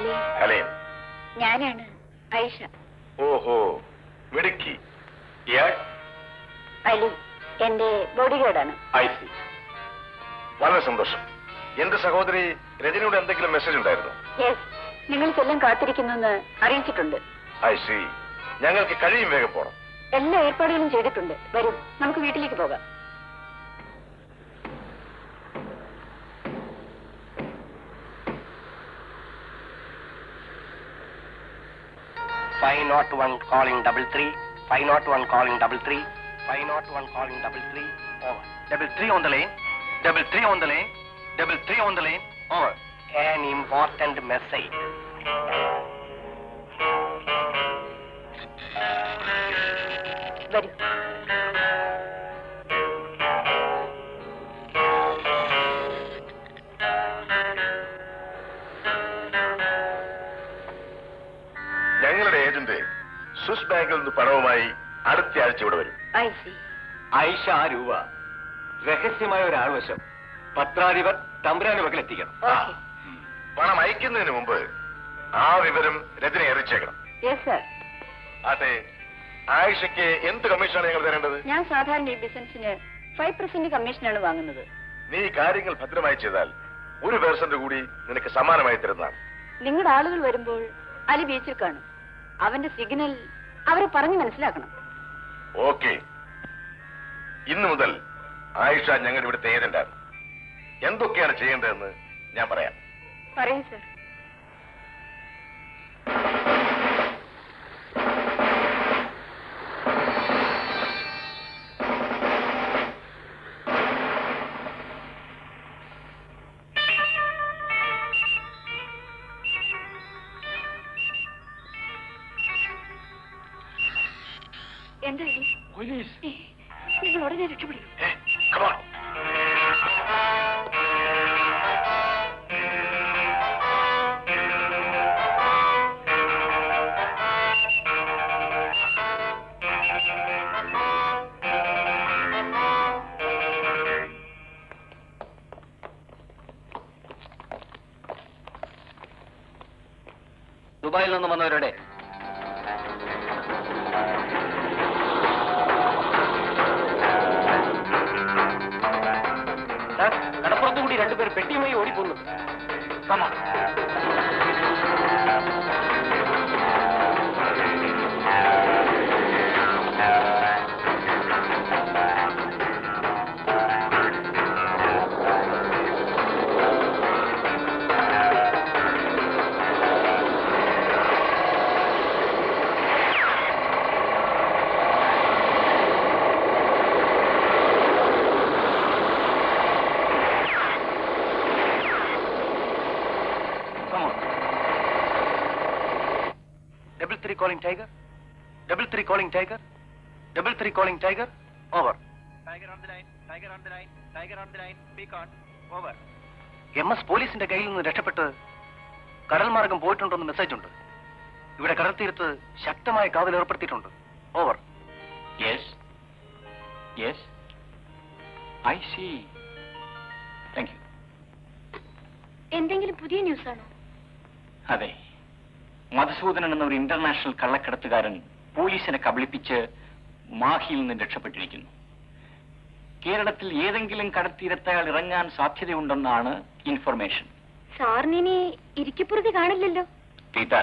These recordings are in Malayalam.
അലി. ഹലേൻ. ഞാനാണ് ഐഷ. ഓഹോ, മിടുക്കി. ഇയാൾ അലി എന്റെ ബോഡിഗാർഡാണ്. I C. വളരെ സന്തോഷം. എന്റെ സഹോദരി രജനിയുടെ എന്തെങ്കിലും മെസ്സേജ് ഉണ്ടായിരുന്നു? യെസ്, നിങ്ങൾ ചെല്ലാൻ കാത്തിരിക്കുന്നെന്ന് അറിയിച്ചിട്ടുണ്ട്. I C. ഞങ്ങൾക്ക് കഴിയും വേഗം പോണം. എല്ലാ ഏർപ്പാടുകളും ചെയ്തിട്ടുണ്ട്. വരും, നമുക്ക് വീട്ടിലേക്ക് പോകാം. (501 calling 33, 501 calling 33, 501 calling 33, over. 33 on the lane, 33 on the lane, 33 on the lane, over. An important message. വരും. ഞങ്ങളുടെ ഏജന്റ് സ്വിസ് ബാങ്കിൽ നിന്ന് പണവുമായി അടുത്ത ആഴ്ച ഇവിടെ വരും. I C. ഐഷ രൂപ രഹസ്യമായ ഒരാൾവശം പത്രാധിപർ തമ്പുരാന്റെ പക്കൽ എത്തിക്കണം. ഓക്കെ. പണം അയക്കുന്നതിന് മുമ്പ് ആ വിവരം രജനെ അറിയിച്ചേക്കണം. Yes sir. അതെ. ആയിഷയ്ക്ക് എന്ത് കമ്മീഷനാണ് ഞങ്ങൾ തരേണ്ടത്? ഞാൻ സാധാരണ ഈ ബിസിനസിന് 5% കമ്മീഷനാണ് വാങ്ങുന്നത്. നീ കാര്യങ്ങൾ ഭദ്രമായി ചെയ്താൽ 1% കൂടി നിനക്ക് സമ്മാനമായി തരുന്നതാണ്. നിങ്ങളുടെ ആളുകൾ വരുമ്പോൾ അലി ബീച്ചിൽ കാണും. അവന്റെ സിഗ്നൽ അവരെ പറഞ്ഞു മനസ്സിലാക്കണം. ഓക്കെ. ഇന്നു മുതൽ ആയിഷ ഞങ്ങളുടെ ഇവിടുത്തെ ഏജന്റാണ്. എന്തൊക്കെയാണ് ചെയ്യേണ്ടതെന്ന് ഞാൻ പറയാം. പറയൂ സർ. എന്താ പോലീസ്. നിങ്ങൾ ഉടനെ രക്ഷപ്പെടും. ദുബായിൽ നിന്ന് വന്നവരുടെ കടപ്പുറത്തുകൂടി രണ്ടുപേർ പെട്ടിയുമായി ഓടിപ്പോന്നു. calling Tiger. 33 calling Tiger. 33 calling Tiger. Over. Tiger on the line. Tiger on the line. Tiger on the line. Speak on. Over. MS പോലീസിന്റെ കയ്യിൽ നിന്ന് രക്ഷപ്പെട്ട് കടൽ മാർഗം പോയിട്ടുണ്ടെന്ന് മെസ്സേജ് ഉണ്ട്. ഇവിടെ കടൽ തീരത്ത് ശക്തമായ കാവൽ ഏർപ്പെടുത്തിയിട്ടുണ്ട്. Over. Yes yes I see. Thank you. എന്തെങ്കിലും പുതിയ ന്യൂസ് ആണോ? അതെ, മധുസൂദനൻ എന്ന ഒരു ഇന്റർനാഷണൽ കള്ളക്കടത്തുകാരൻ പോലീസിനെ കബളിപ്പിച്ച് മാഹിയിൽ നിന്ന് രക്ഷപ്പെട്ടിരിക്കുന്നു. കേരളത്തിൽ ഏതെങ്കിലും കടത്തീരത്ത് അയാൾ ഇറങ്ങാൻ സാധ്യതയുണ്ടെന്നാണ് ഇൻഫർമേഷൻ. സാറിനി ഇരിക്കപ്പുറത്ത് കാണില്ലല്ലോ. സീത,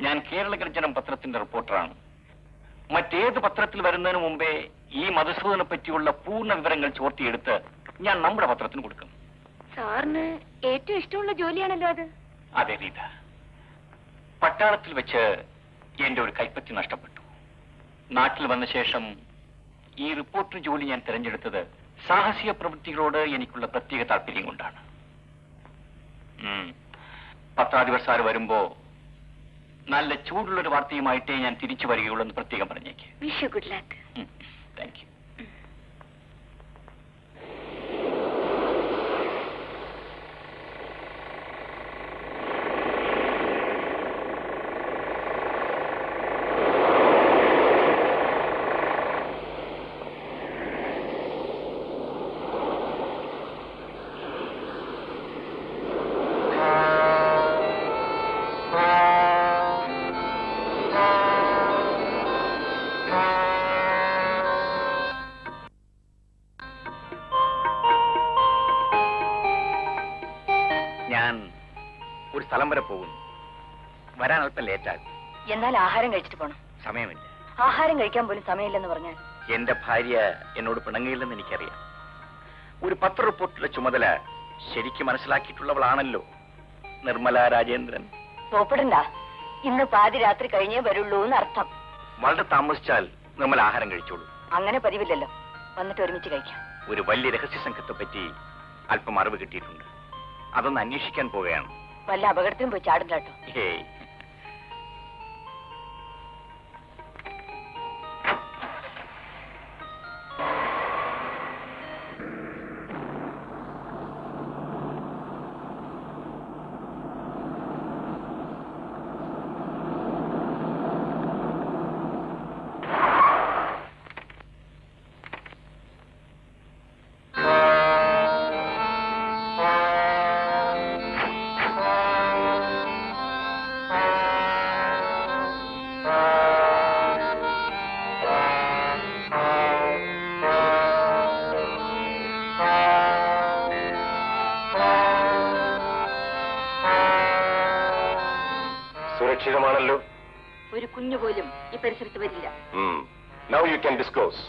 ഞാൻ കേരള ഗർജനം പത്രത്തിന്റെ റിപ്പോർട്ടറാണ്. മറ്റേത് പത്രത്തിൽ വരുന്നതിന് മുമ്പേ ഈ മധുസൂദനെ പറ്റിയുള്ള പൂർണ്ണ വിവരങ്ങൾ ചോർത്തിയെടുത്ത് ഞാൻ നമ്മുടെ പത്രത്തിന് കൊടുക്കും. സാറിന് ഏറ്റവും ഇഷ്ടമുള്ള ജോലിയാണല്ലോ അത്. അതെ റീത, പട്ടാളത്തിൽ വെച്ച് എന്റെ ഒരു കൈപ്പറ്റി നഷ്ടപ്പെട്ടു. നാട്ടിൽ വന്ന ശേഷം ഈ റിപ്പോർട്ടർ ജോലി ഞാൻ തിരഞ്ഞെടുത്തത് സാഹസിക പ്രവൃത്തികളോട് എനിക്കുള്ള പ്രത്യേക താല്പര്യം കൊണ്ടാണ്. പത്രാധിപർ സാർ വരുമ്പോ നല്ല ചൂടുള്ളൊരു വാർത്തയുമായിട്ടേ ഞാൻ തിരിച്ചു വരികയുള്ളൂ എന്ന് പ്രത്യേകം പറഞ്ഞേക്ക്. Wish you good luck. Thank you. ഞാൻ ഒരു സ്ഥലം വരെ പോകുന്നു. വരാൻ അല്പം ലേറ്റാകും. എന്നാൽ ആഹാരം കഴിച്ചിട്ട് പോണം. സമയമില്ല. ആഹാരം കഴിക്കാൻ പോലും സമയമില്ലെന്ന് പറഞ്ഞാൽ എന്റെ ഭാര്യ എന്നോട് പിണങ്ങിയില്ലെന്ന് എനിക്കറിയാം. ഒരു പത്ര റിപ്പോർട്ടിലെ ചുമതല ശരിക്കും മനസ്സിലാക്കിയിട്ടുള്ളവളാണല്ലോ നിർമ്മല രാജേന്ദ്രൻ. സോപ്പിടണ്ട. ഇന്ന് പാതി രാത്രി കഴിഞ്ഞേ വരുള്ളൂ എന്നർത്ഥം. വളരെ താമസിച്ചാൽ നിർമ്മല ആഹാരം കഴിച്ചോളൂ. അങ്ങനെ പതിവില്ലല്ലോ. വന്നിട്ട് ഒരുമിച്ച് കഴിക്കാം. ഒരു വലിയ രഹസ്യ സംഘത്തെ പറ്റി അല്പം അറിവ് കിട്ടിയിട്ടുണ്ട്. അതൊന്ന് അന്വേഷിക്കാൻ പോവുകയാണ്. വല്ല അപകടത്തിനും പോയി ചാടില്ല കേട്ടോ. ഹേയ്, സുരക്ഷിതമാണല്ലോ. ഒരു കുഞ്ഞു പോലും ഈ പരിസരത്ത് വരില്ല. Now you can disclose.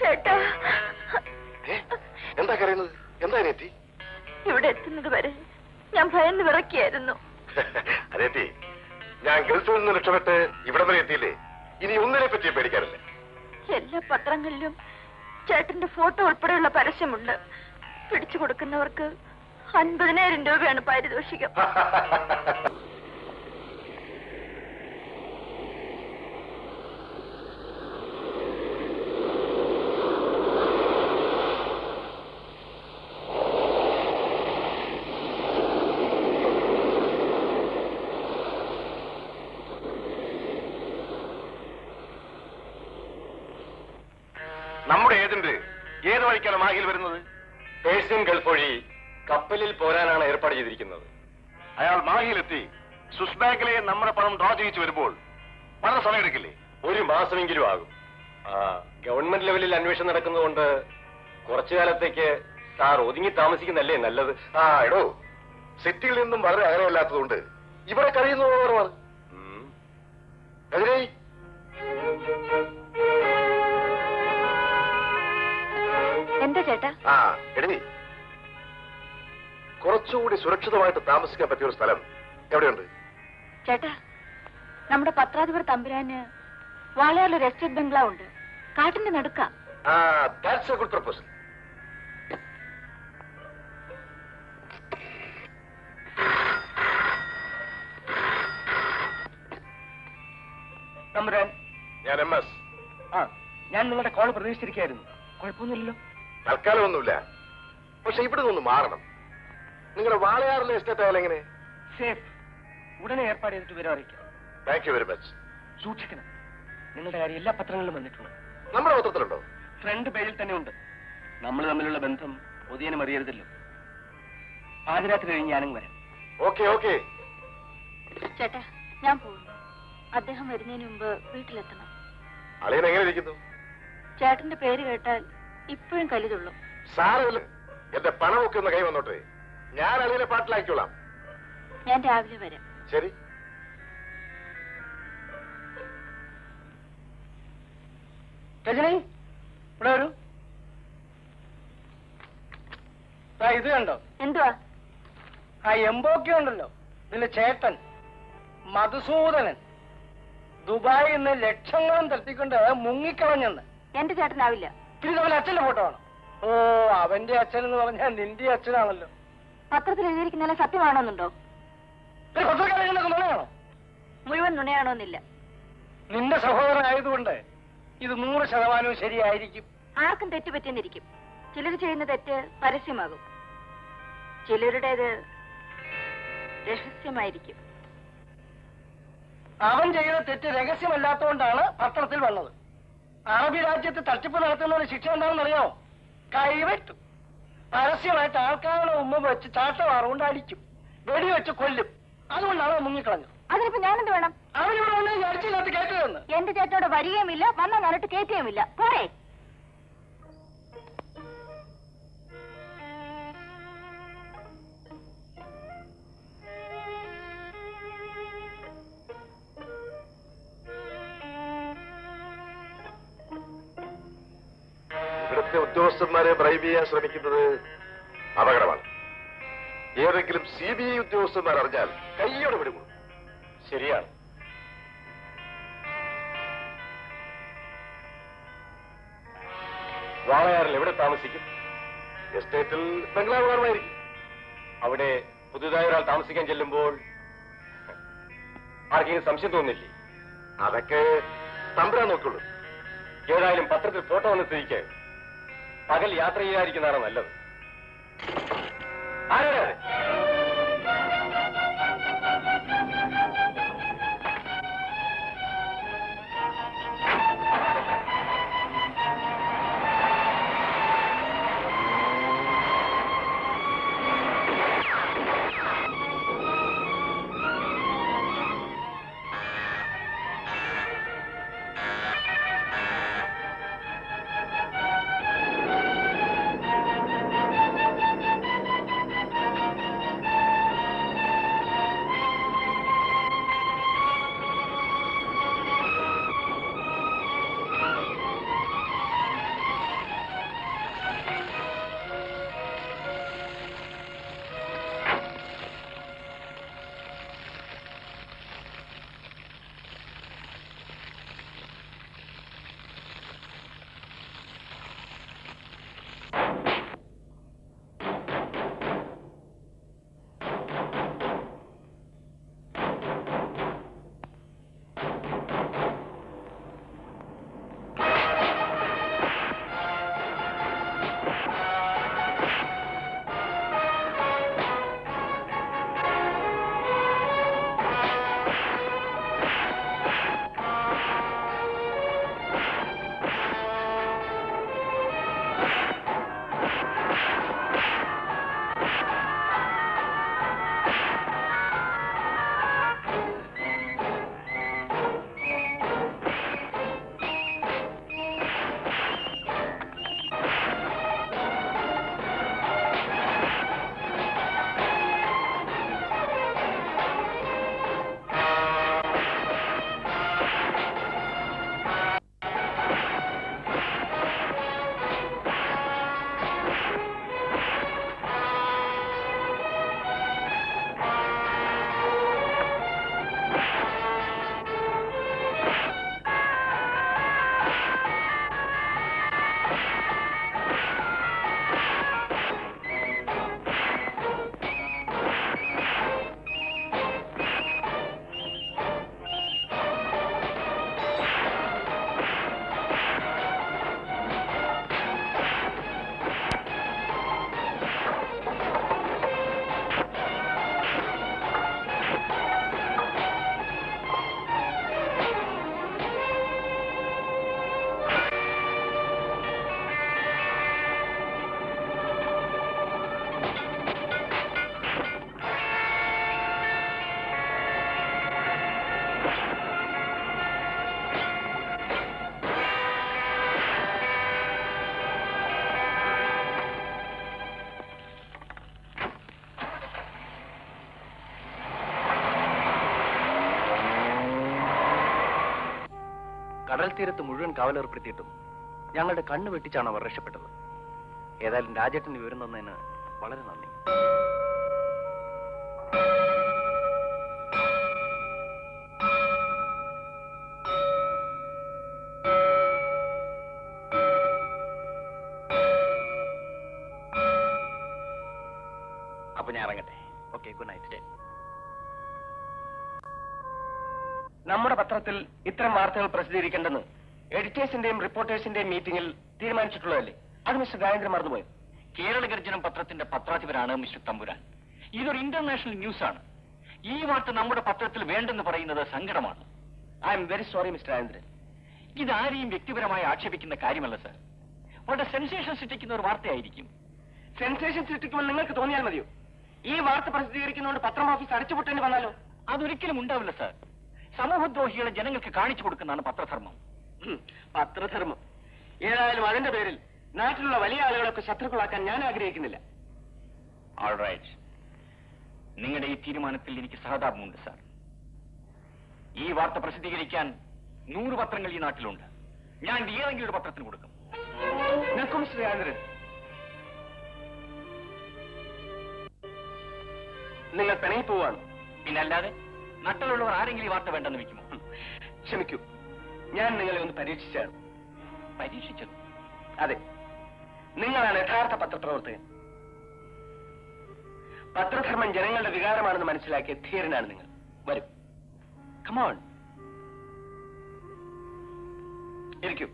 ചേട്ടാ, എന്താ കരയുന്നത്? എന്താ അനിയത്തി? ഇവിടെ എത്തുന്നത് വരെ ഞാൻ ഭയന്ന് വിറക്കിയായിരുന്നു. അനിയത്തി, ഞാൻ ഗൾഫിൽ നിന്ന് രക്ഷപ്പെട്ട് ഇവിടെ വരെ എത്തിയില്ലേ. ഇനി ഒന്നിനെ പറ്റി പേടിക്കാറില്ല. എല്ലാ പത്രങ്ങളിലും ചേട്ടന്റെ ഫോട്ടോ ഉൾപ്പെടെയുള്ള പരസ്യമുണ്ട്. പിടിച്ചു കൊടുക്കുന്നവർക്ക് 50,000 രൂപയാണ് പാരിതോഷികം. നമ്മുടെ ഏജന്റ് ഏത് വഴിക്കാണ് മാഹിയിൽ വരുന്നത്? പേഴ്സ്യൻ ഗൾഫ് വഴി കപ്പലിൽ പോരാനാണ് ഏർപ്പാട് ചെയ്തിരിക്കുന്നത്. അയാൾ മാഹിയിലെത്തി സ്വിസ് ബാങ്കിലെ നമ്മുടെ പണം ഡ്രോ ചെയ്യിച്ചു വരുമ്പോൾ വളരെ സമയമെടുക്കില്ലേ? 1 മാസമെങ്കിലും ആകും. ഗവൺമെന്റ് ലെവലിൽ അന്വേഷണം നടക്കുന്നതുകൊണ്ട് കുറച്ചു കാലത്തേക്ക് സാർ ഒതുങ്ങി താമസിക്കുന്നല്ലേ നല്ലത്. എടോ, സിറ്റിയിൽ നിന്നും വളരെ അകലെയല്ലാത്തതുകൊണ്ട് ഇവിടെ കഴിയുന്നത് ഓർമ്മയാണ്. രജനി, എന്താ ചേട്ടാ? എടി, കുറച്ചുകൂടി സുരക്ഷിതമായിട്ട് താമസിക്കാൻ പറ്റിയ ഒരു സ്ഥലം എവിടെയുണ്ട്? ചേട്ടാ, നമ്മുടെ പത്രാധിപർ തമ്പുരാന് വാളയാറിൽ ഒരു എസ്റ്റേറ്റ് ബംഗ്ലാവ് ഉണ്ട്. കാട്ടിന്റെ നടുക്ക. That's a good proposal. Thampuran, ഞാൻ MS. ഞാൻ നിങ്ങളുടെ കോൾ പ്രതീക്ഷിച്ചിരിക്കുകയായിരുന്നു. കുഴപ്പമൊന്നുമില്ലല്ലോ? തൽക്കാലം ഒന്നുമില്ല. പക്ഷെ ഇവിടെ നിന്ന് മാറണം. നിങ്ങളുടെ വാളയാറിലെ എസ്റ്റേറ്റ് ആയാലും എങ്ങനെ? സേഫ്. ഉടനെ ഏർപ്പാട് ചെയ്തിട്ട് വിവരം അറിയിക്കാം. Thank you very much. സൂക്ഷിക്കണം. നിങ്ങളുടെ കാര്യം എല്ലാ പത്രങ്ങളിലും വന്നിട്ടുണ്ട്. നമ്മുടെ പത്രത്തിലുണ്ടോ? ഫ്രണ്ട് പേജിൽ തന്നെ ഉണ്ട്. നമ്മൾ തമ്മിലുള്ള ബന്ധം പൊതുജനം അറിയരുതല്ലോ. പാതിരാത്രി കഴിഞ്ഞ് ഞാനും വരാം. Okay okay. ചേട്ടാ, ഞാൻ പോകുന്നു. അദ്ദേഹം വരുന്നതിന് മുമ്പ് വീട്ടിലെത്തണം. അളിയൻ എങ്ങനെ ഇരിക്കുന്നു? ചേട്ടന്റെ പേര് കേട്ടാൽ ഇപ്പോഴും കലിതുള്ളൂ. സാരമില്ല, എന്റെ പണമൊക്കെ ഒന്ന് കൈ വന്നോട്ടെ. ഞാൻ അളിയനെ പാട്ടിലാക്കിക്കോളാം. ഞാൻ രാവിലെ വരാം. ശരി. രജനി, ഇവിടെ വരൂ. ഇത് കണ്ടോ? എന്തുവാ? ആ എംബോക്കെ ഉണ്ടല്ലോ, ഇതിന്റെ ചേട്ടൻ മധുസൂദനൻ ദുബായിൽ നിന്ന് ലക്ഷങ്ങളും തട്ടിക്കൊണ്ട് മുങ്ങിക്കളഞ്ഞെന്ന്. എന്റെ ചേട്ടനാവില്ല. പിന്നെ അവന്റെ അച്ഛന്റെ ഫോട്ടോ ആണ്. ഓ, അവന്റെ അച്ഛൻ എന്ന് പറഞ്ഞാൽ നിന്റെ അച്ഛനാണല്ലോ. പത്രത്തിൽ എഴുതിയിരിക്കുന്ന സത്യമാണോന്നുണ്ടോ? പത്രക്കാരൊക്കെ നുണയാണോ? മുഴുവൻ നുണയാണോന്നില്ല. നിന്റെ സഹോദരനായതുകൊണ്ട് ഇത് 100% ശരിയായിരിക്കും. ആർക്കും തെറ്റുപറ്റിയെന്നിരിക്കും. ചിലർ ചെയ്യുന്ന തെറ്റ് പരസ്യമാകും, ചിലരുടേത് രഹസ്യമായിരിക്കും. അവൻ ചെയ്ത തെറ്റ് രഹസ്യമല്ലാത്തതുകൊണ്ടാണ് പത്രത്തിൽ വന്നത്. അറബി രാജ്യത്ത് തട്ടിപ്പ് നടത്തുന്നതിന് ശിക്ഷ എന്താണെന്നറിയോ? കൈവെട്ടും. പരസ്യമായിട്ട് ആൾക്കാരുടെ മുമ്പ് വെച്ച് ചാട്ടവാറുകൊണ്ട് അടിക്കും, വെടിവെച്ച് കൊല്ലും. അതുകൊണ്ടാണ് അവൻ മുങ്ങിക്കളഞ്ഞത്. അതിനിപ്പോ ഞാനെന്ത് വേണം? അവനിവിടെ വന്ന് അടിച്ചില്ലാത്ത കേട്ടതെന്ന്. എന്റെ ചേട്ടനോട് വരികയുമില്ല, വന്നാൽ ഞാനിട്ട് കേറ്റുകയുമില്ല. പോരെ. ഇവിടുത്തെ ഉദ്യോഗസ്ഥന്മാരെ ബ്രൈബ് ചെയ്യാൻ ശ്രമിക്കുന്നത് അപകടമാണ്. ഏതെങ്കിലും CBI ഉദ്യോഗസ്ഥന്മാർ അറിഞ്ഞാൽ കയ്യോടെ വിടുന്നു. ശരിയാണ്. വാളയാറിൽ എവിടെ താമസിക്കും? എസ്റ്റേറ്റിൽ ബംഗ്ലാവ് കാണുമായിരിക്കും. അവിടെ പുതുതായി ഒരാൾ താമസിക്കാൻ ചെല്ലുമ്പോൾ ആർക്കെങ്കിലും സംശയം തോന്നില്ലേ? അതൊക്കെ തമ്പുരാൻ നോക്കുള്ളൂ. ഏതായാലും പത്രത്തിൽ ഫോട്ടോ വന്ന സ്ഥിതിക്ക് പകൽ യാത്ര ചെയ്യാതിരിക്കുന്നതാണ് നല്ലത്. ആരാണ് അത്? കടൽ തീരത്ത് മുഴുവൻ കാവലേർപ്പെടുത്തിയിട്ടും ഞങ്ങളുടെ കണ്ണ് വെട്ടിച്ചാണ് അവർ രക്ഷപ്പെട്ടത്. ഏതായാലും രാജേട്ടന് വിവരം തന്നതിന് വളരെ നന്ദി. അപ്പൊ ഞാൻ ഇറങ്ങട്ടെ. Okay, good night. നമ്മുടെ പത്രത്തിൽ ഇത്തരം വാർത്തകൾ പ്രസിദ്ധീകരിക്കേണ്ടെന്ന് എഡിറ്റേഴ്സിന്റെയും റിപ്പോർട്ടേഴ്സിന്റെയും മീറ്റിംഗിൽ തീരുമാനിച്ചിട്ടുള്ളതല്ലേ? അത് മിസ്റ്റർ ഗായന്ദ്രൻ മറന്നുപോയി. കേരള ഗർജനം പത്രത്തിന്റെ പത്രാധിപരാണ് മിസ്റ്റർ തമ്പുരാൻ. ഇതൊരു ഇന്റർനാഷണൽ ന്യൂസ് ആണ്. ഈ വാർത്ത നമ്മുടെ പത്രത്തിൽ വേണ്ടെന്ന് പറയുന്നത് സങ്കടമാണ്. I am very sorry mister Gayandran. ഇതാരെയും വ്യക്തിപരമായി ആക്ഷേപിക്കുന്ന കാര്യമല്ല സർ. വളരെ സെൻസേഷൻ സൃഷ്ടിക്കുന്ന ഒരു വാർത്തയായിരിക്കും. സെൻസേഷൻ സൃഷ്ടിക്കുമെന്ന് നിങ്ങൾക്ക് തോന്നിയാൽ മതിയോ? ഈ വാർത്ത പ്രസിദ്ധീകരിക്കുന്നതുകൊണ്ട് പത്രം ഓഫീസ് അടച്ചുപൂട്ടേണ്ടി വന്നാലോ? അതൊരിക്കലും ഉണ്ടാവില്ല സർ. സമൂഹദ്രോഹികളെ ജനങ്ങൾക്ക് കാണിച്ചു കൊടുക്കുന്നതാണ് പത്രധർമ്മം. പത്രധർമ്മം ഏതായാലും അതിന്റെ പേരിൽ നാട്ടിലുള്ള വലിയ ആളുകളൊക്കെ ശത്രുക്കളാക്കാൻ ഞാൻ ആഗ്രഹിക്കുന്നില്ല. ഓൾറൈറ്റ്, നിങ്ങളുടെ ഈ തീരുമാനത്തിൽ എനിക്ക് സഹതാപമുണ്ട് സാർ. ഈ വാർത്ത പ്രസിദ്ധീകരിക്കാൻ 100 പത്രങ്ങൾ ഈ നാട്ടിലുണ്ട്. ഞാൻ ഏതെങ്കിലും ഒരു പത്രത്തിന് കൊടുക്കും. നിൽക്കും മിസ്റ്റർ രാജേന്ദ്രൻ. നിങ്ങൾ പിണങ്ങി പോവാണ്. പിന്നല്ലാതെ നട്ടലുള്ളവർ ആരെങ്കിലും ഈ വാർത്ത വേണ്ടെന്ന് വെക്കുമോ? ക്ഷമിക്കൂ, ഞാൻ നിങ്ങളെ ഒന്ന് പരീക്ഷിച്ചാണ്. പരീക്ഷിച്ചത്? അതെ, നിങ്ങളാണ് യഥാർത്ഥ പത്രപ്രവർത്തകൻ. പത്രധർമ്മം ജനങ്ങളുടെ വികാരമാണെന്ന് മനസ്സിലാക്കിയ ധീരനാണ് നിങ്ങൾ. വരൂ, കമോൺ, ഇരിക്കൂ.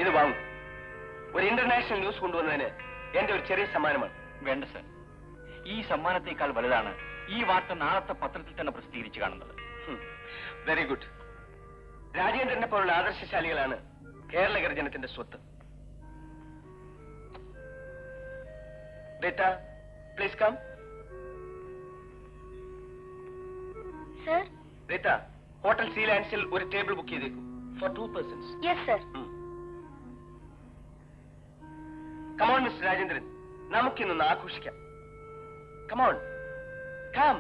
ഇത് വാങ്ങും. ഒരു ഇന്റർനാഷണൽ ന്യൂസ് കൊണ്ടുവന്നതിന് എന്റെ ഒരു ചെറിയ സമ്മാനമാണ്. വേണ്ട സർ, ഈ സമ്മാനത്തേക്കാൾ വലുതാണ് ഈ വാർത്ത നാളത്തെ പത്രത്തിൽ തന്നെ പ്രസിദ്ധീകരിച്ചു കാണുന്നത്. Very good. രാജേന്ദ്രനെ പോലുള്ള ആദർശശാലികളാണ് കേരള ഗർജനത്തിന്റെ സ്വത്ത്. Reetha, please come. Sir. Reetha, hotel sea ലാൻഡ്സിൽ ഒരു ടേബിൾ ബുക്ക് ചെയ്തേക്കും for 2 persons. Yes sir. Come on mister Rajendran, നമുക്കിന്നൊന്ന് ആഘോഷിക്കാം. Come on, come.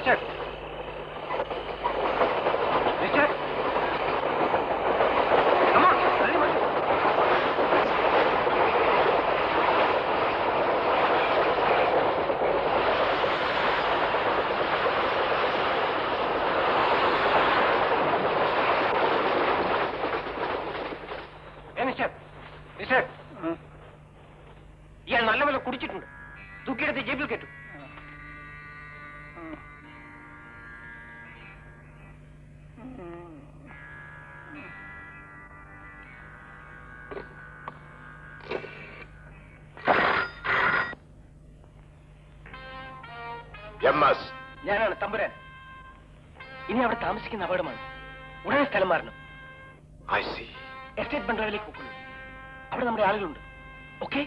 Mister mister come on, hurry, hurry. Mister mister ഇയാൾ നല്ലപോലെ കുടിച്ചിട്ടുണ്ട്. തൂക്കിയെടുത്ത് ജേബിൽ കെട്ടു. MS. ഞാനാണ് തമ്പുരാൻ. ഇനി അവിടെ താമസിക്കുന്ന അപകടമാണ്. ഉടനെ സ്ഥലം മാറണം. I see. എസ്റ്റേറ്റ് ബംഗ്ലാവിലേക്ക് പോകുന്നു. അവിടെ നമ്മുടെ ആളുകളുണ്ട്. ഓക്കെ?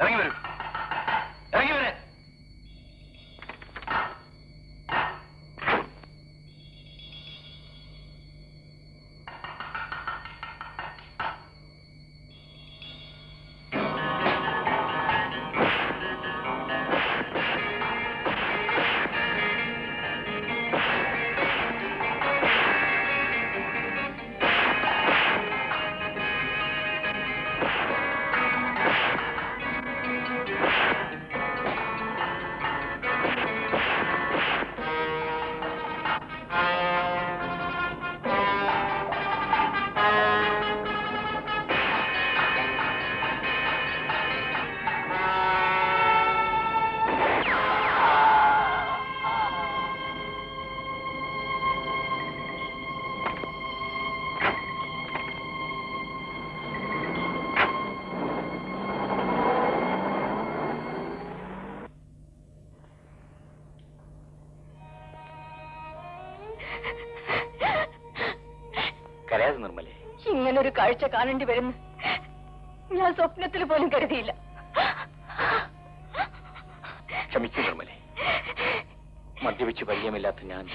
ഇറങ്ങി വരൂ. ഇറങ്ങി വരെ. കരയാതെ നിർമ്മലേ. ഇങ്ങനൊരു കാഴ്ച കാണേണ്ടി വരുന്നു ഞാൻ സ്വപ്നത്തിൽ പോലും കരുതിയില്ല. ക്ഷമിക്കൂ നിർമ്മലേ. മദ്യപിച്ച് പരിചയമില്ലാത്ത ഞാൻ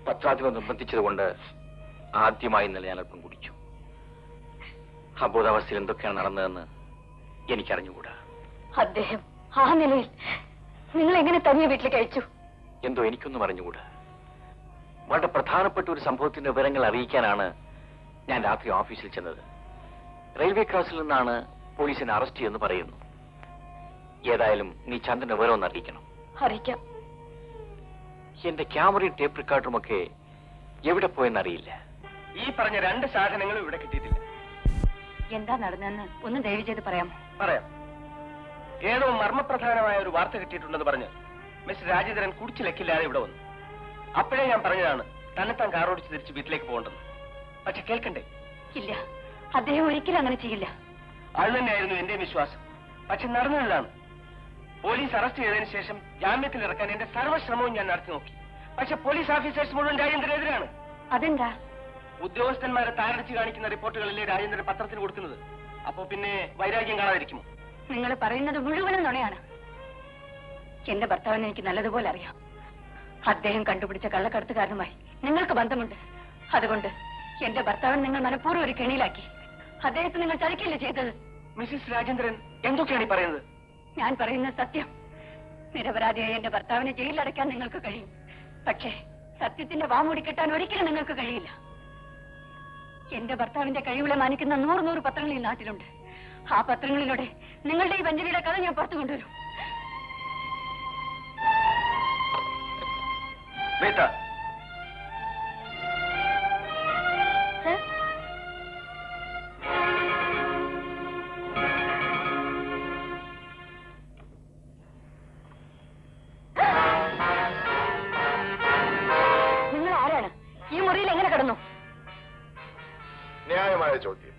പത്രാധിപർ നിർബന്ധിച്ചതുകൊണ്ട് ആദ്യമായി ഇന്നലെ ഞാൻ അല്പം കുടിച്ചു. അബോധാവസ്ഥയിൽ എന്തൊക്കെയാണ് നടന്നതെന്ന് എനിക്കറിഞ്ഞുകൂടാ. അദ്ദേഹം ആ നിലയിൽ നിങ്ങൾ എങ്ങനെ തനിയെ വീട്ടിലേക്ക് അയച്ചു? എന്തോ എനിക്കൊന്നും അറിഞ്ഞുകൂടാ. വളരെ പ്രധാനപ്പെട്ട ഒരു സംഭവത്തിന്റെ വിവരങ്ങൾ അറിയിക്കാനാണ് ഞാൻ രാത്രി ഓഫീസിൽ ചെന്നത്. റെയിൽവേ ക്രോസിൽ നിന്നാണ് പോലീസിനെ അറസ്റ്റ് ചെയ്യുമെന്ന് പറയുന്നു. ഏതായാലും നീ ചന്ദ്രന്റെ വിവരം ഒന്ന് അറിയിക്കണം. അറിയിക്കാം. എന്റെ ക്യാമറയും ടേപ്പ് റെക്കോർഡറും ഒക്കെ എവിടെ പോയെന്നറിയില്ല. ഈ പറഞ്ഞ 2 സാധനങ്ങളും ഇവിടെ കിട്ടിയിട്ടില്ല. എന്താ നടന്നെന്ന് ഒന്ന് ദയവ് ചെയ്ത് പറയാമോ? പറയാം. ഏതോ മർമ്മപ്രധാനമായ ഒരു വാർത്ത കിട്ടിയിട്ടുണ്ടെന്ന് പറഞ്ഞ് മിസ്റ്റർ രാജേന്ദ്രൻ കുടിച്ചിലക്കില്ലാതെ ഇവിടെ വന്നു. അപ്പോഴേ ഞാൻ പറഞ്ഞതാണ് തന്നെത്താൻ കാറോടിച്ച് തിരിച്ച് വീട്ടിലേക്ക് പോകണ്ടെന്ന്. പക്ഷെ കേൾക്കണ്ടേ? ഇല്ല, അദ്ദേഹം ഒരിക്കലും അങ്ങനെ ചെയ്യില്ല. അത് തന്നെയായിരുന്നു എന്റെ വിശ്വാസം. പക്ഷെ നടന്നതാണ്. പോലീസ് അറസ്റ്റ് ചെയ്തതിനു ശേഷം ജാമ്യത്തിൽ ഇറക്കാൻ എന്റെ സർവ്വശ്രമവും ഞാൻ നടത്തി നോക്കി. പക്ഷെ പോലീസ് ഓഫീസേഴ്സ് മുഴുവൻ രാജേന്ദ്രനെതിരാണ്. അതെന്താ? ഉദ്യോഗസ്ഥന്മാരെ താരടിച്ച് കാണിക്കുന്ന റിപ്പോർട്ടുകളല്ലേ രാജേന്ദ്രൻ പത്രത്തിന് കൊടുക്കുന്നത്. അപ്പോ പിന്നെ വൈരാഗ്യം കാണാതിരിക്കുമോ? നിങ്ങൾ പറയുന്നത് മുഴുവനും നുണയാണ്. എന്റെ ഭർത്താവിനെ എനിക്ക് നല്ലതുപോലെ അറിയാം. അദ്ദേഹം കണ്ടുപിടിച്ച കള്ളക്കടത്തുകാരനുമായി നിങ്ങൾക്ക് ബന്ധമുണ്ട്. അതുകൊണ്ട് എന്റെ ഭർത്താവിനെ നിങ്ങൾ മനഃപൂർവ്വം ഒരു കെണിയിലാക്കി. അദ്ദേഹത്തെ നിങ്ങൾ ചതിക്കല്ലേ ചെയ്തത്? മിസ്സിസ് രാജേന്ദ്രൻ എന്തൊക്കെയാണ് ഈ പറയുന്നത്? ഞാൻ പറയുന്നത് സത്യം. നിരപരാധിയായ എന്റെ ഭർത്താവിനെ ജയിലിലടയ്ക്കാൻ നിങ്ങൾക്ക് കഴിയും. പക്ഷേ സത്യത്തിന്റെ വാമൂടി കെട്ടാൻ ഒരിക്കലും നിങ്ങൾക്ക് കഴിയില്ല. എന്റെ ഭർത്താവിന്റെ കഴിവുകളെ മാനിക്കുന്ന 100 പത്രങ്ങൾ ഈ നാട്ടിലുണ്ട്. ആ പത്രങ്ങളിലൂടെ നിങ്ങളുടെ ഈ വഞ്ചനയുടെ കഥ ഞാൻ പുറത്തു കൊണ്ടുവരും. നിങ്ങൾ ആരാണ്? ഈ മുറിയിൽ എങ്ങനെ കിടന്നു? ന്യായമായ ചോദ്യം.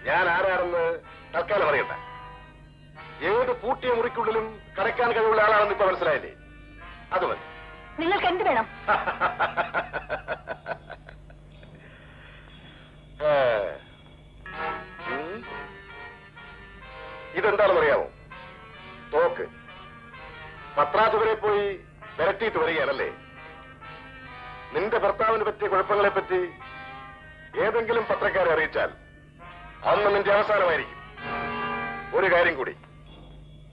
ഞാൻ ആരാണെന്ന് തൽക്കാലം അറിയണ്ട. ഏത് പൂട്ടിയ മുറിക്കുള്ളിലും കടക്കാൻ കഴിവുള്ള ആളാണെന്ന് ഇപ്പൊ മനസ്സിലായില്ലേ? അത് മതി. നിങ്ങൾക്ക് എന്ത് വേണം? ഇതെന്താണെന്ന് അറിയാമോ? തോക്ക്. പത്രാധിപരെ പോയി വിരട്ടിയിട്ട് വരികയാണല്ലേ? നിന്റെ ഭർത്താവിന് പറ്റിയ കുഴപ്പങ്ങളെ പറ്റി ഏതെങ്കിലും പത്രക്കാരെ അറിയിച്ചാൽ അന്ന് നിന്റെ അവസാനമായിരിക്കും. ഒരു കാര്യം കൂടി,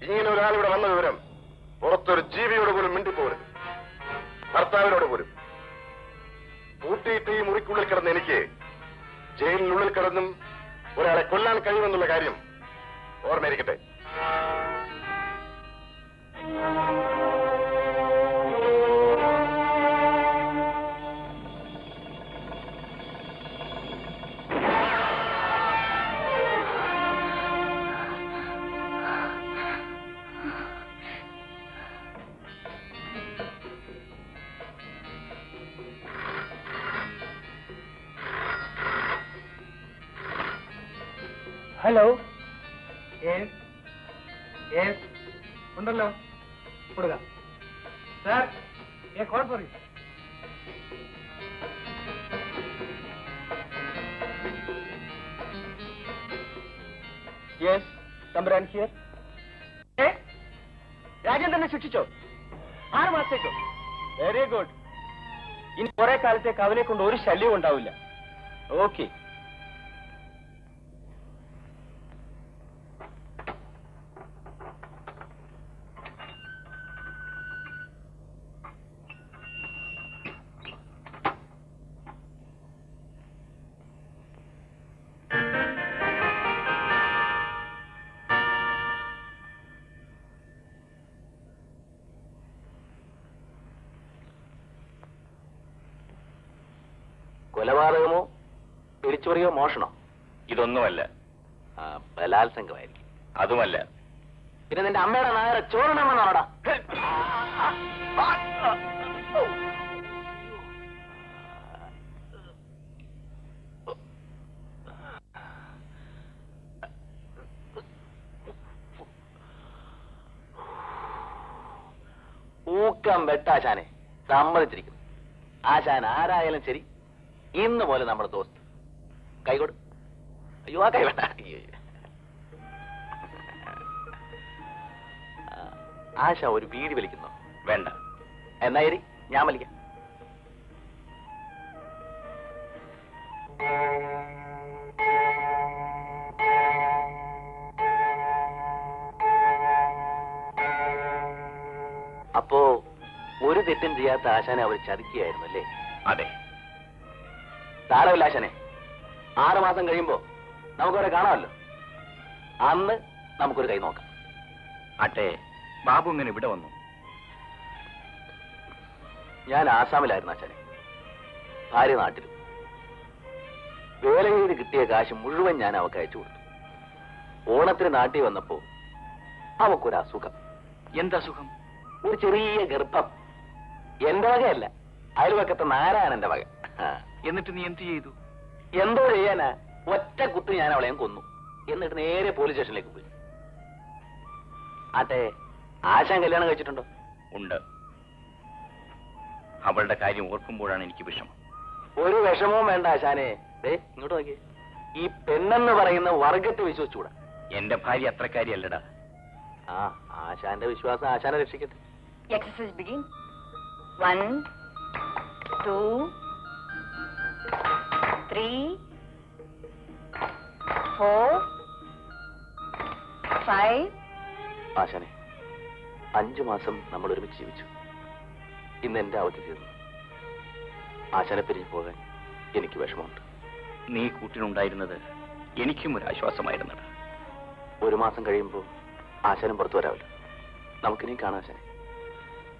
ഇങ്ങനെ ഒരാളിവിടെ വന്ന വിവരം പുറത്തൊരു ജീവിയോട് പോലും മിണ്ടിപ്പോരുത്. ഭർത്താവിനോട് പോലും. പൂട്ടിയിട്ട് ഈ മുറിക്കുള്ളിൽ കിടന്ന് എനിക്ക് ജയിലിനുള്ളിൽ കിടന്നും ഒരാളെ കൊല്ലാൻ കഴിയുമെന്നുള്ള കാര്യം ഓർമ്മയിരിക്കട്ടെ. ഹലോ. ഉണ്ടല്ലോ, കൊടുക്കാം. Sir, call for you. Yes, Thampuran here. രാജേന്ദ്രനെ ശിക്ഷിച്ചോ? 6 മാസത്തേക്കോ? Very good. ഇനി കുറെ കാലത്തേക്ക് അവനെ കൊണ്ട് ഒരു ശല്യവും ഉണ്ടാവില്ല. ഓക്കെ. കൊലപാതകമോ പിടിച്ചുപറിയോ മോഷണോ? ഇതൊന്നുമല്ല. ബലാത്സംഗമായിരിക്കും. അതുമല്ല. പിന്നെ നിന്റെ അമ്മയുടെ നായരെ ചോറണമെന്നാണോടാ? ഊക്കം വെട്ടാശാനെ സമ്മതിച്ചിരിക്കുന്നു. ആശാൻ ആരായാലും ശരി, ഇന്ന് പോലെ നമ്മുടെ ദോസ്ത്. കൈകൊട്. അയ്യോ, ആ കൈ വേണ്ട. ആശ ഒരു ബീഡി വലിക്കുന്നോ? വേണ്ട. എന്നാ ശരി, ഞാൻ വലിക്കാം. അപ്പോ ഒരു തെറ്റും ചെയ്യാത്ത ആശാനെ അവർ ചതിക്കുകയായിരുന്നു അല്ലേ? അതെ. സാരമില്ല ആശാനെ, 6 മാസം കഴിയുമ്പോ നമുക്കവരെ കാണാമല്ലോ. അന്ന് നമുക്കൊരു കൈ നോക്കാം. ആട്ടെ, ബാബു ഇങ്ങനെ ഇവിടെ വന്നു? ഞാൻ ആസാമിലായിരുന്നു ആശാനെ, ഭാര്യ നാട്ടിലും. വേല ചെയ്ത് കിട്ടിയ കാശ് മുഴുവൻ ഞാൻ അവക്ക് അയച്ചു കൊടുത്തു. ഓണത്തിന് നാട്ടിൽ വന്നപ്പോ അവക്കൊരു അസുഖം. എന്തസുഖം? ഒരു ചെറിയ ഗർഭം. എന്റെ വകയല്ല, അയൽവക്കത്തെ നാരായണന്റെ വക. എന്നിട്ട് നീ എന്ത് ചെയ്തു? എന്തോ ചെയ്യാനാ, ഒറ്റ കുത്ത് ഞാൻ അവളെ കൊന്നു. എന്നിട്ട് നേരെ പോലീസ് സ്റ്റേഷനിലേക്ക് പോയി. ആട്ടെ, ആശാൻ കല്യാണം കഴിച്ചിട്ടുണ്ടോ? ഉണ്ട്. അവളുടെ കാര്യം ഓർക്കുമ്പോഴാണ് എനിക്ക് വിഷമം. ഒരു വിഷമവും വേണ്ട ആശാനെ. ഇങ്ങോട്ട് നോക്കിയേ. ഈ പെണ്ണെന്ന് പറയുന്ന വർഗത്തെ വിശ്വസിച്ചുകൂടാ. എന്റെ ഭാര്യ അത്രക്കാരിയല്ലടാ. ആ, ആശാന്റെ വിശ്വാസം ആശാനെ രക്ഷിക്കട്ടെ. Exercise begin. 1, 2, 3, 4, 5. ആശാനെ, 5 മാസം നമ്മൾ ഒരുമിച്ച് ജീവിച്ചു. ഇന്ന് എന്റെ അവധി തീർന്നു. ആശാനെ പിരിഞ്ഞു പോകാൻ എനിക്ക് വിഷമമുണ്ട്. നീ കൂട്ടിനുണ്ടായിരുന്നത് എനിക്കും ഒരു ആശ്വാസമായിരുന്നടാ. 1 മാസം കഴിയുമ്പോ ആശാനും പുറത്തു വരാമല്ലോ. നമുക്കിനിയും കാണാം ആശാനെ.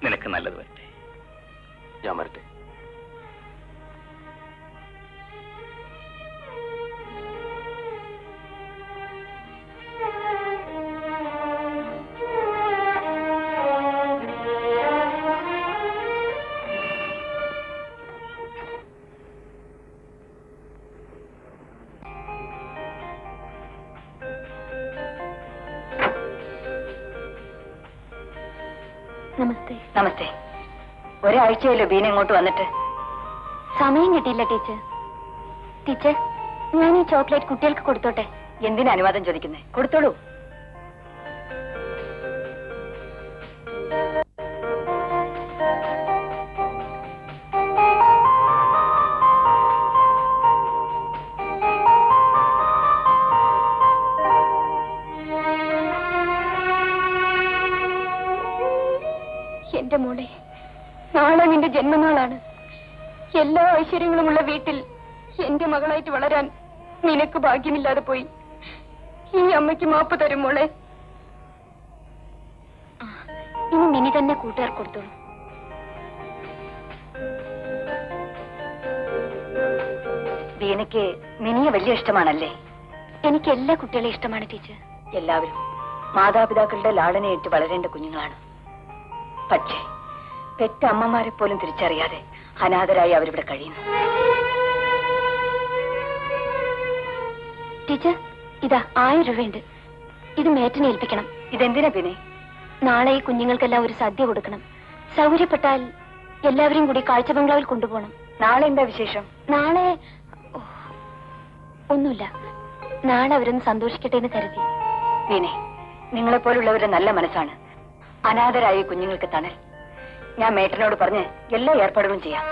നിനക്ക് നല്ലത് വരട്ടെ. ഞാൻ വരട്ടെ. നമസ്തേ. നമസ്തേ. ഒരാഴ്ചയല്ലോ ബീന ഇങ്ങോട്ട് വന്നിട്ട്. സമയം കിട്ടിയില്ല ടീച്ചർ. ടീച്ചർ, ഞാൻ ഈ ചോക്ലേറ്റ് കുട്ടികൾക്ക് കൊടുത്തോട്ടെ? എന്തിനാ അനുവാദം ചോദിക്കുന്നേ? കൊടുത്തോളൂ. എന്റെ മോളെ, നാളെ നിന്റെ ജന്മനാളാണ്. എല്ലാ ഐശ്വര്യങ്ങളുമുള്ള വീട്ടിൽ എന്റെ മകളായിട്ട് വളരാൻ നിനക്ക് ഭാഗ്യമില്ലാതെ പോയി. ഈ അമ്മയ്ക്ക് മാപ്പ് തരും മോളെ. ഇനി മിനി തന്നെ കൂട്ടുകാർ കൊടുത്തോളൂ. ബീനയ്ക്ക് മിനിയെ വലിയ ഇഷ്ടമാണല്ലേ? എനിക്ക് എല്ലാ കുട്ടികളെയും ഇഷ്ടമാണ് ടീച്ചർ. എല്ലാവരും മാതാപിതാക്കളുടെ ലാളനയേറ്റ് വളരേണ്ട കുഞ്ഞുങ്ങളാണ്. പക്ഷേ പെറ്റ അമ്മമാരെ പോലും തിരിച്ചറിയാതെ അനാഥരായി അവരിവിടെ കഴിയുന്നു. ടീച്ചർ, ഇതാ 1000 രൂപയുണ്ട്. ഇത് മേറ്റിനെ ഏൽപ്പിക്കണം. ഇതെന്തിനാ പിന്നെ? നാളെ ഈ കുഞ്ഞുങ്ങൾക്കെല്ലാം ഒരു സദ്യ കൊടുക്കണം. സൗകര്യപ്പെട്ടാൽ എല്ലാവരും കൂടി കാഴ്ച ബംഗ്ലാവിൽ കൊണ്ടുപോകണം. നാളെ എന്താ വിശേഷം? നാളെ ഒന്നുമില്ല. നാളെ അവരൊന്ന് സന്തോഷിക്കട്ടെ എന്ന് കരുതി. വീണേ, നിങ്ങളെപ്പോലുള്ളവരുടെ നല്ല മനസ്സാണ് അനാഥരായ കുഞ്ഞുങ്ങൾക്ക് തണൽ. ഞാൻ മേട്ടനോട് പറഞ്ഞ് എല്ലാ ഏർപ്പാടുകളും ചെയ്യാം.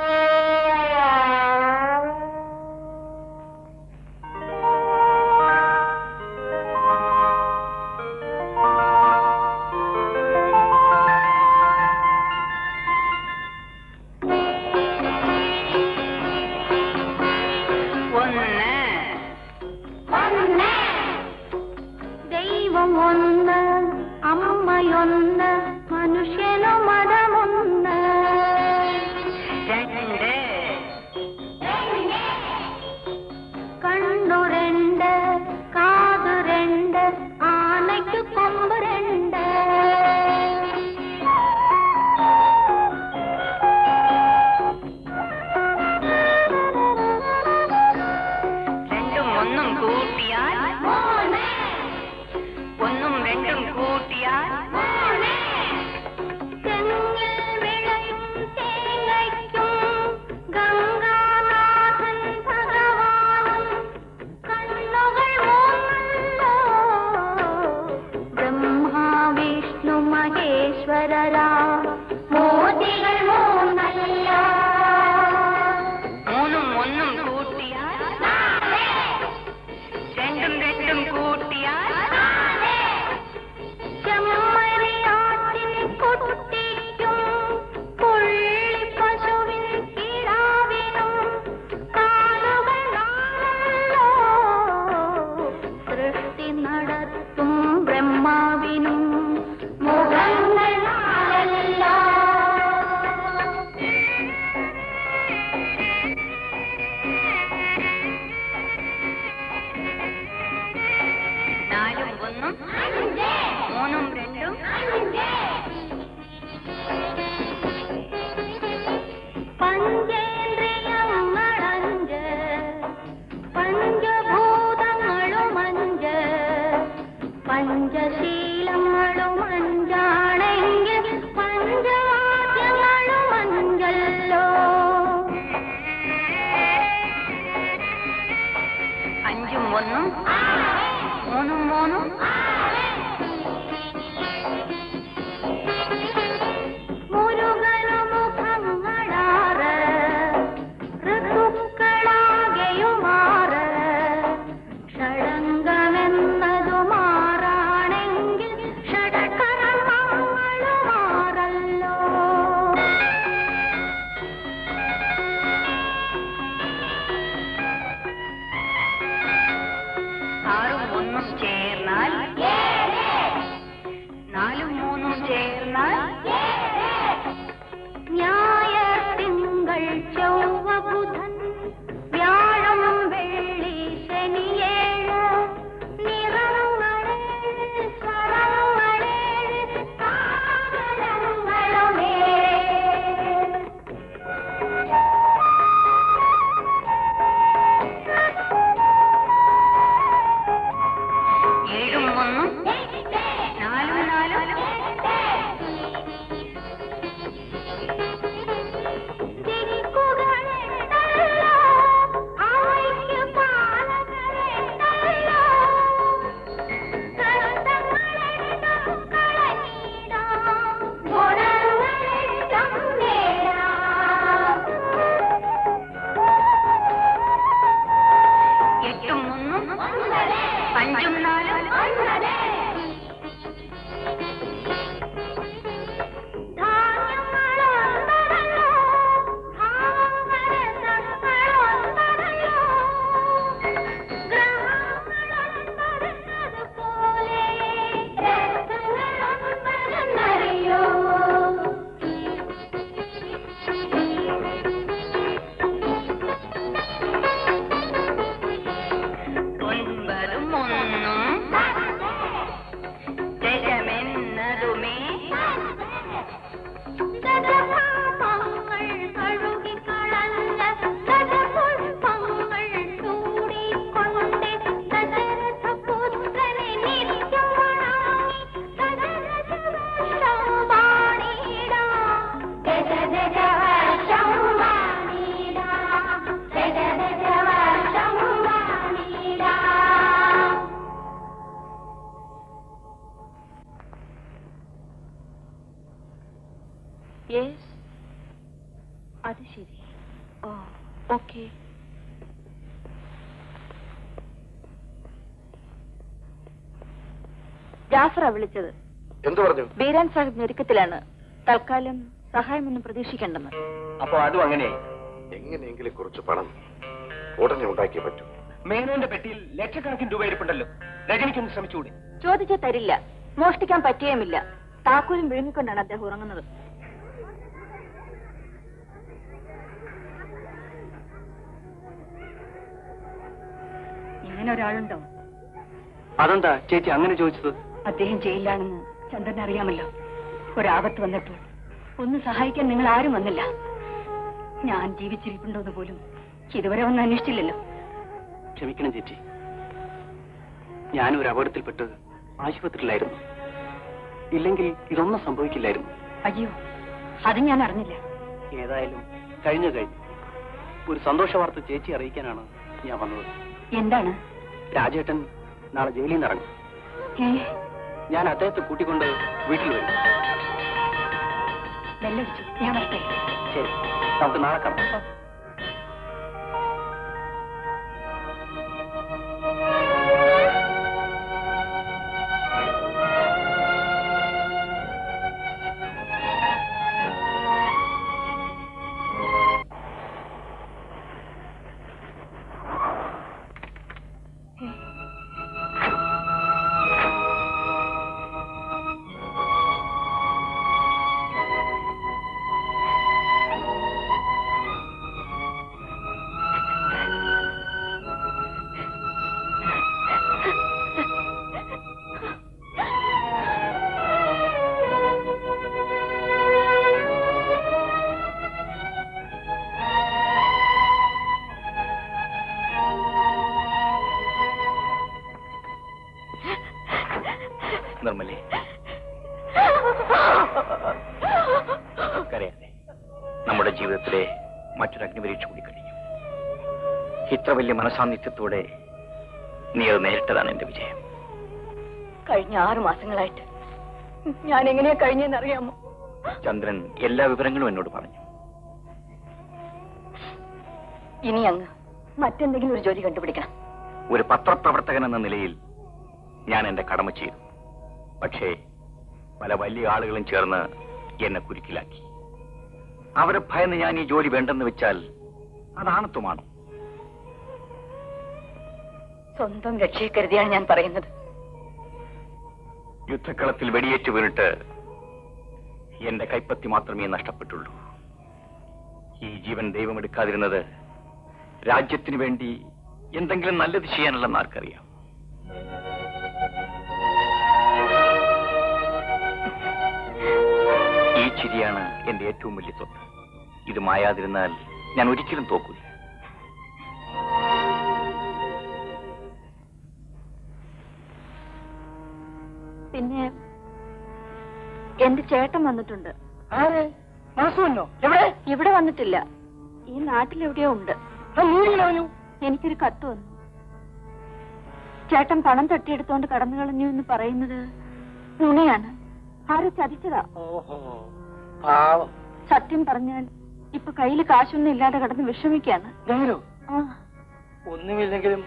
ദൈവം ഒന്ന്, അമ്മയൊന്ന്, മനുഷ്യനു മതമൊന്ന്. കണ്ണു 2, കാതു 2, ആനയ്ക്കു കൊമ്പ് 2. രണ്ടും ഒന്നും കൂട്ടിയാൽ ഒന്നും രണ്ടും കൂട്ടിയാൽ തെങ്ങിൽ വിളയും തേങ്ങയ്ക്കും ഗംഗാനാഥൻ ഭഗവാനും കണ്ണുകൾ 3 ബ്രഹ്മാ വിഷ്ണു മഹേശ്വരരാ മോദികൾ 3 മൂന്നും ഒന്നും കൂട്ടിയാൽ രണ്ടും രണ്ടും കൂട്ടിയാൽ ചെമ്മരിയാട്ടിൻ കുട്ടിക്കും പുള്ളിപ്പശുവിൻ കിടാവിനും കാലുകൾ 4 സൃഷ്ടി നടത്തും ബ്രഹ്മാവിനും മുഖങ്ങൾ 4. നാലും ഒന്നും മൂന്നും രണ്ടും പഞ്ചേന്ദ്രിയങ്ങളഞ്ച് പഞ്ചഭൂതങ്ങളും 5 പഞ്ചശീലങ്ങളും 5ആണെങ്കിൽ പഞ്ചവാദ്യങ്ങളും 5ല്ലോ. 5ഉം 1ഉം 3ഉം 3ഉം മുരുകനു മുഖങ്ങളാറ് ഋതുക്കളാകെയുമാറ് ഷഡംഗമെന്നതു മാറാണെങ്കിൽ ഷഡകർമ്മങ്ങളുമാറല്ലോ. ആറും ഒന്നും ചേർന്നാൽ അഞ്ചും നാലും അത് ശരി. ഓ ഓക്കെ. ജാഫറാ വിളിച്ചത്. എന്തു പറഞ്ഞു? ബീരാൻ സാഹിബ് ഞെരുക്കത്തിലാണ്. തൽക്കാലം സഹായമൊന്നും പ്രതീക്ഷിക്കേണ്ടെന്ന്. അപ്പോ അതും അങ്ങനെയായി. എങ്ങനെയെങ്കിലും കുറച്ച് പണം ഉടനെ ഉണ്ടാക്കിയേ പറ്റൂ. മേനോന്റെ പെട്ടിയിൽ ലക്ഷക്കണക്കിന് രൂപ ഇരിപ്പുണ്ടല്ലോ. രജനിക്കൊന്ന് ശ്രമിച്ചുകൂടി? ചോദിച്ചാൽ തരില്ല. മോഷ്ടിക്കാൻ പറ്റുകയുമില്ല. താക്കോലും വിഴുങ്ങിക്കൊണ്ടാണ് അദ്ദേഹം ഉറങ്ങുന്നത്. ഇങ്ങനെ ഒരാളുണ്ടോ? അതെന്താ ചേച്ചി അങ്ങനെ ചോദിച്ചത്? അദ്ദേഹം ജയിലിലാണെന്ന് ചന്ദ്രൻ അറിയാമല്ലോ. ഒരാപത്ത് വന്നപ്പോൾ ഒന്ന് സഹായിക്കാൻ നിങ്ങൾ ആരും വന്നില്ല. ഞാൻ ജീവിച്ചിരിപ്പുണ്ടോന്ന് പോലും ഇതുവരെ ഒന്നും അന്വേഷിച്ചില്ലല്ലോ. ക്ഷമിക്കണം ചേച്ചി, ഞാനൊരു അപകടത്തിൽപ്പെട്ട് ആശുപത്രിയിലായിരുന്നു. ഇല്ലെങ്കിൽ ഇതൊന്നും സംഭവിക്കില്ലായിരുന്നു. അയ്യോ, അത് ഞാൻ അറിഞ്ഞില്ല. ഏതായാലും കഴിഞ്ഞു. ഒരു സന്തോഷ വാർത്ത ചേച്ചി അറിയിക്കാനാണ് ഞാൻ വന്നത്. എന്താണ്? രാജേട്ടൻ നാളെ ജയിലിൽ നിന്ന് ഇറങ്ങും. ഞാൻ അദ്ദേഹത്തെ കൂട്ടിക്കൊണ്ട് വീട്ടിൽ വരും. വെല്ലടിച്ചു, ഞാൻ വരട്ടെ. ശരി, നമുക്ക് നാളെ കാണാം. നിർമ്മലേ, കരയാതെ. നമ്മുടെ ജീവിതത്തിലെ മറ്റൊരു അഗ്നിപരീക്ഷ കൂടി കഴിഞ്ഞു. ഇത്ര വലിയ മനസാന്നിധ്യത്തോടെ നീ അത് നേരിട്ടതാണ് എന്റെ വിജയം. കഴിഞ്ഞ 6 മാസങ്ങളായിട്ട് ഞാൻ എങ്ങനെയാ കഴിഞ്ഞെന്നറിയാമോ? ചന്ദ്രൻ എല്ലാ വിവരങ്ങളും എന്നോട് പറഞ്ഞു. ഇനി അങ്ങ് മറ്റെന്തെങ്കിലും ഒരു ജോലി കണ്ടുപിടിക്കണം. ഒരു പത്രപ്രവർത്തകൻ എന്ന നിലയിൽ ഞാൻ എന്റെ കടമ ചെയ്തു. പക്ഷേ പല വലിയ ആളുകളും ചേർന്ന് എന്നെ കുരുക്കിലാക്കി. അവരെ ഭയന്ന് ഞാൻ ഈ ജോലി വേണ്ടെന്ന് വെച്ചാൽ അതാണത്വമാണോ? സ്വന്തം രക്ഷയെ കരുതിയാണ് ഞാൻ പറയുന്നത്. യുദ്ധക്കളത്തിൽ വെടിയേറ്റ് വീണിട്ട് എന്റെ കൈപ്പത്തി മാത്രമേ നഷ്ടപ്പെട്ടുള്ളൂ. ഈ ജീവൻ ദൈവം എടുക്കാതിരുന്നത് രാജ്യത്തിന് വേണ്ടി എന്തെങ്കിലും നല്ലത് ചെയ്യാനുള്ളതെന്ന് ആർക്കറിയാം. ഈ ചിരിയാണ് എന്റെ ഏറ്റവും വലിയ സ്വത്ത്. ഇത് മായാതിരുന്നാൽ ഞാൻ ഒരിക്കലും തോക്കില്ല. പിന്നെ എന്റെ ചേട്ടൻ വന്നിട്ടുണ്ട്. ആര്? മാസുവല്ലോ? എവിടെ? ഇവിടെ വന്നിട്ടില്ല. ഈ നാട്ടിലെവിടെയോ ഉണ്ട്. എനിക്കൊരു കത്ത് വന്നു. ചേട്ടൻ പണം തട്ടിയെടുത്തോണ്ട് കടന്നു കളഞ്ഞു എന്ന് പറയുന്നത് നുണയാണ്. ആരോ ചതിച്ചതാ. ഓഹോ, പാവം. സത്യം പറഞ്ഞാൽ ഇപ്പൊ കയ്യിൽ കാശൊന്നും ഇല്ലാതെ കടന്ന് വിഷമിക്കാണ്. നേരോ? ആ, ഒന്നുമില്ലെങ്കിലും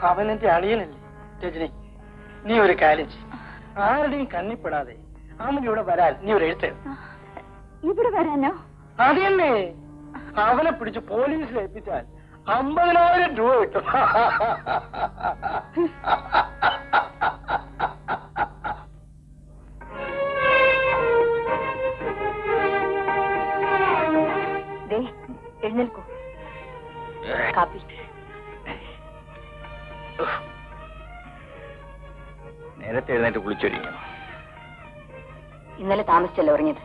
അവനെന്റെ അളിയനല്ലേ രജനി. നീ ഒരു കാര്യം ചെയ്യ്. ആരുടെയും കണ്ണിപ്പെടാതെ അവൻ ഇവിടെ വരാൻ നീ ഒരു എഴുത്ത്. ഇവിടെ വരാനോ? അത് തന്നെ, അവനെ പിടിച്ച് പോലീസിൽ ഏൽപ്പിച്ചാൽ 50,000 രൂപ കിട്ടും. എഴുന്നേൽക്കൂ. കാപ്പി. നേരത്തെ എഴുന്നേറ്റ് കുളിച്ചൊരിക്കണം. ഇന്നലെ താമസിച്ചല്ലോ ഉറങ്ങിയത്,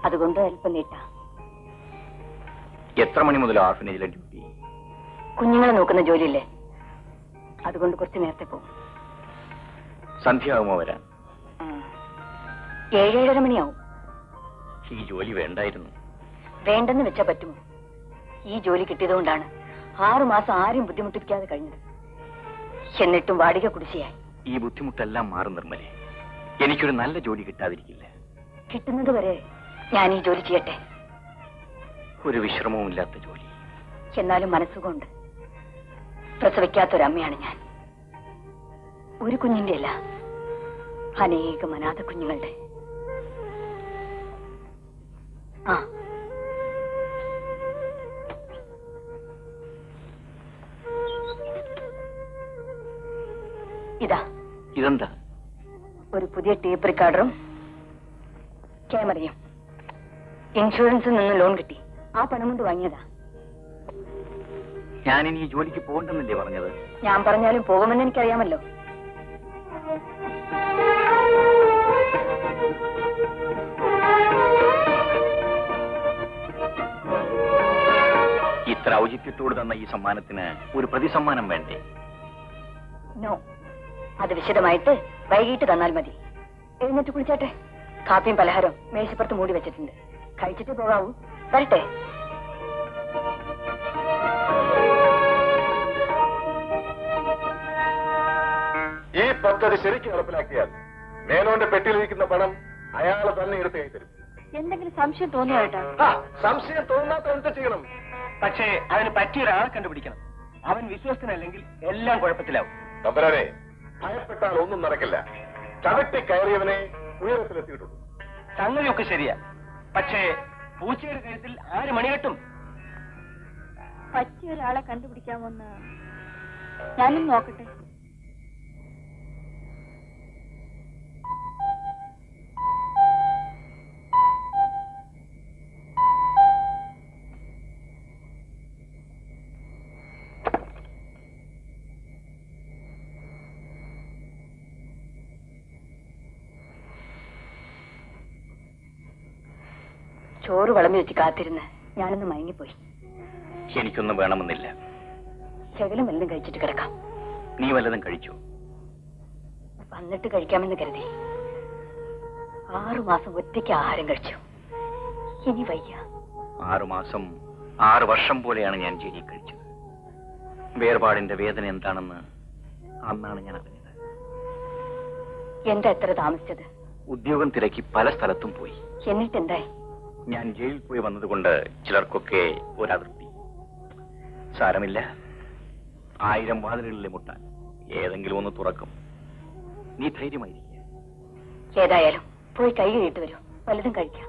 അതുകൊണ്ട് അല്പം നീട്ട. എത്ര മണി മുതൽ ഓർഫനേജിലെ ഡ്യൂട്ടി? കുഞ്ഞുങ്ങളെ നോക്കുന്ന ജോലിയില്ലേ, അതുകൊണ്ട് കുറച്ച് നേരത്തെ പോകും. സന്ധ്യയാകുമോ വരാൻ? 7-7:30 മണിയാവും. ഈ ജോലി വേണ്ടായിരുന്നു. വേണ്ടെന്ന് വെച്ചാ പറ്റുമോ? ഈ ജോലി കിട്ടിയതുകൊണ്ടാണ് 6 മാസം ആരും ബുദ്ധിമുട്ടിപ്പിക്കാതെ കഴിഞ്ഞത്. എന്നിട്ടും വാടക കുടിശ്ശിയായി. ഈ ബുദ്ധിമുട്ടെല്ലാം മാറും നിർമ്മലേ. എനിക്കൊരു നല്ല ജോലി കിട്ടാതിരിക്കില്ല. കിട്ടുന്നത് വരെ ഞാൻ ഈ ജോലി ചെയ്യട്ടെ. ഒരു വിശ്രമവും ഇല്ലാത്ത ജോലി. എന്നാലും മനസ്സുകൊണ്ട് പ്രസവിക്കാത്തൊരമ്മയാണ് ഞാൻ. ഒരു കുഞ്ഞിന്റെ അല്ല, അനേകം അനാഥ കുഞ്ഞുങ്ങളുടെ. ആ, ഇതെന്താ? ഒരു പുതിയ ടേപ്പ് റെക്കോർഡറും ക്യാമറയും. ഇൻഷുറൻസിൽ നിന്ന് ലോൺ കിട്ടി, ആ പണം കൊണ്ട് വാങ്ങിയതാ. ഞാനിനി ഈ ജോലിക്ക് പോകണ്ടെന്നല്ലേ പറഞ്ഞത്? ഞാൻ പറഞ്ഞാലും പോകുമെന്ന് എനിക്കറിയാമല്ലോ. ഇത്ര ഔചിത്യത്തോട് തന്ന ഈ സമ്മാനത്തിന് ഒരു പ്രതിസമ്മാനം വേണ്ടേ? നോ, അത് വിശദമായിട്ട് വൈകിട്ട് തന്നാൽ മതി. എഴുന്നേറ്റ് കുളിച്ചാട്ടെ. കാപ്പിയും പലഹാരവും മേശപ്പുറത്ത് മൂടി വെച്ചിട്ടുണ്ട്. കഴിച്ചിട്ട് പോകാവൂ. വരട്ടെ. ഈ പദ്ധതി ശരിക്കും നടപ്പിലാക്കിയാൽ മേനോന്റെ പെട്ടിയിലിരിക്കുന്ന പണം അയാളെ തന്നെ എടുത്ത് തരും. എന്തെങ്കിലും സംശയം തോന്നുവായിട്ടാ? സംശയം തോന്നാത്ത എന്ത് ചെയ്യണം? പക്ഷേ അതിന് പറ്റിയൊരാളെ കണ്ടുപിടിക്കണം. അവൻ വിശ്വസ്തനല്ലെങ്കിൽ എല്ലാം കുഴപ്പത്തിലാവും. തമ്പുരാനെ, ഭയപ്പെട്ടാൽ ഒന്നും നടക്കില്ല. ചവിട്ടി കയറിയവനെ ഉയരത്തിലെത്തിയിട്ടുള്ളൂ. സംഗതിയൊക്കെ ശരിയാ, പക്ഷേ പൂച്ചയുടെ കഴുത്തിൽ 6 മണി കെട്ടും. പറ്റിയൊരാളെ കണ്ടുപിടിക്കാമെന്ന് ഞാനും നോക്കട്ടെ. ചോറ് വിളമ്പി വെച്ച് കാത്തിരുന്ന് ഞാനൊന്ന് മയങ്ങിപ്പോയി. എനിക്കൊന്നും വേണമെന്നില്ല. ശകലം വല്ലതും കഴിച്ചിട്ട് കിടക്കാം. നീ വല്ലതും കഴിച്ചു? വന്നിട്ട് കഴിക്കാമെന്ന് കരുതി. 6 മാസം ഒറ്റയ്ക്ക് ആഹാരം കഴിച്ചു. ഇനി വയ്യ. 6 മാസം 6 വർഷം പോലെയാണ് ഞാൻ ജയിലിൽ കഴിച്ചത്. വേർപാടിന്റെ വേദന എന്താണെന്ന് അന്നാണ് ഞാൻ അറിഞ്ഞത്. എന്താ എത്ര താമസിച്ചത്? ഉദ്യോഗം തിരക്കി പല സ്ഥലത്തും പോയി. എന്നിട്ടെന്തായി? ഞാൻ ജയിലിൽ പോയി വന്നതുകൊണ്ട് ചിലർക്കൊക്കെ ഒരതൃപ്തി. സാരമില്ല, 1000 വാതിലുകളിലെ മുട്ടാൻ ഏതെങ്കിലും ഒന്ന് തുറക്കും. നീ ധൈര്യമായിരിക്കുക. ഏതായാലും പോയി കൈ കഴുകിയിട്ട് വരൂ. വല്ലതും കഴിക്കാം.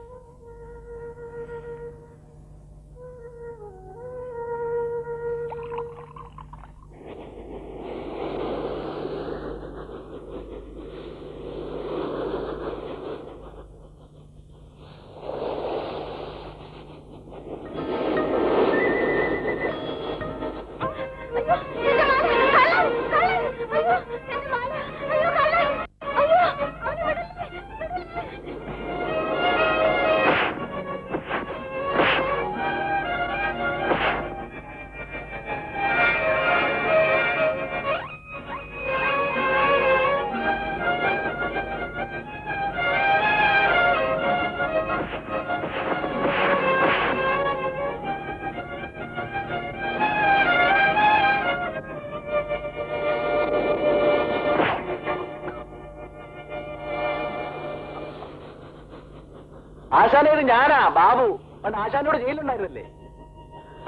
ആശാനേത് ഞാനാ, ബാബു. പണ്ട് ആശാനോട് ജയിലുണ്ടായിരുന്നല്ലേ?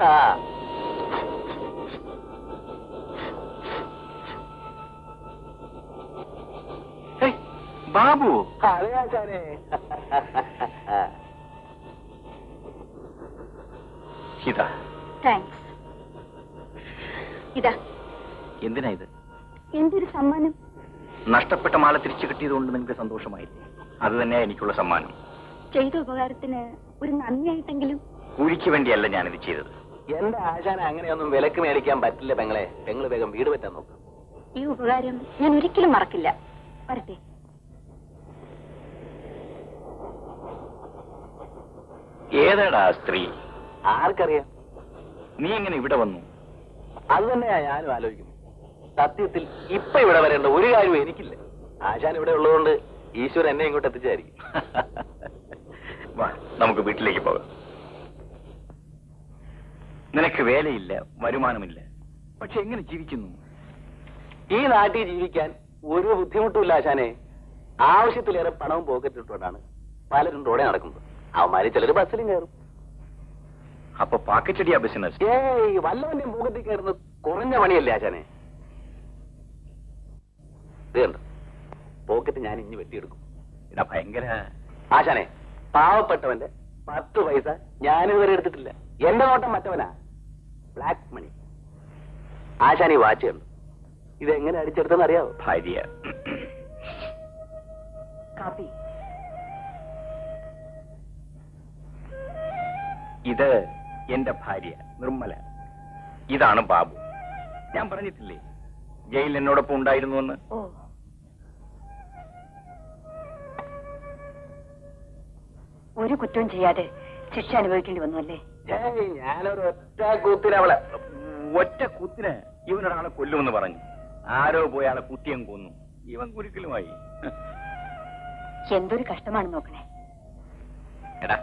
ആ, ബാബു അതെ ആശാനെ. ഇതാ. താങ്ക്സ്. ഇതാ. എന്തിനാ ഇത്? എന്തൊരു സമ്മാനം. നഷ്ടപ്പെട്ട മാല തിരിച്ചു കിട്ടിയതുകൊണ്ട് നിങ്ങൾക്ക് സന്തോഷമായില്ലേ? അത് തന്നെയാ എനിക്കുള്ള സമ്മാനം. ചെയ്ത ഉപകാരത്തിന് ഒരു നന്ദിയായിട്ടെങ്കിലും. കൂലിക്ക് വേണ്ടിയല്ല ഞാനിത് ചെയ്തത്. എന്റെ ആശാനെ അങ്ങനെയൊന്നും വിലക്ക് മേടിക്കാൻ പറ്റില്ല പെങ്ങളെ. പെങ്ങള് വേഗം വീട് പറ്റാൻ നോക്കും. ഈ ഉപകാരം ഞാൻ ഒരിക്കലും മറക്കില്ല. വരട്ടെ. ഏതാടാ സ്ത്രീ? ആർക്കറിയാം? നീ എങ്ങനെ ഇവിടെ വന്നു? അത് തന്നെയാ ഞാനും ആലോചിക്കുന്നു. സത്യത്തിൽ ഇപ്പൊ ഇവിടെ വരേണ്ട ഒരു കാര്യവും എനിക്കില്ല. ആശാൻ ഇവിടെ ഉള്ളതുകൊണ്ട് ഈശ്വരൻ എന്നെ ഇങ്ങോട്ട് എത്തിച്ചായിരിക്കും. വാ, നമുക്ക് വീട്ടിലേക്ക് പോകാം. നിനക്ക് വേലയില്ല, വരുമാനമില്ല, പക്ഷെ എങ്ങനെ ജീവിക്കുന്നു? ഈ നാട്ടിൽ ജീവിക്കാൻ ഒരു ബുദ്ധിമുട്ടുമില്ല ആശാനെ. ആവശ്യത്തിലേറെ പണവും പോക്കറ്റിട്ടുകൊണ്ടാണ് പലരും റോഡെ നടക്കുന്നത്. അവന്മാര് ചിലർ ബസ്സിലും കയറും. അപ്പൊ പാക്കറ്റടിയാ ബിസിനസ്? ഏയ്, വല്ലവന്റെയും പോക്കറ്റിൽ കയറുന്നത് കുറഞ്ഞ പണിയല്ലേ ആശാനെ? ഇത് കണ്ടോ, പോക്കറ്റ് ഞാൻ ഇനി വെട്ടിയെടുക്കും. ഇതാ ഭയങ്കര. ആശാനെ, പാവപ്പെട്ടവന്റെ 10 പൈസ ഞാനിതുവരെ എടുത്തിട്ടില്ല. എന്റെ നോട്ടം മറ്റവനാ, ബ്ലാക്ക് മണി. ആശാൻ ഈ വാച്ച് കണ്ടു, ഇതെങ്ങനെ അടിച്ചെടുത്തെന്ന് അറിയാവോ? ഭാര്യ. കാപ്പി. ഇത് എന്റെ ഭാര്യ നിർമ്മല. ഇതാണ് ബാബു. ഞാൻ പറഞ്ഞിട്ടില്ലേ ജയിൽ എന്നോടൊപ്പം ഉണ്ടായിരുന്നുവെന്ന്? ഓ, ഒരു കുറ്റവും ചെയ്യാതെ ശിക്ഷ അനുഭവിക്കേണ്ടി വന്നു അല്ലേ? ഏയ്, ഞാനൊരു ഒറ്റ കൂത്തിനവളെ. ഒറ്റ കുത്തിന് ഇവനൊരാളെ കൊല്ലുമെന്ന് പറഞ്ഞു. ആരോ പോയി ആളെ കുത്തിയും കൊന്നു. ഇവൻ കുരുക്കലുമായി. എന്തൊരു കഷ്ടമാണ് നോക്കണേ. എടാ,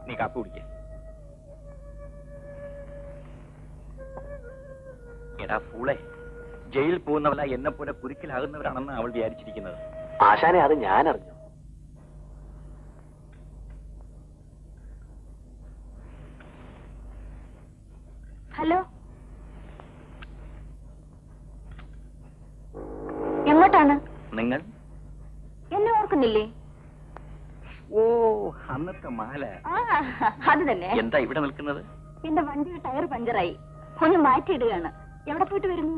നീ കാപ്പി കുടിക്ക. എടാ ഫൂളെ, ജയിൽ പോകുന്നവല എന്നെ പോലെ കുരുക്കിലാകുന്നവരാണെന്ന് അവൾ വിചാരിച്ചിരിക്കുന്നത്. ആശാനെ, അത് ഞാൻ അറിഞ്ഞു. ഹലോ, എങ്ങോട്ടാണ്? നിങ്ങൾ എന്നെ ഓർക്കുന്നില്ലേ? ഓ, അന്നത്തെ മാല. ആ, അത് തന്നെ. എന്താ ഇവിടെ നിൽക്കുന്നത്? എന്റെ വണ്ടിയുടെ ടയർ പഞ്ചറായി, ഒന്ന് മാറ്റിയിടുകയാണ്. എവിടെ പോയിട്ട് വരുന്നു?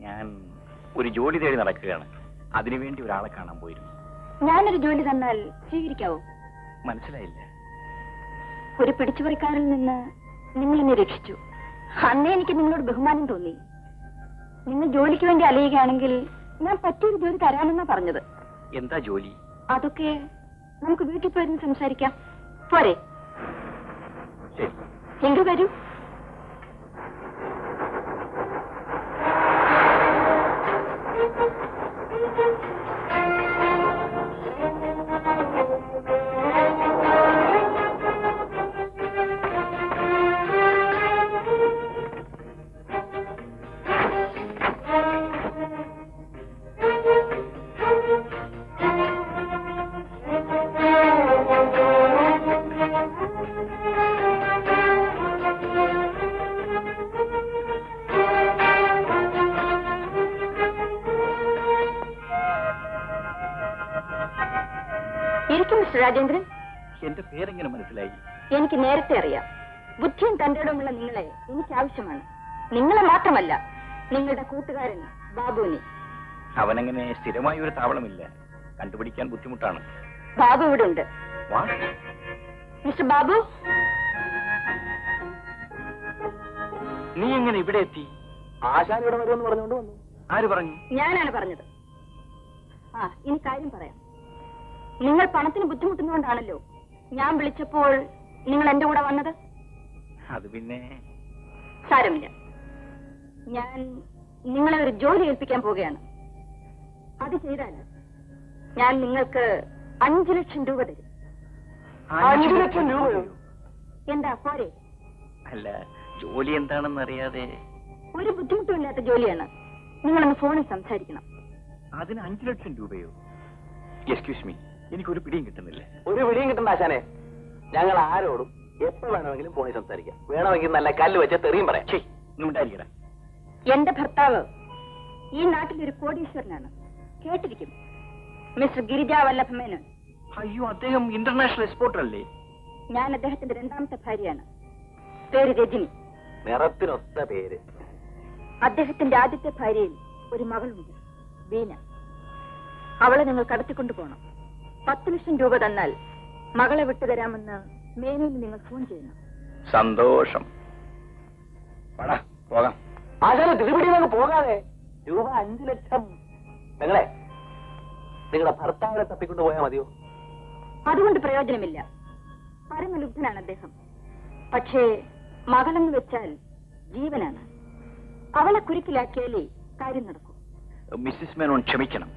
ഞാൻ ഒരു ജോലി തേടി നടക്കുകയാണ്. അതിനുവേണ്ടി ഒരാളെ കാണാൻ പോയിരുന്നു. ഞാനൊരു ജോലി തന്നാൽ സ്വീകരിക്കാവോ? മനസ്സിലായില്ല. ഒരു പിടിച്ചുപറിക്കാരിൽ നിന്ന് നിങ്ങൾ എന്നെ രക്ഷിച്ചു. അന്നേ എനിക്ക് നിങ്ങളോട് ബഹുമാനം തോന്നി. നിങ്ങൾ ജോലിക്ക് വേണ്ടി അലയുകയാണെങ്കിൽ ഞാൻ പറ്റിയൊരു ജോലി തരാമെന്നാ പറഞ്ഞത്. എന്താ ജോലി? അതൊക്കെ നമുക്ക് വീട്ടിൽ പോയിരുന്ന് സംസാരിക്കാം. പോരെ? ശരി. എങ്കിൽ വരൂ. ഇരിക്കും മിസ്റ്റർ രാജേന്ദ്രൻ. എന്റെ പേരെങ്ങനെ മനസ്സിലായി? എനിക്ക് നേരത്തെ അറിയാം. ബുദ്ധിയും തന്റേടവുമുള്ള നിങ്ങളെ എനിക്ക് ആവശ്യമാണ്. നിങ്ങളെ മാത്രമല്ല, നിങ്ങളുടെ കൂട്ടുകാരൻ ബാബുവിനെ. അവനങ്ങനെ സ്ഥിരമായ ഒരു താവളമില്ല, കണ്ടുപിടിക്കാൻ ബുദ്ധിമുട്ടാണ്. ബാബു ഇവിടെ ഉണ്ട്. What? മിസ്റ്റർ ബാബു, നീ എങ്ങനെ ഇവിടെ എത്തി? ആശാൻ ഇവിടെ വരുമെന്ന് പറഞ്ഞുകൊണ്ട് വന്നു. ആര് പറഞ്ഞു? ഞാനാണ് പറഞ്ഞത്. ഇനി കാര്യം പറയാം. നിങ്ങൾ പണത്തിന് ബുദ്ധിമുട്ടുന്നതുകൊണ്ടാണല്ലോ ഞാൻ വിളിച്ചപ്പോൾ നിങ്ങൾ എന്റെ കൂടെ വന്നത്. അത് പിന്നെ സാരമില്ല. ഞാൻ നിങ്ങളെ ഒരു ജോലി ഏൽപ്പിക്കാൻ പോവുകയാണ്. അത് ചെയ്താൽ ഞാൻ നിങ്ങൾക്ക് 5 ലക്ഷം രൂപ തരും. 5 ലക്ഷം രൂപയോ? എന്താ പോരെ? അല്ല, ജോലി എന്താണെന്ന് അറിയാതെ. ഒരു ബുദ്ധിമുട്ടുമില്ലാത്ത ജോലിയാണ്. നിങ്ങളൊന്ന് ഫോണിൽ സംസാരിക്കണം. അതിന് 5 ലക്ഷം രൂപയോ? എക്സ്ക്യൂസ് മീ, എനിക്കൊരു പിടിയും കിട്ടുന്നില്ല. ഒരു പിടിയും കിട്ടണ്ട ആശാനെ. ഞങ്ങൾ ആരോടും എപ്പോ വേണമെങ്കിലും ഫോണിൽ സംസാരിക്കാം. വേണമെങ്കിൽ നല്ല കല്ല് വെച്ച തെറിയും പറയാം. ഉണ്ടായിരിക്കട. എന്റെ ഭർത്താവ് ഈ നാട്ടിലൊരു കോടീശ്വരനാണ്, കേട്ടിരിക്കും. മിസ്റ്റർ ഗിരിജ വല്ലഭ മേനോൻ. അയ്യോ, അദ്ദേഹം ഇന്റർനാഷണൽ എക്സ്പോർട്ടർ അല്ലേ? ഞാൻ അദ്ദേഹത്തിന്റെ രണ്ടാമത്തെ ഭാര്യയാണ്. പേര് രജനി. നിറത്തിനൊത്ത പേര്. അദ്ദേഹത്തിന്റെ ആദ്യത്തെ ഭാര്യയിൽ ഒരു മകളുണ്ട്, ബീന. അവളെ നിങ്ങൾ കടത്തിക്കൊണ്ടു പോകണം. 10 ലക്ഷം രൂപ തന്നാൽ മകളെ വിട്ടുതരാമെന്ന് മേനോന് നിങ്ങൾ ഫോൺ ചെയ്യണം. സന്തോഷം. പോകാം. ആശാനെ തിരുപിടി നമുക്ക് പോകാതെ. രൂപ 5 ലക്ഷം. നിങ്ങളുടെ ഭർത്താവിനെ തപ്പിക്കൊണ്ട് പോയാൽ മതിയോ? അതുകൊണ്ട് പ്രയോജനമില്ല. പരമലുബ്ധനാണ് അദ്ദേഹം. പക്ഷേ മകളെന്ന് വെച്ചാൽ ജീവനാണ്. അവളെ കുരുക്കിലാക്കിയാലേ കാര്യം നടക്കും. മിസ്സിസ് മേനോൻ ക്ഷമിക്കണം,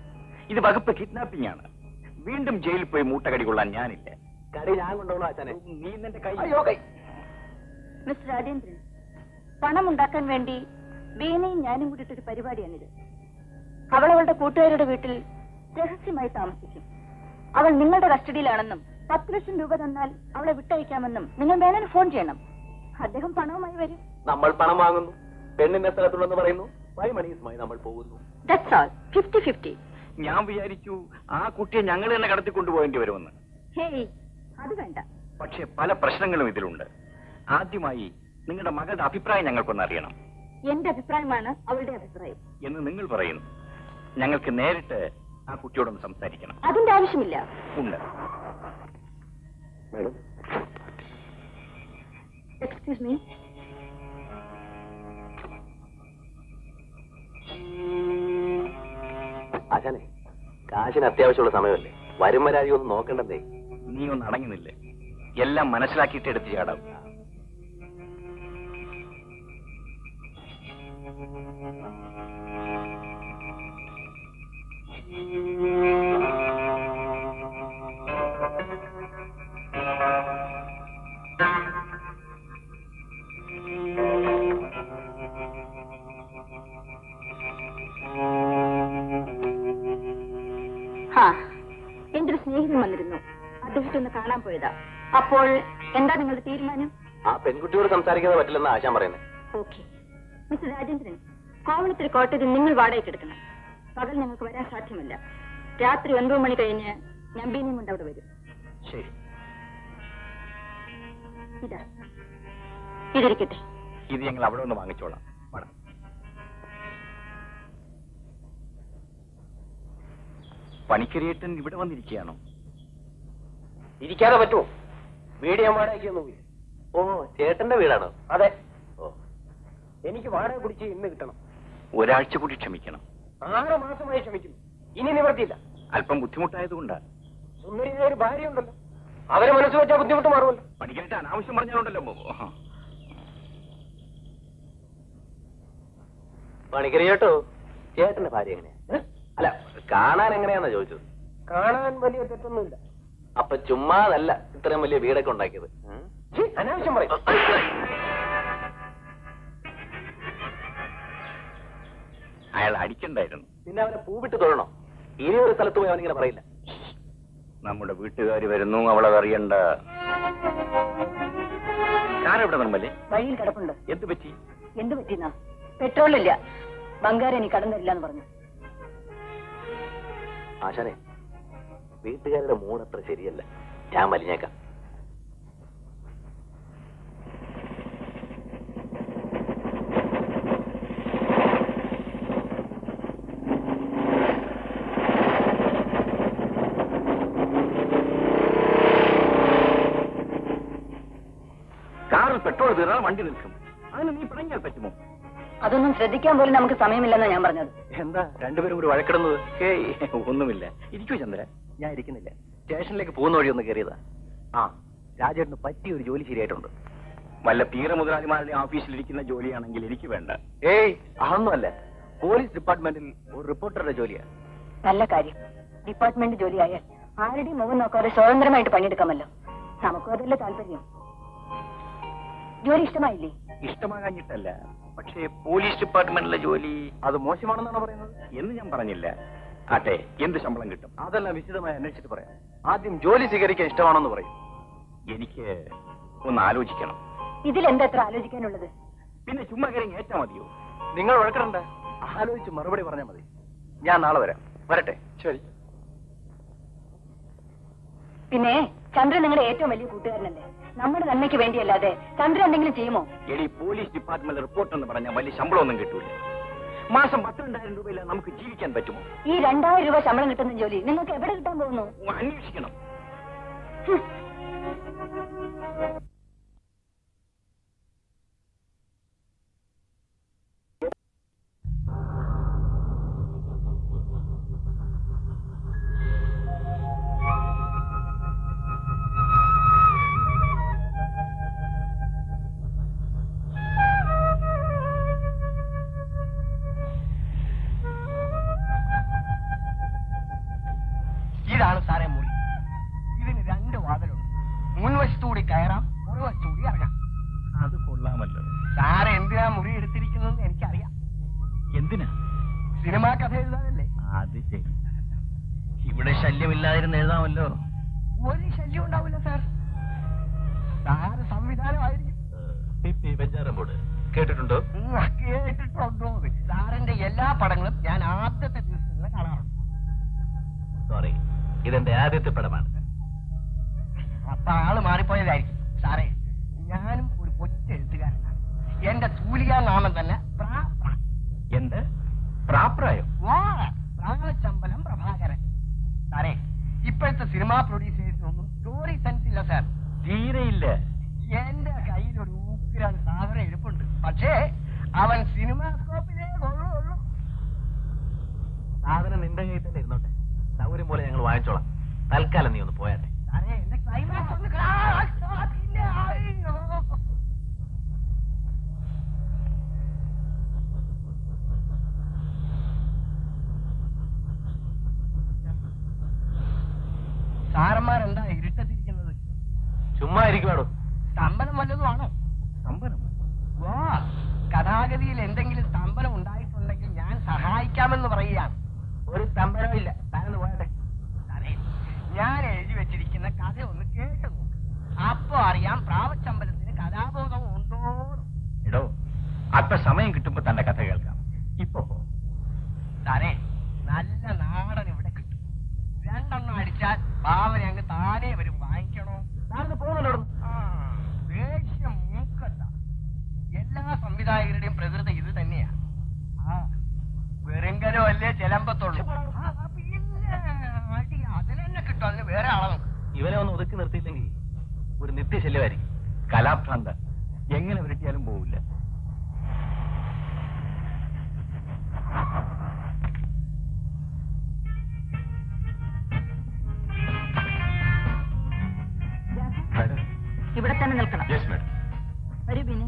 ഇത് വകുപ്പ് കിഡ്നാപ്പിംഗ് ആണ്. വീണ്ടും ജയിലിൽ പോയി മൂട്ടകടി കൊള്ളാൻ ഞാനില്ല. കടി ഞാൻ കൊണ്ടുപോകണം ആശാനെ. നീ നിന്റെ കൈ. മിസ്റ്റർ രാജേന്ദ്രൻ, പണം ഉണ്ടാക്കാൻ വേണ്ടി ബീനയും ഞാനും കൂടിയിട്ടൊരു പരിപാടിയാണിത്. അവളവളുടെ കൂട്ടുകാരുടെ വീട്ടിൽ രഹസ്യമായി താമസിക്കും. അവൾ നിങ്ങളുടെ കസ്റ്റഡിയിലാണെന്നും 10 ലക്ഷം രൂപ തന്നാൽ അവളെ വിട്ടയക്കാമെന്നും നിങ്ങൾ മേനോന് ഫോൺ ചെയ്യണം. അദ്ദേഹം പണവുമായി വരും. നമ്മൾ പണം വാങ്ങുന്നു, പെണ്ണിന്റെ സ്ഥലത്തുണ്ടെന്ന് പറയുന്നു, 5 മണിയുമായി നമ്മൾ പോകുന്നു. That's all. 50-50. ഞാൻ വിചാരിച്ചു ആ കുട്ടിയെ ഞങ്ങൾ തന്നെ കടത്തിക്കൊണ്ടുപോകേണ്ടി വരുമെന്ന്. ഹേയ്, അത് വേണ്ട. പക്ഷെ പല പ്രശ്നങ്ങളും ഇതിലുണ്ട്. ആദ്യമായി നിങ്ങളുടെ മകളുടെ അഭിപ്രായം ഞങ്ങൾക്കൊന്ന് അറിയണം. എന്റെ അഭിപ്രായമാണ് അവളുടെ അഭിപ്രായം എന്ന് നിങ്ങൾ പറയുന്നു. ഞങ്ങൾക്ക് നേരിട്ട് ആ കുട്ടിയോടൊന്ന് സംസാരിക്കണം. അതിന്റെ ആവശ്യമില്ല. ഉണ്ട്. Excuse me. ആശാനെ, കാശിന് അത്യാവശ്യമുള്ള സമയമല്ലേ, വരും വരാതി ഒന്നും നോക്കണ്ടേ? നീ ഒന്ന് അടങ്ങുന്നില്ലേ? എല്ലാം മനസ്സിലാക്കിയിട്ട് എടുത്ത് ചാടാം. എന്റെ ഒരു സ്നേഹിതൻ വന്നിരുന്നു. അദ്ദേഹത്തെ ഒന്ന് കാണാൻ പോയതാ. അപ്പോൾ എന്താ നിങ്ങളുടെ തീരുമാനം? ആ പെൺകുട്ടിയോട് സംസാരിക്കാതെ പറ്റില്ലെന്ന് ആശാൻ പറയുന്നത്. ഓക്കെ. മിസ്റ്റർ രാജേന്ദ്രൻ, കോവളത്തിൽ കോട്ടയത്തിൽ നിങ്ങൾ വാടകയ്ക്ക് എടുക്കണം. പകൽ ഞങ്ങൾക്ക് വരാൻ സാധ്യമല്ല. രാത്രി 9 മണി കഴിഞ്ഞ് ഞാൻ ബീനയും കൊണ്ട് അവിടെ വരും. ശരി. ഇതാ, ഇതിരിക്കട്ടെ. ഇത് ഞങ്ങൾ അവിടെ ഒന്ന് വാങ്ങിച്ചോളാം. വേണം. പണിക്കരിയേട്ടൻ ഇവിടെ വന്നിരിക്കുകയാണോ? ഇരിക്കാതെ പറ്റുമോ? വീട് ഞാൻ വാടകയ്ക്കൊന്നും. ഓ, ചേട്ടന്റെ വീടാണോ? അതെ. ഓ, എനിക്ക് വാടക കുടിച്ച് ഇന്ന് കിട്ടണം. ഒരാഴ്ച കൂടി ക്ഷമിക്കണം. 6 മാസമായി ക്ഷമിക്കുന്നു. ഇനി നിവർത്തിയില്ല. അല്പം ബുദ്ധിമുട്ടായതുകൊണ്ടാണ്. സുന്ദരിയായ ഒരു ഭാര്യ ഉണ്ടല്ലോ, അവരെ മനസ്സ് വെച്ചാൽ ബുദ്ധിമുട്ട് മാറുമല്ലോ. പണിക്കരിയേട്ടൻ അനാവശ്യം പറഞ്ഞാലുണ്ടല്ലോ. പണിക്കരി ചേട്ടോ, ചേട്ടന്റെ ഭാര്യ എങ്ങനെയാ? അല്ല, കാണാൻ എങ്ങനെയാന്നാ ചോദിച്ചത്. കാണാൻ വലിയ തെറ്റൊന്നുമില്ല. അപ്പൊ ചുമ്മാതല്ല ഇത്രയും വലിയ വീടൊക്കെ ഉണ്ടാക്കിയത്. അനാവശ്യം പറയും. അയാൾ അടിക്കണ്ടായിരുന്നു. പിന്നെ അവനെ പൂവിട്ട് തൊഴണോ? ഇനി ഒരു സ്ഥലത്ത് പോയി അവനിങ്ങനെ പറയില്ല. നമ്മുടെ വീട്ടുകാര് വരുന്നു, അവളത് അറിയണ്ട. കാരെവിടെ നിർമ്മലേ? വഴിയിൽ കിടപ്പുണ്ട്. എന്ത് പറ്റി? എന്ത് പറ്റിയെന്നാ? പെട്രോളില്ല. ബംഗാരം എനിക്ക് കടം തരില്ല എന്ന് പറഞ്ഞു. ആശാനെ, വീട്ടുകാരുടെ മൂടത്ര ശരിയല്ല. ഞാൻ വലിഞ്ഞേക്കാം. കാറിൽ പെട്രോൾ തീർന്നാൽ വണ്ടി നിൽക്കും. അതിന് നീ പിണങ്ങിയാൽ പറ്റുമോ? അതൊന്നും ശ്രദ്ധിക്കാൻ പോലും നമുക്ക് സമയമില്ലെന്നാ ഞാൻ പറഞ്ഞത്. എന്താ രണ്ടുപേരും കൂടി വഴക്കിടുന്നത്? ഒന്നുമില്ല. ഇരിക്കൂ ചന്ദ്ര. ഞാൻ ഇരിക്കുന്നില്ല. സ്റ്റേഷനിലേക്ക് പോകുന്ന വഴി ഒന്ന് കയറിയതാ. ആ, രാജേട്ടന് പറ്റിയ ഒരു ജോലി ശരിയായിട്ടുണ്ട്. വല്ല പീറ മുതലാളിമാരുടെ ഓഫീസിലിരിക്കുന്ന ജോലിയാണെങ്കിൽ എനിക്ക് വേണ്ട. ഏയ്, അതൊന്നുമല്ല. പോലീസ് ഡിപ്പാർട്ട്മെന്റിൽ ഒരു റിപ്പോർട്ടറുടെ ജോലിയാ. നല്ല കാര്യം. ഡിപ്പാർട്ട്മെന്റ് ജോലിയായാൽ ആരുടെയും മുഖം നോക്കാതെ സ്വതന്ത്രമായിട്ട് പണിയെടുക്കാമല്ലോ. നമുക്കും അതല്ലേ താല്പര്യം. ജോലി ഇഷ്ടമായില്ലേ? ഇഷ്ടമാകാഞ്ഞിട്ടല്ല, പക്ഷേ പോലീസ് ഡിപ്പാർട്ട്മെന്റിലെ ജോലി അത് മോശമാണെന്നാണ് പറയുന്നത്. എന്ന് ഞാൻ പറഞ്ഞില്ല. ആട്ടെ, എന്ത് ശമ്പളം കിട്ടും? അതെല്ലാം വിശദമായി അന്വേഷിച്ചിട്ട് പറയാം. ആദ്യം ജോലി സ്വീകരിക്കാൻ ഇഷ്ടമാണെന്ന് പറയും. എനിക്ക് ഒന്ന് ആലോചിക്കണം. ഇതിലെന്താ എത്ര ആലോചിക്കാനുള്ളത്? പിന്നെ ചുമ്മാ കയറി ഏറ്റാ മതിയോ? നിങ്ങൾ വഴക്കിടണ്ട. ആലോചിച്ച് മറുപടി പറഞ്ഞാൽ മതി. ഞാൻ നാളെ വരാം. വരട്ടെ? ശരി. പിന്നെ ചന്ദ്രൻ നിങ്ങളുടെ ഏറ്റവും വലിയ കൂട്ടുകാരനല്ലേ? നമ്മുടെ നന്മയ്ക്ക് വേണ്ടിയല്ലാതെ ചന്ദ്രൻ എന്തെങ്കിലും ചെയ്യുമോ? എടി, പോലീസ് ഡിപ്പാർട്ട്മെന്റ് റിപ്പോർട്ട് എന്ന് പറഞ്ഞാൽ വലിയ ശമ്പളമൊന്നും കിട്ടൂല. മാസം 12,000 രൂപയില്ല നമുക്ക് ജീവിക്കാൻ പറ്റുമോ? ഈ 2,000 രൂപ ശമ്പളം കിട്ടുന്ന ജോലി നിങ്ങൾക്ക് എവിടെ കിട്ടാൻ പോകുന്നു? അന്വേഷിക്കണം. ഇതാണ് സാറേ മുറി. ഇതിന് 2 വാതിലുണ്ട്. മുൻവശത്തുകൂടി കയറാം, മറുവശത്തുകൂടി ഇറങ്ങാം. അത് കൊള്ളാമല്ലോ. സാറ് എന്തിനാ മുറി എടുത്തിരിക്കുന്നതെന്ന് എനിക്കറിയാം. എന്തിനാ? സിനിമാ കഥ എഴുതാനല്ലേ? അത് ശരി. ഇവിടെ ശല്യമില്ലാതിരുന്ന് എഴുതാമല്ലോ. ഒരു ശല്യം ഉണ്ടാവില്ല സാർ. സാറ് സംവിധാനമായിരിക്കും. കേട്ടിട്ടുണ്ടോ? കേട്ടിട്ടുണ്ടോ? സാറിന്റെ എല്ലാ പടങ്ങളും ഞാൻ ആദ്യത്തെ ദിവസം നിന്ന് കാണാറുണ്ട്. സോറി, ഇതെന്റെ ആദ്യത്തെ പടമാണ്. അപ്പൊ ആള് മാറിപ്പോയതായിരിക്കും. സാറേ, ഞാനും ഒരു കൊച്ചു എഴുത്തുകാരനാണ്. എന്റെ തൂലികാ നാമം തന്നെ എന്ത്? പ്രാപ്രായം? പ്രാണച്ചമ്പലം പ്രഭാകരൻ. സാറേ, ഇപ്പോഴത്തെ സിനിമാ പ്രൊഡ്യൂസേഴ്സിനൊന്നും സ്റ്റോറി സെൻസ് ഇല്ല സാർ. തീരെയില്ല. എന്റെ കയ്യിലൊരു ഊക്കിലാണ് സാധനം ഇരിപ്പുണ്ട്. പക്ഷേ അവൻ സിനിമാ സ്കോപ്പിലേ കൊള്ളുള്ളൂ. സാധനം നിന്റെ കയ്യിൽ തന്നെ ഇരുന്നോട്ടെ. സൗകര്യം പോലെ ഞങ്ങൾ വാങ്ങിച്ചോളാം. തൽക്കാലം നീ ഒന്ന് പോയാട്ടെ. സാറേ, എന്റെ ക്ലൈമാക്സ് ഒന്ന് സാറന്മാരെന്താ ഇരുട്ടത്തിരിക്കുന്നത്? ചുമ്മാ ഇരിക്കുവാടോ. സ്തംഭനം വല്ലതും ആണോ? സ്തംഭനം? കഥാഗതിയിൽ എന്തെങ്കിലും സ്തംഭനം ഉണ്ടായിട്ടുണ്ടെങ്കിൽ ഞാൻ സഹായിക്കാമെന്ന് പറയുകയാണ്. ഒരു സ്തംഭനവും ഇല്ല. താനൊന്ന് പോയട്ടെ. സാറേ, ഞാൻ എഴുതി വെച്ചിരിക്കുന്ന കഥ ഒന്ന് കേട്ടു നോക്ക്. അപ്പോ അറിയാം പ്രാവച്ചമ്പലത്തിന് കഥാബോധം ഉണ്ടോ. എടോ, അല്പസമയം കിട്ടുമ്പോ തന്റെ കഥ കേൾക്കാം. ഇപ്പൊ സാറേ, നല്ല നാടൻ ഇവിടെ കിട്ടും. 2 എണ്ണം അടിച്ചാൽ ഭാവന അങ്ങ് താനേ വരും. വാങ്ങിക്കണോ? ഞാനൊന്ന് പോകുന്നുണ്ടോ? ദേഷ്യം മൂക്കത്ത. എല്ലാ സംവിധായകരുടെയും പ്രകൃതി ഇത് തന്നെയാ. വെറുങ്കലോ അല്ലേ ചെലമ്പത്തുള്ളൂ. പിന്നെ അടി അതിനെന്നെ കിട്ടും. അതിന് വേറെ ആളെ നോക്കും. ഇവനെ ഒന്ന് ഒതുക്കി നിർത്തിയില്ലെങ്കിൽ ഒരു നിത്യശല്യമായിരിക്കും. കലാഭ്രാന്ത എങ്ങനെ വിരട്ടിയാലും പോവില്ല. ഇവിടെ തന്നെ നിൽക്കണം. Yes madam. വരൂ ബിനി.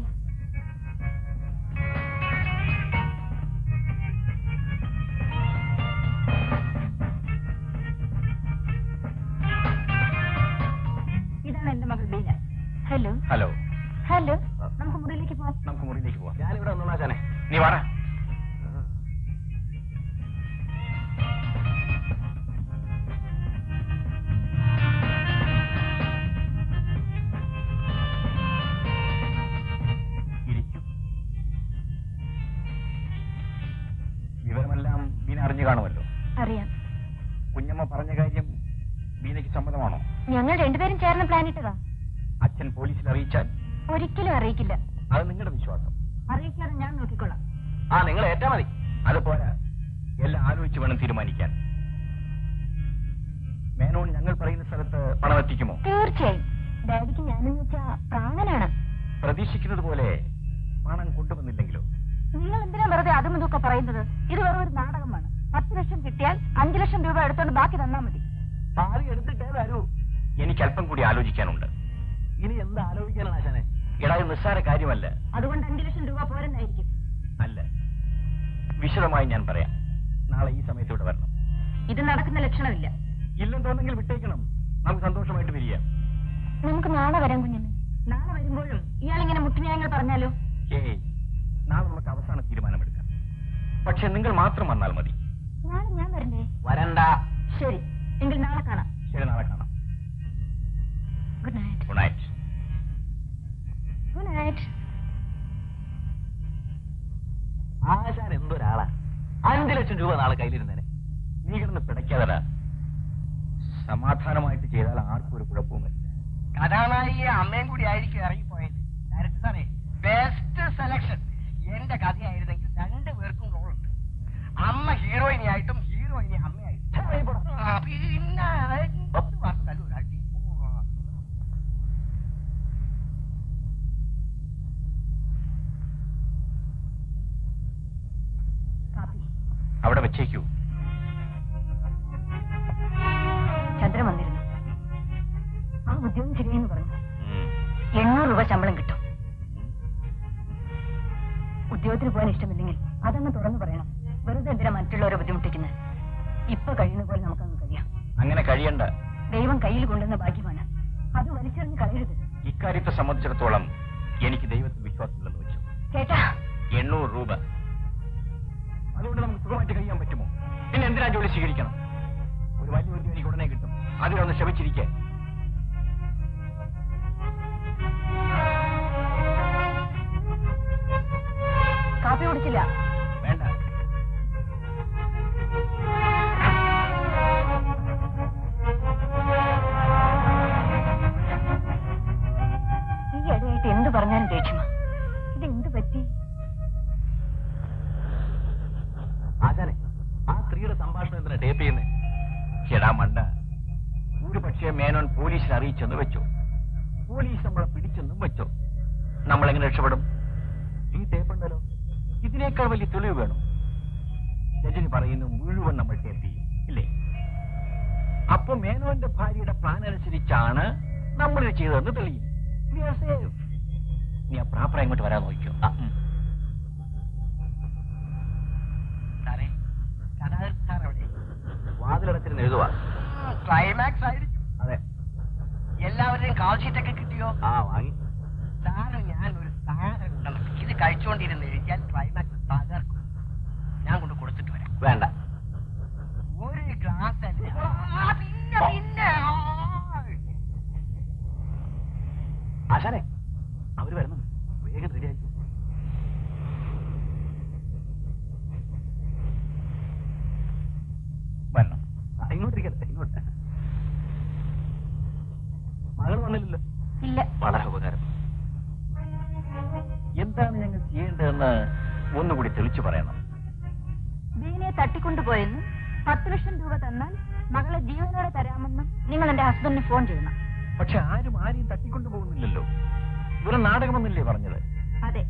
ഇതാണ് എന്റെ മകൾ ബീന. ഹലോ. ഹലോ. ഹലോ. നമുക്ക് മുറിയിലേക്ക് പോവാം. നമുക്ക് മുറിയിലേക്ക് പോവാം. ഞാനിവിടെ വന്നോളാം ചാനെ. നീ വാടാ. വിവരമെല്ലാം ബീന അറിഞ്ഞു കാണുമല്ലോ. അറിയാം. കുഞ്ഞമ്മ പറഞ്ഞ കാര്യം ബീനയ്ക്ക് സമ്മതമാണോ? ഞങ്ങൾ രണ്ടുപേരും ചേർന്ന് പ്ലാൻ ഇട്ടതാ. അച്ഛൻ പോലീസിൽ അറിയിച്ചാൽ? ഒരിക്കലും അറിയിക്കില്ല. അത് നിങ്ങളുടെ വിശ്വാസം. അറിയിക്കാതെ ഞാൻ നോക്കിക്കൊള്ളാം. നിങ്ങൾ ഏറ്റാ മതി. അത് പോരാ, എല്ലാം ആലോചിച്ച് വേണം തീരുമാനിക്കാൻ. മേനോൻ ഞങ്ങൾ പറയുന്ന സ്ഥലത്ത് പണം എത്തിക്കുമോ? തീർച്ചയായും. ഡാഡിക്ക് ഞാനെന്ന് വെച്ചാ പ്രാണനാണ്. പ്രതീക്ഷിക്കുന്നത് പോലെ പണം കൊണ്ടുവന്നില്ലെങ്കിലോ? നിങ്ങൾ എന്തിനാ വെറുതെ അതും ഇതൊക്കെ പറയുന്നത്? ഇത് വെറും ഒരു നാടകമാണ്. 10 ലക്ഷം കിട്ടിയാൽ 5 ലക്ഷം രൂപ എടുത്തോണ്ട് ബാക്കി തന്നാ മതി. പാതി എടുത്തിട്ടേ വരൂ. എനിക്ക് അല്പം കൂടി ആലോചിക്കാനുണ്ട്. ഇനി എന്താ ആലോചിക്കാനാണ് ആശാനെ? എടാ, ഇത് നിസ്സാര കാര്യമല്ല. അതുകൊണ്ട് 5 ലക്ഷം രൂപ പോരെന്നായിരിക്കും. അല്ല, വിശദമായി ഞാൻ പറയാം. നാളെ ഈ സമയത്ത് ഇവിടെ വരണം. ഇത് നടക്കുന്ന ലക്ഷണമില്ല. ഇല്ലെന്തോന്നെങ്കിൽ വിട്ടേക്കണം. നമുക്ക് സന്തോഷമായിട്ട് പിരിയാം. നമുക്ക് നാളെ വരാം കുഞ്ഞമ്മേ. നാളെ വരുമ്പോഴും ഇയാളിങ്ങനെ മുട്ടുന്യായങ്ങൾ പറഞ്ഞാലോ? ഏയ്, നാളെ നമുക്ക് അവസാന തീരുമാനമെടുക്കാം. പക്ഷെ നിങ്ങൾ മാത്രം വന്നാൽ മതി. നാളെ ഞാൻ വരണ്ടേ? വരണ്ട. ശരി, എങ്കിൽ നാളെ കാണാം. ശരി, നാളെ കാണാം. Good night. Good night. Good night. ആശാൻ എന്തൊരാളാ. 5 ലക്ഷം രൂപ നാളെ കയ്യിലിരുന്നേനെ. നീ കിടന്ന് പിടയ്ക്കാതടാ. സമാധാനമായിട്ട് ചെയ്താൽ ആർക്കും ഒരു കുഴപ്പവുമില്ല. കഥാനായിക അമ്മയും കൂടി ആയിരിക്കും ഇറങ്ങിപ്പോയത്. ഡയറക്ടർ സാറേ, ബെസ്റ്റ് സെലക്ഷൻ. എന്റെ കഥയായിരുന്നെങ്കിൽ 2 പേർക്കും റോളുണ്ട്. അമ്മ ഹീറോയിനിയായിട്ടും ഹീറോയിനി അമ്മയായിട്ടും. പിന്നെ അവിടെ വെച്ചേക്കൂ. ചന്ദ്രൻ വന്നിരുന്നു. ആ ഉദ്യോഗം ശരിയെന്ന് പറഞ്ഞു. 800 രൂപ ശമ്പളം കിട്ടും. ഉദ്യോഗത്തിന് പോകാൻ ഇഷ്ടമില്ലെങ്കിൽ അതങ്ങ് തുറന്നു പറയണം. വെറുതെ എന്തിനാ മറ്റുള്ളവരെ ബുദ്ധിമുട്ടിക്കുന്നത്? ഇപ്പൊ കഴിയുന്ന പോലെ നമുക്കങ്ങ് കഴിയാം. അങ്ങനെ കഴിയണ്ട. ദൈവം കയ്യിൽ കൊണ്ടുവന്ന ഭാഗ്യമാണ്. അത് വലിച്ചെറിഞ്ഞ് കളയരുത്. ഇക്കാര്യത്തെ സംബന്ധിച്ചിടത്തോളം എനിക്ക് ദൈവത്തിൽ വിശ്വാസമില്ലെന്ന് വെച്ചു. ചേട്ടാ, 800 രൂപ അതുകൊണ്ട് നമുക്ക് സുഖമായിട്ട് കഴിയാൻ പറ്റുമോ? പിന്നെ എന്തിനാ ജോലി സ്വീകരിക്കണം? ഒരു വലിയ ഉദ്യോഗം എനിക്ക് ഉടനെ കിട്ടും. അതിനൊന്ന് ശ്രമിച്ചിരിക്കേ. കാപ്പി കുടിച്ചില്ല? വേണ്ട. ഈ ഇടയായിട്ട് എന്ത് പറഞ്ഞാലും ദേഷ്യമാ. ഇത് എന്ത് പറ്റി? ആശാനെ, ആ സ്ത്രീയുടെ സംഭാഷണം എന്തിനാ ടേപ്പ് ചെയ്യുന്നേ? എടാ മണ്ട, ഒരു പക്ഷേ മേനോൻ പോലീസിനെ അറിയിച്ചെന്ന് വെച്ചോ, പോലീസ് നമ്മളെ പിടിച്ചെന്നും വെച്ചോ, നമ്മളെങ്ങനെ രക്ഷപ്പെടും? ഈ ടേപ്പ് ഉണ്ടല്ലോ, ഇതിനേക്കാൾ വലിയ തെളിവ് വേണം. രജനി പറയുന്നു മുഴുവൻ നമ്മൾ ടേപ്പ് ചെയ്യും, ഇല്ലേ? അപ്പൊ മേനോന്റെ ഭാര്യയുടെ പ്ലാൻ അനുസരിച്ചാണ് നമ്മളിത് ചെയ്തതെന്ന് തെളിയും. നീ ആ പ്രാപ്പറ ഇങ്ങോട്ട് വരാൻ നോക്കിയോ. വാതിലടച്ചിരുന്ന് എഴുതുക. ക്ലൈമാക്സ് ആയിരിക്കും. അതെ. എല്ലാവരുടെയും കാൾ ഷീറ്റൊക്കെ കിട്ടിയോ? ആ, വാങ്ങി. സാറ്, ഞാൻ ഒരു സാധനം ഉണ്ടെന്ന് ഇത് കഴിച്ചുകൊണ്ടിരുന്ന് എഴുതിയാൽ ക്ലൈമാക്സ് തകർക്കും. ഞാൻ കൊണ്ട് കൊടുത്തിട്ട് വരാം. വേണ്ട. ഒരു ഗ്ലാസ് അല്ലേ. പിന്നെ ആശാനെ, അവര് വരുന്നു. വേഗം റെഡി ആക്കി. വരണം. ഇങ്ങോട്ടിരിക്കട്ടെ, ഇങ്ങോട്ട്. മകൾ വന്നില്ലല്ലോ? ഇല്ല. വളരെ ഉപകാരം. എന്താണ് ഞങ്ങൾ ചെയ്യേണ്ടതെന്ന് ഒന്നുകൂടി തെളിച്ചു പറയണം. ബീനെ തട്ടിക്കൊണ്ടുപോയെന്നും 10 ലക്ഷം രൂപ തന്നാൽ മകളെ ജീവനോടെ തരാമെന്നും നിങ്ങൾ എന്റെ ഹസ്ബൻഡിന് ഫോൺ ചെയ്യണം. പക്ഷെ ആരെയും തട്ടിക്കൊണ്ടു പോകുന്നില്ലല്ലോ. ഇവരെ നാടകമെന്നല്ലേ പറഞ്ഞത്? അതെ,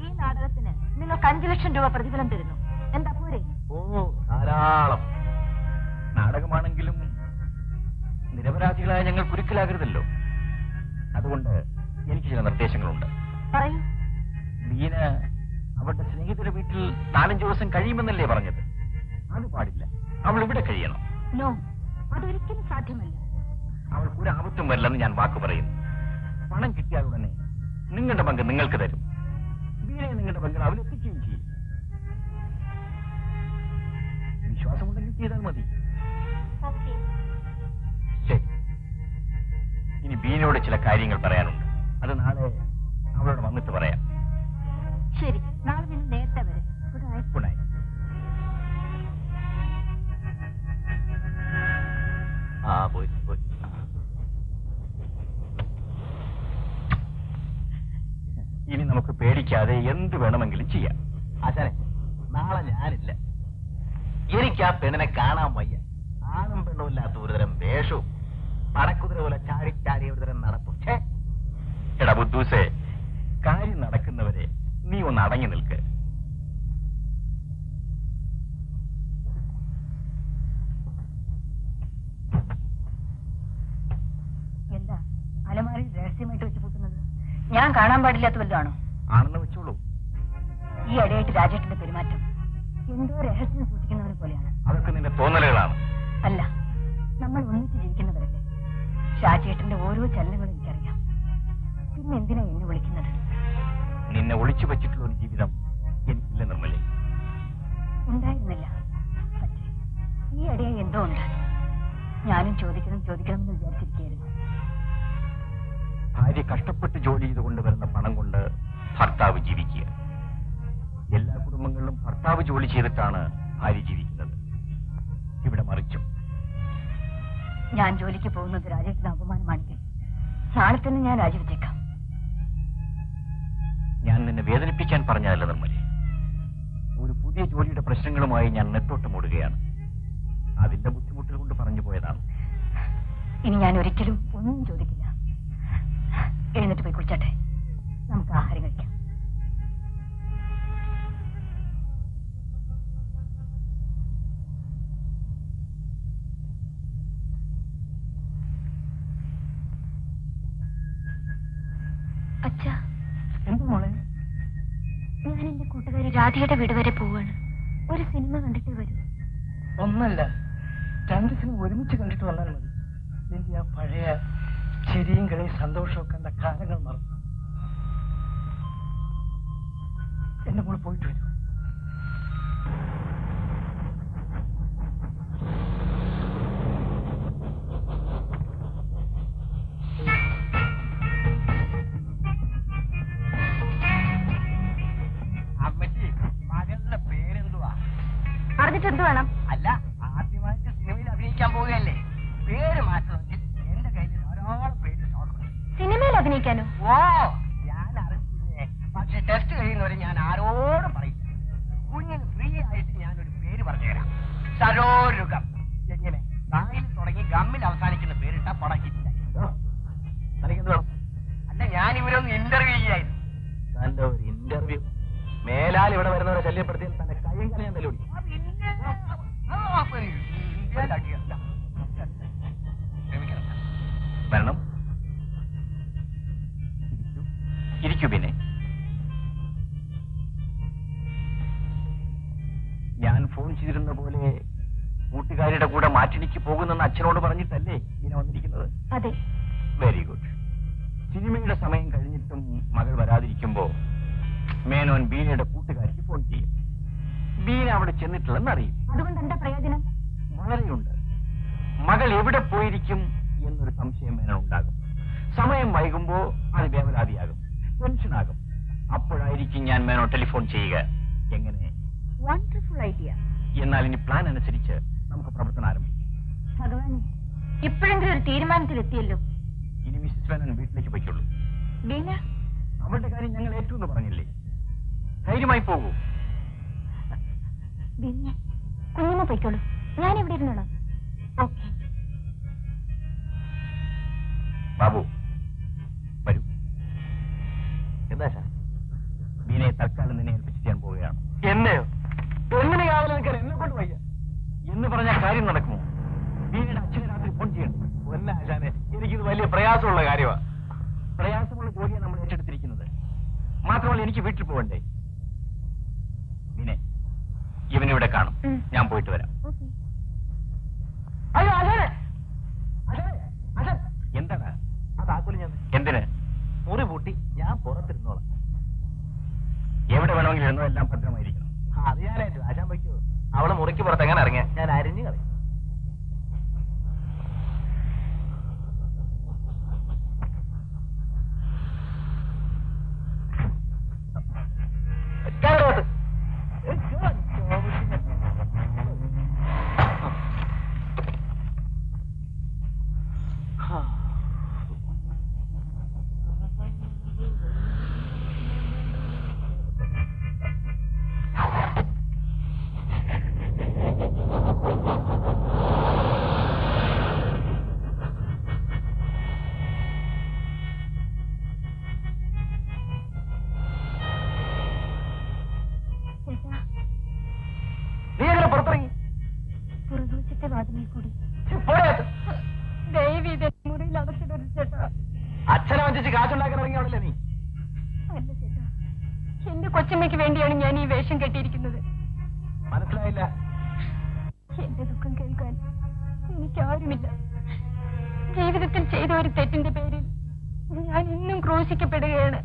ഈ നാടകത്തിന് നിങ്ങൾക്ക് 5 ലക്ഷം രൂപ പ്രതിഫലം തരുന്നു. എന്താ പോരെ? ഓ, ധാരാളം. നാടകമാണെങ്കിലും നിരപരാധികളായ ഞങ്ങൾ കുരുക്കിലാകരുതല്ലോ. അതുകൊണ്ട് എനിക്ക് ചില നിർദ്ദേശങ്ങളുണ്ട്. പറയൂ. ബീന അവളുടെ സ്നേഹിതരുടെ വീട്ടിൽ 4-5 ദിവസം കഴിയുമെന്നല്ലേ പറഞ്ഞത്? അത് പാടില്ല. അവൾ ഇവിടെ കഴിയണം. നോ, അതൊരിക്കലും സാധ്യമല്ല. അവൾക്ക് ഒരു ആപത്തും വരില്ലെന്ന് ഞാൻ വാക്ക് പറയുന്നു. പണം കിട്ടിയാൽ ഉടനെ നിങ്ങളുടെ പങ്ക് നിങ്ങൾക്ക് തരും. ബീനയെ നിങ്ങളുടെ പങ്കിൽ അവരെത്തിക്കുകയും ചെയ്യും. വിശ്വാസമുണ്ടെങ്കിൽ ചെയ്താൽ മതി. ശരി. ഇനി ബീനയോട് ചില കാര്യങ്ങൾ പറയാനുണ്ട്. അത് നാളെ അവളോട് വന്നിട്ട് പറയാം. ശരി, നാളെ പിന്നെ നേരത്തെ വരെ. Good night. ആ, പോയി. ഇനി നമുക്ക് പേടിക്കാതെ എന്ത് വേണമെങ്കിലും ചെയ്യാം. ആശാനെ, നാളെ ഞാനില്ല. എനിക്ക് ആ പെണ്ണിനെ കാണാൻ വയ്യ. ആണും പെണ്ണും ഇല്ലാത്ത ഒരുതരം വേഷവും പടക്കുതിര പോലെ ചാടി ഒരുതരം നടപ്പും. എടാ ബുദ്ധൂസേ, കാര്യം നടക്കുന്നവരെ നീ ഒന്ന് അടങ്ങി നിൽക്ക്. എന്താ അലമാരിൽ രഹസ്യമായിട്ട് വെച്ച് പൂട്ടുന്നത്? ഞാൻ കാണാൻ പാടില്ലാത്ത വല്ലതാണോ? ആണെന്ന് വെച്ചോളൂ. ഈ ഇടയായിട്ട് രാജേട്ടന്റെ പെരുമാറ്റം എന്തോ രഹസ്യം സൂക്ഷിക്കുന്നവരെ പോലെയാണ്. അതൊക്കെ നിന്റെ തോന്നലുകളാണ്. അല്ല, നമ്മൾ ഒന്നിച്ച് ജീവിക്കുന്നവരല്ലേ. രാജേട്ടന്റെ ഓരോ ചലനങ്ങളും എനിക്കറിയാം. പിന്നെ എന്തിനാ എന്നെ വിളിക്കുന്നത്? നിന്നെ ഒളിച്ചു വെച്ചിട്ടുള്ള ഒരു ജീവിതം എനിക്കില്ല നിർമ്മലേ. ഉണ്ടായിരുന്നില്ല. പക്ഷേ ഈ ഇടയായി എന്തോ ഉണ്ട്. ഞാനും ചോദിക്കണമെന്ന് വിചാരിച്ചിരിക്കുകയായിരുന്നു. ഭാര്യ കഷ്ടപ്പെട്ട് ജോലി ചെയ്ത് കൊണ്ടുവരുന്ന പണം കൊണ്ട് ഭർത്താവ് ജീവിക്കുക. എല്ലാ കുടുംബങ്ങളിലും ഭർത്താവ് ജോലി ചെയ്തിട്ടാണ് ഭാര്യ ജീവിക്കുന്നത്. ഇവിടെ മറിച്ചും. ഞാൻ ജോലിക്ക് പോകുന്നത് രാജേഷിന് അപമാനമാണെങ്കിൽ നാളെ തന്നെ ഞാൻ രാജിവെച്ചേക്കാം. ഞാൻ നിന്നെ വേദനിപ്പിക്കാൻ പറഞ്ഞതല്ല നിർമ്മലേ. ഒരു പുതിയ ജോലിയുടെ പ്രശ്നങ്ങളുമായി ഞാൻ നെട്ടോട്ടമോടുകയാണ്. അതിന്റെ ബുദ്ധിമുട്ടുകൾ കൊണ്ട് പറഞ്ഞു പോയതാണ്. ഇനി ഞാൻ ഒരിക്കലും ഒന്നും ചോദിക്കില്ല. എഴുന്നേറ്റ് പോയി കുളിച്ചട്ടെ, നമുക്ക് ആഹാരം കഴിക്കാം. അച്ഛാ, എന്ത് മോളെ? ഞാൻ എന്റെ കൂട്ടുകാരി രാധയുടെ വീട് വരെ പോവാണ്. ഒരു സിനിമ കണ്ടിട്ട് വരും. ഒന്നല്ല, 2 സിനിമ ഒരുമിച്ച് കണ്ടിട്ട് വന്നാൽ മതി. നിന്റെ ആ പഴയ ചിരിയും കളിയും സന്തോഷവും കണ്ട കാലങ്ങൾ മറന്നു. എന്റെ മോള് പോയിട്ട് വരും. മകളുടെ പേരെന്തുവാ? പറഞ്ഞിട്ട് എന്ത് വേണം? അല്ല, ആദ്യമായിട്ട് സിനിമയിൽ അഭിനയിക്കാൻ പോവുകയല്ലേ, പേര് മാറ്റണമെങ്കിൽ എന്റെ കയ്യിൽ ധാരാളം പേര് സ്റ്റോക്കുണ്ട്. സിനിമയിൽ അഭിനയിക്കാനോ? ഓ, ഞാൻ അറിഞ്ഞില്ലേ. പക്ഷെ ടെസ്റ്റ് കഴിയുന്നവരെ ഞാൻ ആരോടും പറയില്ല. കുഞ്ഞിന് ഫ്രീ ആയിട്ട് ഞാനൊരു പേര് പറഞ്ഞുതരാം. സരോരുഗം. എങ്ങനെ? തായിൽ തുടങ്ങി ഗമ്മിൽ അവസാനിക്കുന്ന പേരിട്ട പടം ഹിറ്റായി. അല്ല, ഞാൻ ഇവരൊന്ന് ഇന്റർവ്യൂ ചെയ്യായിരുന്നു. തന്റെ ഒരു ഇന്റർവ്യൂ മേലാൽ ഇവിടെ വരുന്നവരെ ശല്യപ്പെടുത്തിയാൽ തന്നെ കയ്യും കളിയാൻ തലോടി. വരണം. ഇരിക്കൂ. പിന്നെ ഞാൻ ഫോൺ ചെയ്തിരുന്ന പോലെ കൂട്ടുകാരിയുടെ കൂടെ മാറ്റിനിക്ക് പോകുന്നെന്ന് അച്ഛനോട് പറഞ്ഞിട്ടല്ലേ ഇങ്ങനെ വന്നിരിക്കുന്നത്? അതെ. Very good. സിനിമയുടെ സമയം കഴിഞ്ഞിട്ടും മകൾ വരാതിരിക്കുമ്പോ മേനോൻ ബീനയുടെ കൂട്ടുകാരിക്ക് ഫോൺ ചെയ്യും. ബീന അവിടെ ചെന്നിട്ടില്ലെന്ന് അറിയും. അതുകൊണ്ട് എന്താ പ്രയോജനം? വളരെയുണ്ട്. മകൾ എവിടെ പോയിരിക്കും എന്നൊരു സംശയം മേനോൻ ഉണ്ടാകും. സമയം വൈകുമ്പോ അത് വേവലാതിയാകും, ടെൻഷനാകും. അപ്പോഴായിരിക്കും ഞാൻ മേനോ ടെലിഫോൺ ചെയ്യുക. എങ്ങനെ? Wonderful idea. എന്നാൽ ഇനി പ്ലാൻ അനുസരിച്ച് നമുക്ക് പ്രവർത്തനം ആരംഭിക്കാം. ഭഗവാനെ, ഇപ്പോഴെങ്കിലും ഒരു തീരുമാനത്തിലെത്തിയല്ലോ. ഇനി മിസ്സിസ് മേനോൻ വീട്ടിലേക്ക് പോയിക്കൊള്ളൂ. ബീന, അവളുടെ കാര്യം ഞങ്ങൾ ഏറ്റവും പറഞ്ഞില്ലേ. ധൈര്യമായി പോകൂ. ബീന, കുഞ്ഞമ്മ പോയിക്കോളൂ. ഞാൻ ഇവിടെ ഇരുന്നോളാം. ഓക്കെ. ബാബു, വരൂ. എന്താ ബീനയെ തൽക്കാലം നിന്നെ ഏൽപ്പിച്ച് ഞാൻ പോവുകയാണ്. എന്നെയോ? എങ്ങനെ കാവലെ നിൽക്കാൻ എന്നെ കൊണ്ട് വയ്യ എന്ന് പറഞ്ഞ കാര്യം നടക്കുമോ? ബീനയുടെ അച്ഛനെ രാത്രി ഫോൺ ചെയ്യണം. ഒന്നാശാനെ, എനിക്കിത് വലിയ പ്രയാസമുള്ള കാര്യമാണ്. പ്രയാസമുള്ള ജോലിയാണ് നമ്മൾ ഏറ്റെടുത്തിരിക്കുന്നത്. മാത്രമല്ല, എനിക്ക് വീട്ടിൽ പോകണ്ടേ. ബീനെ, ഇവനിവിടെ കാണും. ഞാൻ പോയിട്ട് വരാം. അയ്യോ അച്ഛനെ, അച്ഛനെ, അച്ഛൻ എന്താണ്? ആ താക്കോല് ഞാൻ എന്തിന്? മുറി പൂട്ടി ഞാൻ പുറത്തിരുന്നോളാം. എവിടെ വേണമെങ്കിലും ഇരുന്നോ, എല്ലാം ഭദ്രമായിരിക്കണം. അത് ഞാനായിട്ട് ആശാൻ വയ്ക്കോ. അവളെ മുറിക്ക് പുറത്ത് എങ്ങനെ ഇറങ്ങിയ ഞാൻ അരിഞ്ഞു കളയും. നീ എങ്ങനെ പുറത്തിറങ്ങി? പുറകുവശത്തെ വാതിലിൽ കൂടി. ദയവീത് മുറിയിൽ അടച്ചിടരുത് ചേട്ടാ. അച്ഛനെ വഞ്ചിച്ച് കാശുണ്ടാക്കാൻ ഇറങ്ങിയാണല്ലേ നീ? അല്ല ചേട്ടാ, എന്റെ കൊച്ചമ്മയ്ക്ക് വേണ്ടിയാണ് ഞാൻ ഈ വേഷം കെട്ടിയിരിക്കുന്നത്. മനസ്സിലായില്ല. എന്റെ ദുഃഖം കേൾക്കാൻ എനിക്കാരുമില്ല. ജീവിതത്തിൽ ചെയ്ത ഒരു തെറ്റിന്റെ പേരിൽ ഞാൻ ഇന്നും ക്രൂശിക്കപ്പെടുകയാണ്.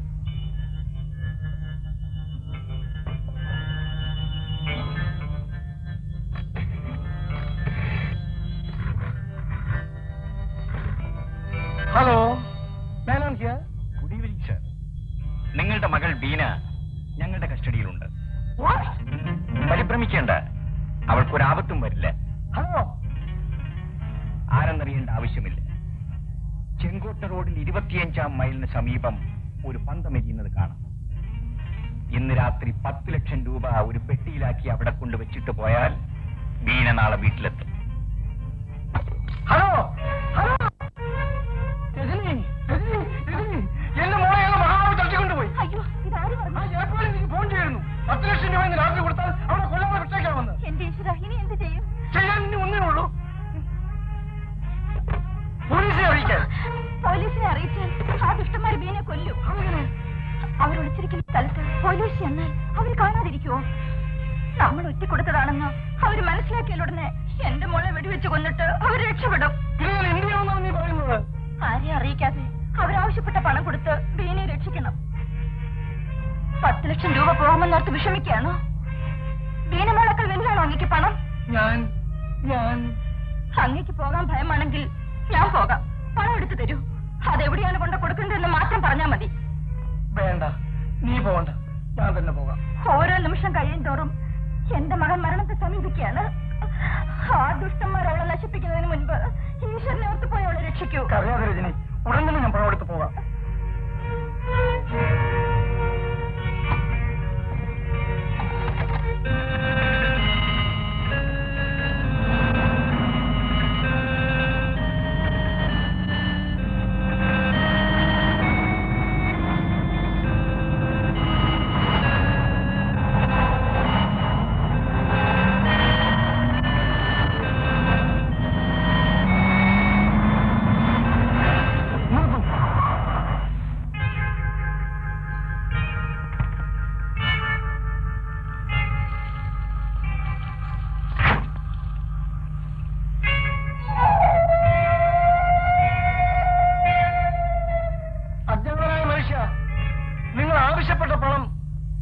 Hello, Menon here. Good evening sir. നിങ്ങളുടെ മകൾ ബീന ഞങ്ങളുടെ കസ്റ്റഡിയിലുണ്ട്. പരിഭ്രമിക്കേണ്ട, അവൾക്കൊരാപത്തും വരില്ല. ഹലോ, ആരെന്നറിയേണ്ട ആവശ്യം ചെങ്കോട്ട റോഡിൽ 25-ാം മൈലിന് സമീപം ഒരു പന്തമെരിയുന്നത് കാണാം. ഇന്ന് രാത്രി 10 ലക്ഷം രൂപ ഒരു പെട്ടിയിലാക്കി അവിടെ കൊണ്ടുവച്ചിട്ട് പോയാൽ വീണ നാളെ വീട്ടിലെത്തും. ഹലോ ഹലോ രജനി, രജനി, രജനി, എന്റെ മോളെ ഞങ്ങൾ മഹാബാബു തട്ടിക്കൊണ്ടുപോയി. അയ്യോ ഇതാര് പറഞ്ഞു? ആ ഏപ്രിലിൽ എനിക്ക് ഫോൺ ചെയ്യുന്നു. 10 ലക്ഷം രൂപ ഇന്ന് രാത്രി കൊടുത്താൽ അവളെ കൊല്ലാതെ വിട്ടേക്കാമെന്ന്. എന്റെ ഈശ്വര, ഇനി എന്ത് ചെയ്യും? ചെയ്യാൻ ഇനി ഒന്നേ ഉള്ളൂ, പോലീസിനെ അറിയിക്കാൻ. പോലീസിനെ അറിയിച്ചാൽ ആ ദുഷ്ടന്മാർ ബീനെ കൊല്ലും. അവർ ഒളിച്ചിരിക്കുന്ന സ്ഥലത്ത് പോലീസ് ചെന്നാൽ അവർ കാണാതിരിക്കുവോ? നമ്മൾ ഒറ്റക്കൊടുത്തതാണെന്ന് അവർ മനസ്സിലാക്കിയാൽ ഉടനെ എന്റെ മോളെ വെടിവെച്ച് കൊന്നിട്ട് അവർ രക്ഷപ്പെടും. പിന്നെ എന്ത് ചെയ്യണമെന്നാണ് നീ പറയുന്നത്? ആരെയും അറിയിക്കാതെ അവരാവശ്യപ്പെട്ട പണം കൊടുത്ത് ബീനെ രക്ഷിക്കണം. 10 ലക്ഷം രൂപ പോകുമെന്നോർത്ത് വിഷമിക്കുകയാണോ? ബീനമോളേക്കാൾ വലുതാണോ അങ്ങക്ക് പണം? ഞാൻ അങ്ങക്ക് പോകാൻ ഭയമാണെങ്കിൽ ഞാൻ പോകാം. പണം എടുത്തു തരൂ. അതെവിടെയാണ് കൊണ്ട് കൊടുക്കേണ്ടതെന്ന് മാത്രം പറഞ്ഞാൽ മതി. വേണ്ട, നീ പോകണ്ട, ഞാൻ തന്നെ പോകാം. ഓരോ നിമിഷം കഴിയും തോറും എന്റെ മകൻ മരണത്തെ സമീപിക്കുകയാണ്. ആ ദുഷ്ടന്മാർ അവളെ നശിപ്പിക്കുന്നതിന് മുൻപ് ഈശ്വരനെ ഓർത്ത് പോയി അവളെ രക്ഷിക്കൂ. അറിയാതെ രജനി, ഉടൻ തന്നെ ഞാൻ പണം എടുത്ത് പോകാം. അജ്ഞാതനായ മനുഷ്യ, നിങ്ങൾ ആവശ്യപ്പെട്ട പണം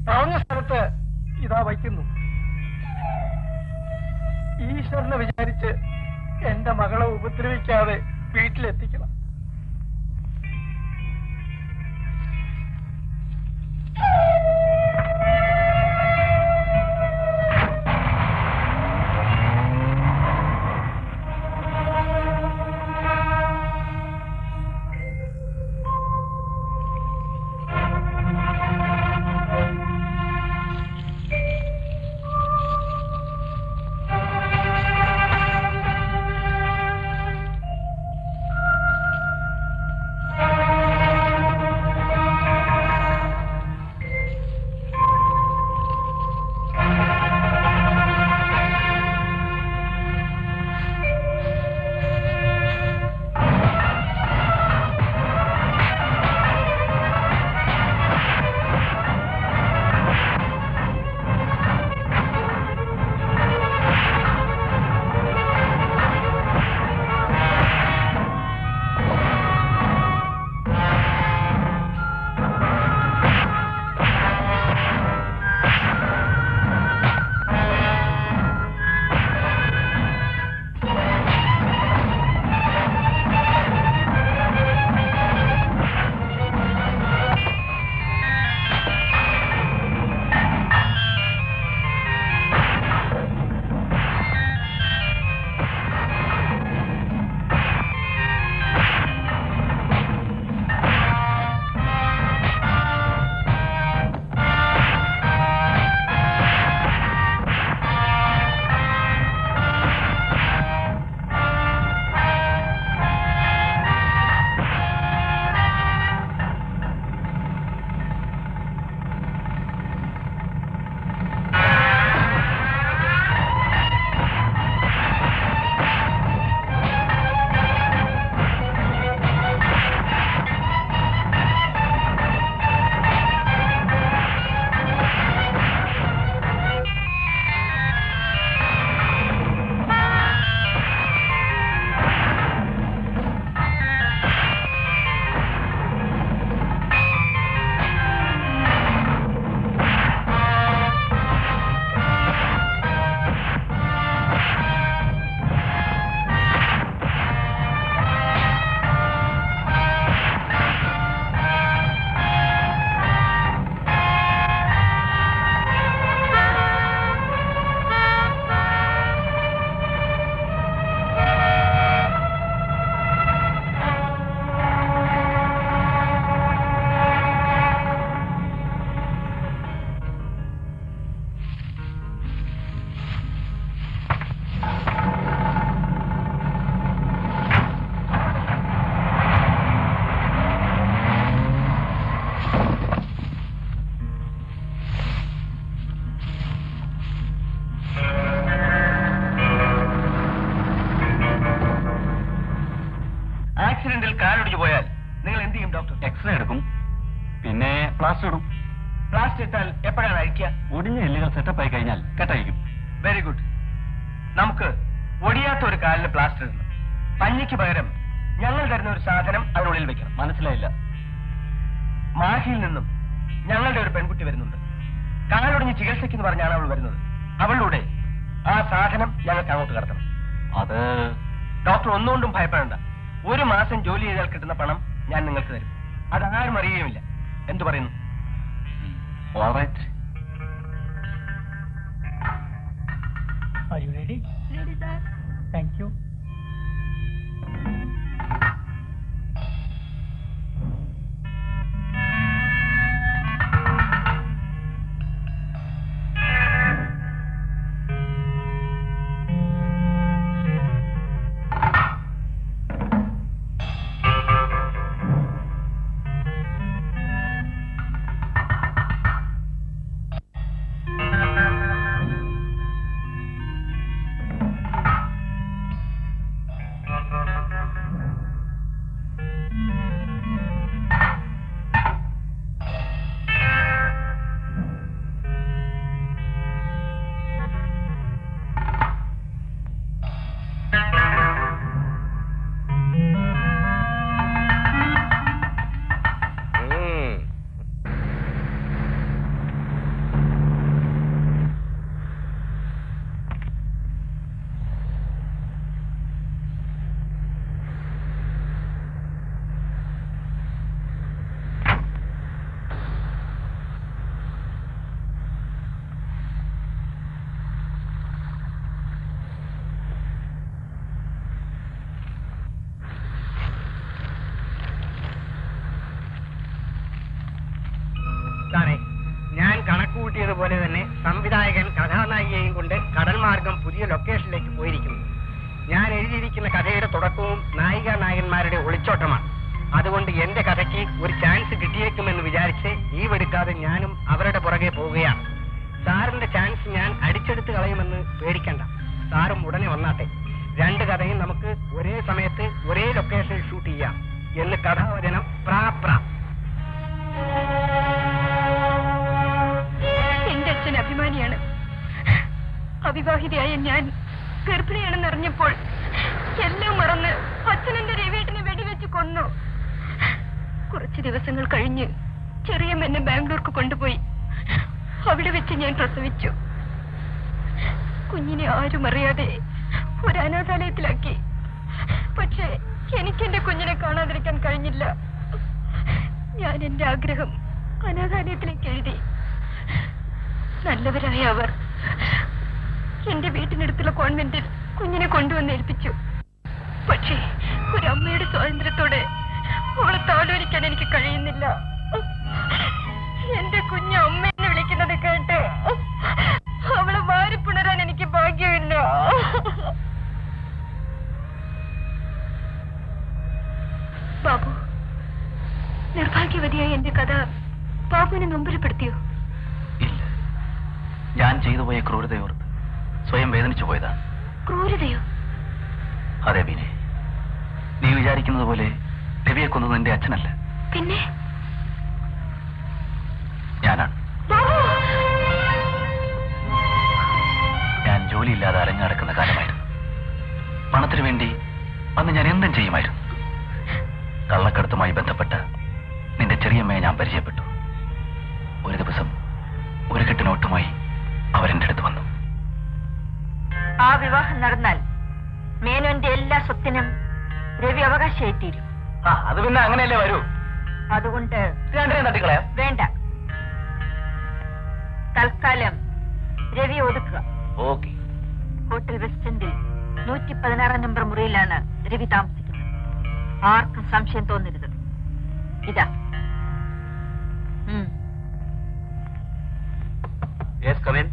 പറഞ്ഞ സ്ഥലത്ത് ഇതാ വയ്ക്കുന്നു. ഈശ്വരനെ വിചാരിച്ച് എന്റെ മകളെ ഉപദ്രവിക്കാതെ വീട്ടിലെത്തിക്കണം. കാലൊടിഞ്ഞു പോയാൽ നിങ്ങൾ എന്ത് ചെയ്യും ഡോക്ടർ? എക്സ്റേ എടുക്കും, പിന്നെ പ്ലാസ്റ്റർ ഇടും. പ്ലാസ്റ്റർ ഇട്ടാൽ എപ്പോഴാണ് അഴിക്കുക? ഒടിഞ്ഞ എല്ലുകൾ സെറ്റപ്പ് ആയി കഴിഞ്ഞാൽ കെട്ടഴിക്കും. Very good. നമുക്ക് ഒടിയാത്ത ഒരു കാലിന് പ്ലാസ്റ്റർ ഇടണം. പഞ്ഞിക്ക് പകരം ഞങ്ങൾ തരുന്ന ഒരു സാധനം അതിനുള്ളിൽ വെക്കണം. മനസ്സിലായില്ല. മാഹിയിൽ നിന്നും ഞങ്ങളുടെ ഒരു പെൺകുട്ടി വരുന്നുണ്ട്. കാലൊടിഞ്ഞ് ചികിത്സയ്ക്ക് എന്ന് പറഞ്ഞാണ് അവൾ വരുന്നത്. അവളുടെ ആ സാധനം ഞങ്ങൾക്ക് അങ്ങോട്ട് കടത്തണം. അത് ഡോക്ടർ ഒന്നുകൊണ്ടും ഭയപ്പെടേണ്ട. 1 മാസം ജോലി ചെയ്താൽ കിട്ടുന്ന പണം ഞാൻ നിങ്ങൾക്ക് തരും. അതാരും അറിയുകയുമില്ല. എന്തു പറയുന്നു? all right. Are you ready? Ready, sir. Thank you. ഞാൻ കണക്ക് കൂട്ടിയതുപോലെ തന്നെ സംവിധായകൻ കഥാനായികയും കൊണ്ട് കടൽ മാർഗം പുതിയ ലൊക്കേഷനിലേക്ക് പോയിരിക്കുന്നു. ഞാൻ എഴുതിയിരിക്കുന്ന കഥയുടെ തുടക്കവും നായിക നായകന്മാരുടെ ഒളിച്ചോട്ടമാണ്. അതുകൊണ്ട് എന്റെ കഥയ്ക്ക് ഒരു ചാൻസ് കിട്ടിയേക്കുമെന്ന് വിചാരിച്ച് ലീവെടുക്കാതെ ഞാനും അവരുടെ പുറകെ പോവുകയാണ്. സാറിന്റെ ചാൻസ് ഞാൻ അടിച്ചെടുത്ത് കളയുമെന്ന് പേടിക്കണ്ട. സാറും ഉടനെ വന്നാട്ടെ. 2 കഥയും നമുക്ക് ഒരേ സമയത്ത് ഒരേ ലൊക്കേഷനിൽ ഷൂട്ട് ചെയ്യാം എന്ന് കഥാവചനം പ്രാ. എന്റെ അച്ഛൻ അഭിമാനിയാണ്. അവിവാഹിതയായ ഞാൻ ഗർഭിണിയാണെന്ന് അറിഞ്ഞപ്പോൾ എല്ലാം മറന്ന് അച്ഛനെന്റെ രവിയേട്ടനെ വെടിവെച്ച് കൊന്നു. കുറച്ച് ദിവസങ്ങൾ കഴിഞ്ഞ് ചെറിയമ്മ എന്നെ ബാംഗ്ലൂർക്ക് കൊണ്ടുപോയി. അവിടെ വെച്ച് ഞാൻ പ്രസവിച്ചു. കുഞ്ഞിനെ ആരും അറിയാതെ ഒരു അനാഥാലയത്തിലാക്കി. പക്ഷേ എനിക്കെന്റെ കുഞ്ഞിനെ കാണാതിരിക്കാൻ കഴിഞ്ഞില്ല. ഞാൻ എന്റെ ആഗ്രഹം അനാഥാലയത്തിലേക്ക് എഴുതി. നല്ലവരായ അവർ എന്റെ വീട്ടിനടുത്തുള്ള കോൺവെന്റിൽ കുഞ്ഞിനെ കൊണ്ടുവന്ന് ഏൽപ്പിച്ചു. പക്ഷേ ഒരമ്മയുടെ സ്വാതന്ത്ര്യത്തോടെ അവളെ താലോലിക്കാൻ എനിക്ക് കഴിയുന്നില്ല. എന്റെ കുഞ്ഞ് അമ്മയെന്ന് വിളിക്കുന്നത് കേട്ട് അവളെ വാരിപ്പുണരാൻ എനിക്ക് ഭാഗ്യമില്ല. ബാബു, നിർഭാഗ്യവതിയായ എന്റെ കഥ ബാബുവിനെ നൊമ്പരപ്പെടുത്തിയോ? ഇല്ല, ഞാൻ ചെയ്തു പോയ ക്രൂരതയോർത്ത് സ്വയം വേദനിച്ചു പോയതാണ്. ക്രൂരതയോ? അതെ ബീനെ, നീ വിചാരിക്കുന്നത് പോലെ രവിയെ കൊന്നത് എന്റെ അച്ഛനല്ല, പിന്നെ ഞാനാണ്. ഞാൻ ജോലിയില്ലാതെ അലഞ്ഞടക്കുന്ന കാലമായിരുന്നു. പണത്തിനു വേണ്ടി അന്ന് ഞാൻ എന്തും ചെയ്യുമായിരുന്നു. കള്ളക്കടത്തുമായി ബന്ധപ്പെട്ട നിന്റെ ചെറിയമ്മയെ ഞാൻ പരിചയപ്പെട്ടു. ഒരു ദിവസം ഒരു കെട്ട് നോട്ടുമായി അവരെന്റെ അടുത്ത് വന്നു. ആ വിവാഹം നടന്നാൽ മേനോന്റെ എല്ലാ സ്വത്തിനും രവി അവകാശമായിത്തീരും. അത് പിന്നെ അങ്ങനെയല്ലേ വരൂ. അതുകൊണ്ട് രണ്ടിനെയും തട്ടിക്കളയാം. വേണ്ട, തൽക്കാലം രവി ഒതുക്കുക. ഓക്കെ. ഹോട്ടൽ വെസ്റ്റ് എൻഡിൽ 116 നമ്പർ മുറിയിലാണ് രവി താമസിക്കുന്നത്. ആർക്കും സംശയം തോന്നരുത്. ഇതാ. Yes, come in.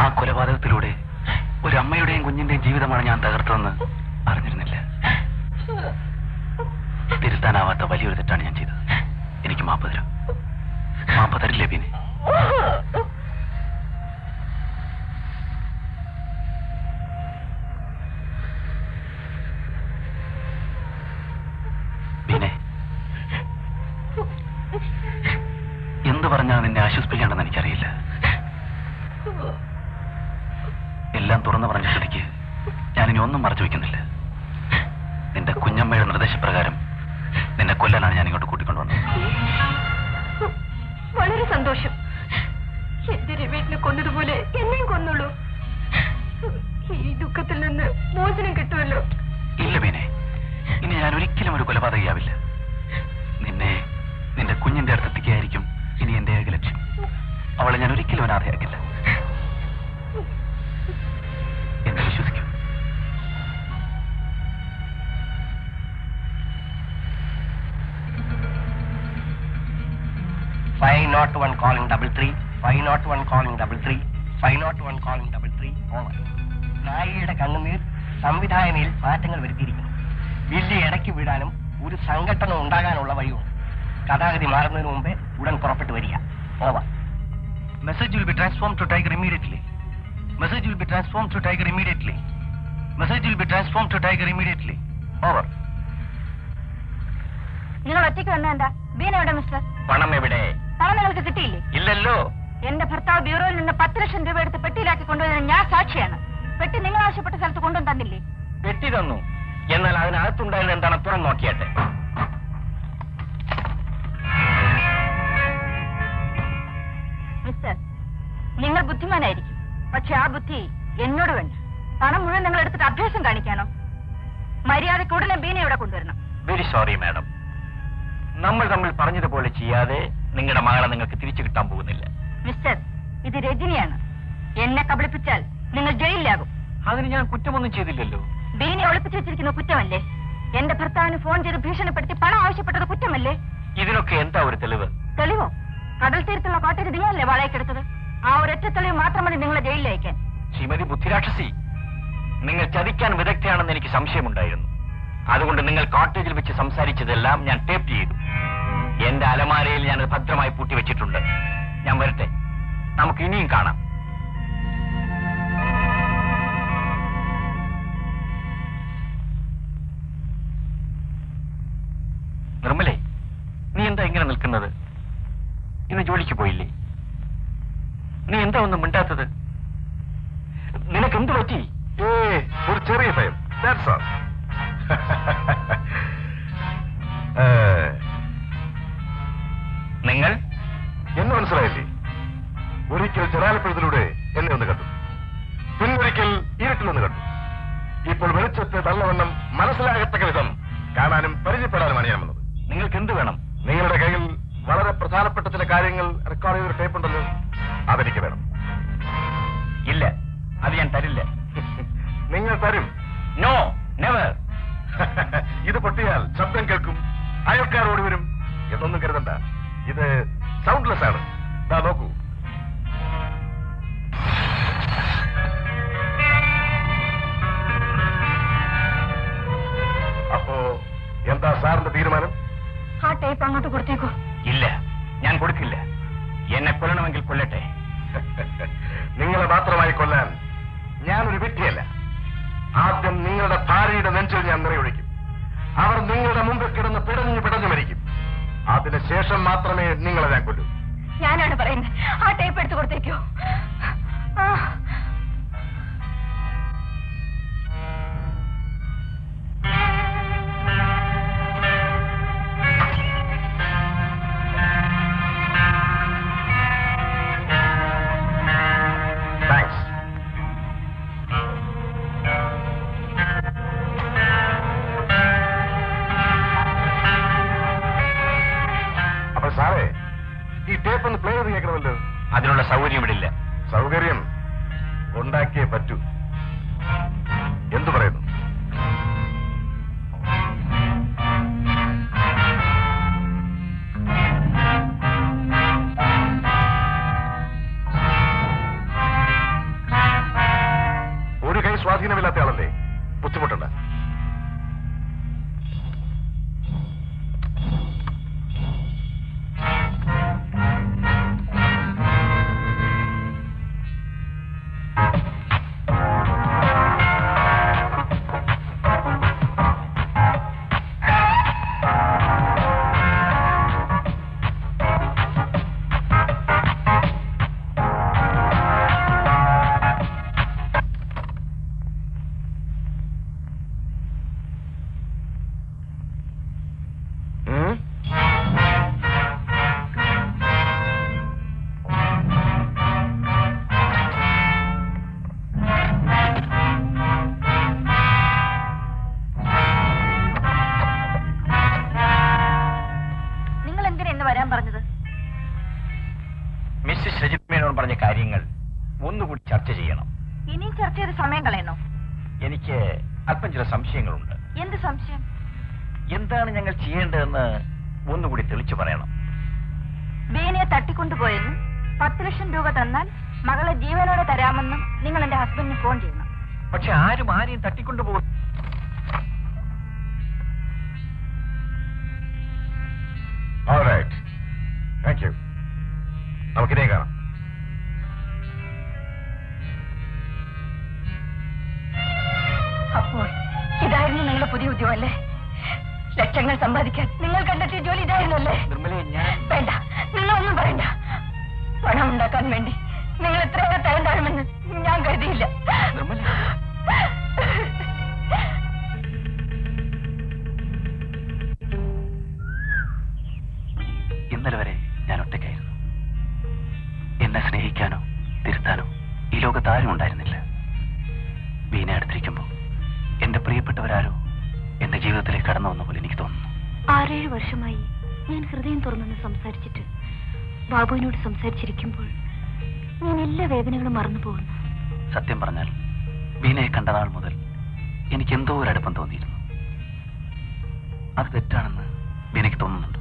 ആ കൊലപാതകത്തിലൂടെ ഒരു അമ്മയുടെയും കുഞ്ഞിന്റെയും ജീവിതമാണ് ഞാൻ തകർത്തതെന്ന് അറിഞ്ഞിരുന്നില്ല. തിരുത്താനാവാത്ത വലിയൊരു തെറ്റാണ് ഞാൻ ചെയ്തത്. എനിക്ക് മാപ്പ് തരാം. മാപ്പ് തരില്ലേ ബീനെ? ബീനെ, എന്ത് പറഞ്ഞാൽ നിന്നെ ആശ്വസിപ്പിക്കേണ്ടെന്ന് എനിക്കറിയില്ല. എല്ലാം തുറന്നു പറഞ്ഞ സ്ഥിതിക്ക് ഞാനിനി ഒന്നും മറച്ചു വയ്ക്കുന്നില്ല. നിന്റെ കുഞ്ഞമ്മയുടെ നിർദ്ദേശപ്രകാരം നിന്നെ കൊല്ലാനാണ് ഞാൻ ഇങ്ങോട്ട് കൂട്ടിക്കൊണ്ടുവന്നത്. വളരെ സന്തോഷം. എന്റെ രമേഷിനെ കൊന്നതുപോലെ എന്നെയും കൊന്നുള്ളൂ. ഈ ദുഃഖത്തിൽ നിന്ന് മോചനം കിട്ടുമല്ലോ. ഇല്ല ബീനെ, ഇനി ഞാൻ ഒരിക്കലും ഒരു കൊലപാതകയാവില്ല. നിന്നെ നിന്റെ കുഞ്ഞിന്റെ അടുത്തെത്തിക്കായിരിക്കും ഇനി എന്റെ ഏക ലക്ഷ്യം. അവളെ ഞാൻ ഒരിക്കലും അനാഥയാക്കില്ല. എന്നെ വിശ്വസിക്കൂ. Five not one calling 33. 501 calling 33. 501 calling 33. Over. നായിയുടെ കണ്ണുനീർ സംവിധാനയിൽ മാറ്റങ്ങൾ വരുത്തിയിരിക്കുന്നു. വലിയ ഇടയ്ക്ക് വീഴാനും ഒരു സംഘടന ഉണ്ടാകാനുള്ള വഴിയുണ്ട്. ഗതാഗതി മാറുന്നതിന് മുമ്പേ ഉടൻ പുറപ്പെട്ടു വരിക. Over. Message will be transformed to Tiger immediately. Message will be transformed to Tiger immediately. Message will be transformed to Tiger immediately. Over. നിങ്ങൾ ഒറ്റയ്ക്ക് വന്ന എന്താ? ബീന എവിടെ മിസ്റ്റർ? പണം എവിടെ? പണം നിങ്ങൾക്ക് കിട്ടിയില്ലേ? ഇല്ലല്ലോ. എന്റെ ഭർത്താവ് ബ്യൂറോയിൽ നിന്ന് 10 ലക്ഷം രൂപ എടുത്ത് പെട്ടിയിലാക്കി കൊണ്ടുവരുന്ന ഞാൻ സാക്ഷിയാണ്. പെട്ടി നിങ്ങൾ ആവശ്യപ്പെട്ട സ്ഥലത്ത് കൊണ്ടുവന്ന് തന്നില്ലേ? പെട്ടി തന്നു. എന്നാൽ അതിനകത്തുണ്ടായിരുന്ന എന്താണ് തുറന്നു നോക്കിയാട്ടെ. മിസ്റ്റർ, നിങ്ങൾ ബുദ്ധിമാനായിരിക്കും. പക്ഷെ ആ ബുദ്ധി എന്നോട് വേണ്ട. പണം മുഴുവൻ നിങ്ങൾ എടുത്തിട്ട് അഭ്യാസം കാണിക്കാനോ? മര്യാദയ്ക്ക് ഉടനെ ബീനെ ഇവിടെ കൊണ്ടുവരണം. Very sorry madam. നമ്മൾ തമ്മിൽ പറഞ്ഞതുപോലെ ചെയ്യാതെ നിങ്ങളുടെ മകളെ നിങ്ങൾക്ക് തിരിച്ചു കിട്ടാൻ പോകുന്നില്ല. മിസ്റ്റർ, ഇത് രജനിയാണ്. എന്നെ കബളിപ്പിച്ചാൽ നിങ്ങൾ ജയിലിലാകും. അതിന് ഞാൻ കുറ്റമൊന്നും ചെയ്തില്ലല്ലോ. ബീനെ ഒളിപ്പിച്ചു വെച്ചിരിക്കുന്ന കുറ്റമല്ലേ? എന്റെ ഭർത്താവിന് ഫോൺ ചെയ്ത് ഭീഷണിപ്പെടുത്തി പണം ആവശ്യപ്പെട്ടത് കുറ്റമല്ലേ? ഇതിനൊക്കെ എന്താ ഒരു തെളിവ്? തെളിവോ? കടൽ തീരത്തുള്ള കോട്ടേജ് നിങ്ങളല്ലേ വാടകയ്ക്കെടുത്തത്? ആ ഒരൊറ്റ തെളിവ് മാത്രം മതി നിങ്ങളെ ജയിലിലയക്കാൻ. ശ്രീമതി ബുദ്ധിരാക്ഷസി, നിങ്ങൾ ചതിക്കാൻ വിദഗ്ധയാണെന്ന് എനിക്ക് സംശയമുണ്ടായിരുന്നു. അതുകൊണ്ട് നിങ്ങൾ കോട്ടേജിൽ വെച്ച് സംസാരിച്ചതെല്ലാം ഞാൻ ടേപ്പ് ചെയ്തു. എന്റെ അലമാരയിൽ ഞാനത് ഭദ്രമായി പൂട്ടിവെച്ചിട്ടുണ്ട്. ഞാൻ വരട്ടെ, നമുക്ക് ഇനിയും കാണാം. നിർമ്മലേ, നീ എന്താ ഇങ്ങനെ നിൽക്കുന്നത്? ഇന്ന് ജോലിക്ക് പോയില്ലേ? നീ എന്താ ഒന്നും മിണ്ടാത്തത്? നിനക്കെന്ത് പറ്റി? ഒരു ചെറിയ ഭയം. That's all. നിങ്ങൾ എന്ന് മനസ്സിലായില്ലേ? ഒരിക്കൽ ജനാലപ്പുഴത്തിലൂടെ എന്നെ ഒന്ന് കണ്ടു, പിന്നൊരിക്കൽ ഇരുട്ടിലൊന്ന് കണ്ടു. ഇപ്പോൾ വെളിച്ചത്തെ നല്ലവണ്ണം മനസ്സിലാകത്തക്ക വിധം കാണാനും പരിചയപ്പെടാനുമാണ് ഞാൻ വന്നത്. നിങ്ങൾക്ക് എന്ത് വേണം? നിങ്ങളുടെ കയ്യിൽ വളരെ പ്രധാനപ്പെട്ട ചില കാര്യങ്ങൾ റെക്കോർഡ് ചെയ്തൊരു ടേപ്പ് ഉണ്ടല്ലോ, അതെനിക്ക് വേണം. ഇല്ല, അത് ഞാൻ തരില്ല. നിങ്ങൾ തരും? No, never. ഇത് പൊട്ടിയാൽ ശബ്ദം കേൾക്കും, അയൽക്കാർ ഓടി വരും എന്നൊന്നും കരുതണ്ട. ഇത് സൗണ്ട്ലെസ് ആണ്. ദാ നോക്കൂ. അപ്പോ എന്താ സാറിന്റെ തീരുമാനം? ആ ടേപ്പ് അങ്ങോട്ട് കൊടുത്തേക്കോ. ഇല്ല, ഞാൻ കൊടുക്കില്ല. എന്നെ കൊല്ലണമെങ്കിൽ കൊല്ലട്ടെ. നിങ്ങളെ മാത്രമായി കൊല്ലാൻ ഞാനൊരു വിഡ്ഢിയല്ല. ആദ്യം നിങ്ങളുടെ ഭാര്യയുടെ നെഞ്ചിൽ ഞാൻ നിറയൊഴിക്കും. അവർ നിങ്ങളുടെ മുമ്പിൽ കിടന്ന് പിടഞ്ഞു മരിക്കും. അതിനുശേഷം മാത്രമേ നിങ്ങളെ ഞാൻ കൊല്ലൂ. ഞാനാണ് പറയുന്നത്. ആ ടേപ്പ് എടുത്തു കൊടുത്തേക്കോ. താങ്ക്സ്. അപ്പൊ സാറേ, ഈ ടേപ്പ് ഒന്ന് പ്ലേ ചെയ്ത് കേൾക്കണമല്ലോ. അതിനുള്ള സൗകര്യം ഇവിടെ ഇല്ല. സൗകര്യം ഉണ്ടാക്കിയേ പറ്റൂ. എന്തു പറയുന്നു? ഒരു കൈ സ്വാധീനമില്ലാത്ത ആളല്ലേ, ബുദ്ധിമുട്ടുണ്ട്. ചെയ്യണം. ഇനിയും ചർച്ച ചെയ്ത് സമയം കളയണോ? എനിക്ക് അല്പം ചില സംശയങ്ങളുണ്ട്. എന്ത് സംശയം? എന്താണ് ഞങ്ങൾ ചെയ്യേണ്ടതെന്ന് ഒന്നുകൂടി തെളിച്ചു പറയണം. ബീനയെ തട്ടിക്കൊണ്ടുപോയെന്നും 10 ലക്ഷം രൂപ തന്നാൽ മകളെ ജീവനോടെ തരാമെന്നും നിങ്ങൾ എന്റെ ഹസ്ബൻഡിന് ഫോൺ ചെയ്യണം. പക്ഷെ ആരും ആരെയും തട്ടിക്കൊണ്ടുപോകും. Thank you. നമുക്കിതേ കാണാം. അപ്പോൾ ഇതായിരുന്നു നിങ്ങളുടെ പുതിയ ഉദ്യോഗം അല്ലേ? ലക്ഷങ്ങൾ സമ്പാദിക്കാൻ നിങ്ങൾ കണ്ടെത്തിയ ജോലി ഇതായിരുന്നല്ലേ? നിർമ്മലേ, ഞാൻ വേണ്ട, നിങ്ങളൊന്നും പറയണ്ട. പണം ഉണ്ടാക്കാൻ വേണ്ടി നിങ്ങൾ ഇത്രയേറെ തരം താഴുമെന്ന് ഞാൻ കരുതിയില്ല. നിർമ്മല, ഇന്നലെ വരെ ഞാൻ ഒറ്റയ്ക്കായിരുന്നു. എന്നെ സ്നേഹിക്കാനോ തിരുത്താനോ ഈ ലോകത്ത് ആരും ഉണ്ടായിരുന്നില്ല. വീണ അടുത്തിരിക്കുമ്പോൾ എന്റെ പ്രിയപ്പെട്ടവരാരോ എന്റെ ജീവിതത്തിലേക്ക് കടന്നു വന്ന പോലെ എനിക്ക് തോന്നുന്നു. 6-7 വർഷമായി ഞാൻ ഹൃദയം തുറന്നൊന്ന് സംസാരിച്ചിട്ട് ബാബുവിനോട് സംസാരിച്ചിരിക്കുമ്പോൾ ഞാൻ എല്ലാ വേദനകളും മറന്നു പോകുന്നു. സത്യം പറഞ്ഞാൽ വീണയെ കണ്ട നാൾ മുതൽ എനിക്ക് എന്തോ ഒരു അടുപ്പം തോന്നിയിരുന്നു. അത് തെറ്റാണെന്ന് വീണയ്ക്ക് തോന്നുന്നുണ്ട്.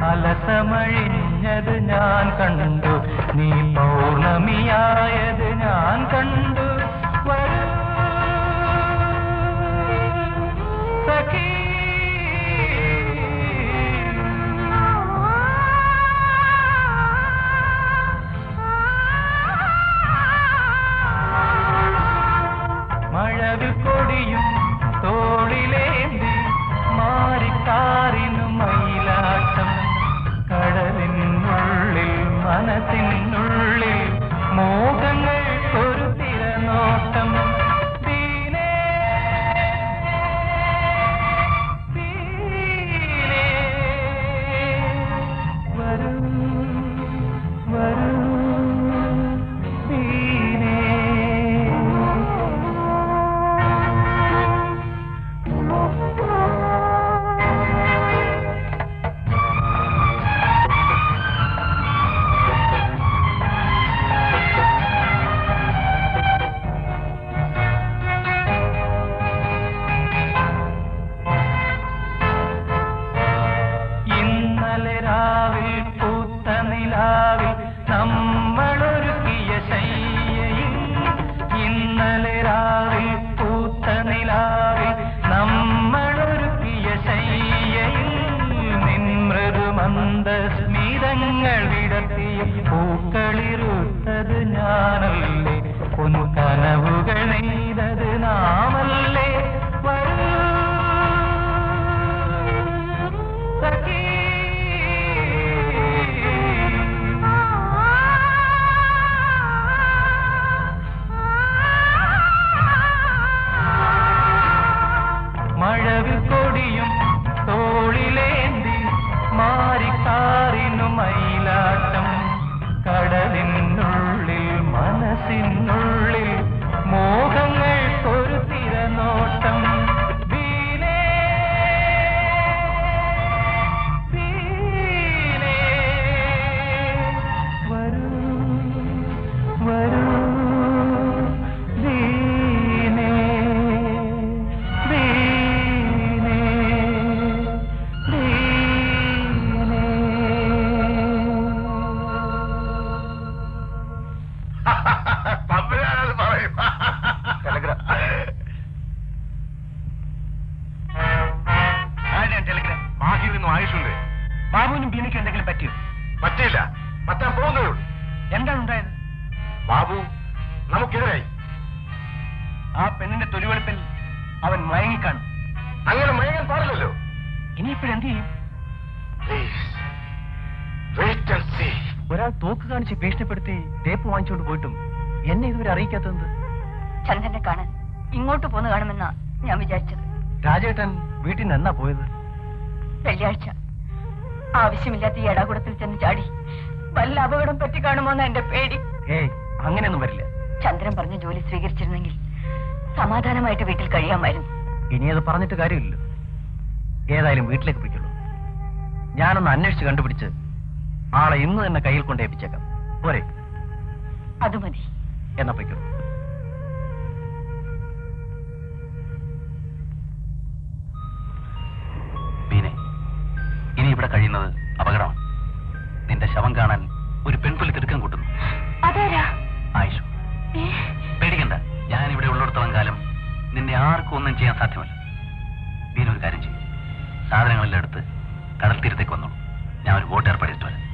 അലസമഴിഞ്ഞത് ഞാൻ കണ്ടു, നീ പൗർണമിയായത് ഞാൻ കണ്ടു. വരൂ സഖി, മഴവിൽ കൊടിയും തോളിലേന്തി മാറിക്കാറിനു മയിലാട്ടം. കടലിനുള്ളിൽ മനസ്സിനുള്ളിൽ മോഹങ്ങൾ ഒരു തിരന മന്ദസ്മിതങ്ങൾ വിടത്തിയ പൂക്കളിറുത്തത് ഞാനല്ലേ ഒന്നു കനവുകൾ നെയ്തത് നാമല്ലേ വരൂ സഖി മഴവിൽ കൊടിയും തോളിലേന്തി മാറിക്കാറിനു മയിലാട്ടം കടലിനുള്ളിൽ മനസ്സിനുള്ളിൽ മോഹങ്ങൾ ഒരു തിരനോട്ടം വീണേ വീണേ വരൂ വരൂ വീണേ വീണേ വീണേ തമ്പുരാനത് പറയും. ടെലിഗ്രാം മാഹിയിൽ നിന്നും ആയുഷുണ്ട്. ബാബുവിനും ബീനയ്ക്ക് എന്തെങ്കിലും പറ്റിയോ? പറ്റിയില്ല, പറ്റാൻ പോകുന്നേ ഉള്ളൂ. എന്താണ് ഉണ്ടായത്? ബാബു നമുക്കെതിരായി. ആ പെണ്ണിന്റെ തൊലിവെളുപ്പിൽ അവൻ മയങ്ങിക്കാണും. അങ്ങനെ മയങ്ങാൻ പാടില്ലല്ലോ. ഇനിയിപ്പോഴെന്ത് ചെയ്യും? Please, wait and see. ഒരാൾ തോക്ക് കാണിച്ച് ഭീഷണിപ്പെടുത്തി ടേപ്പ് വാങ്ങിച്ചുകൊണ്ട് പോയിട്ടും എന്നെ ഇതുവരെ അറിയിക്കാത്തത്? ചന്ദ്രനെ കാണാൻ ഇങ്ങോട്ട് പോന്ന് കാണുമെന്നാ ഞാൻ വിചാരിച്ചത്. രാജേട്ടൻ വീട്ടിൽ നിന്ന് എന്നാ പോയത്? വെള്ളിയാഴ്ച ആവശ്യമില്ലാത്ത ഈ എടാകുടത്തിൽ ചെന്ന് ചാടി വല്ല അപകടം പറ്റി കാണുമോന്ന എന്റെ പേടി. ഏയ്, അങ്ങനെയൊന്നും വരില്ല. ചന്ദ്രൻ പറഞ്ഞ ജോലി സ്വീകരിച്ചിരുന്നെങ്കിൽ സമാധാനമായിട്ട് വീട്ടിൽ കഴിയാമായിരുന്നു. ഇനി അത് പറഞ്ഞിട്ട് കാര്യമില്ലല്ലോ. ഏതായാലും വീട്ടിലേക്ക് പോയിക്കുള്ളൂ. ഞാനൊന്ന് അന്വേഷിച്ച് കണ്ടുപിടിച്ച് ആളെ ഇന്ന് തന്നെ കയ്യിൽ കൊണ്ട് ഏൽപ്പിച്ചേക്കാം. പോരെ? അത് മതി. എന്നാ പോയിക്കുള്ളൂ. മീനെ, ഇനി ഇവിടെ കഴിയുന്നത് അപകടമാണ്. നിന്റെ ശവം കാണാൻ ഒരു പെൺപുലി തിടുക്കം കൂട്ടുന്നു. അതാരാ? ആയിഷു, പേടിക്കണ്ട. ഞാൻ ഇവിടെ ഉള്ളിടത്തോളം കാലം നിന്നെ ആർക്കും ഒന്നും ചെയ്യാൻ സാധ്യമല്ല. ബീനൊരു കാര്യം ചെയ്യും, സാധനങ്ങളെല്ലാം എടുത്ത് കടൽ തീരത്തേക്ക് വന്നോളൂ. ഞാൻ ഒരു ബോട്ട് ഏർപ്പാടിയിട്ട് വരാം.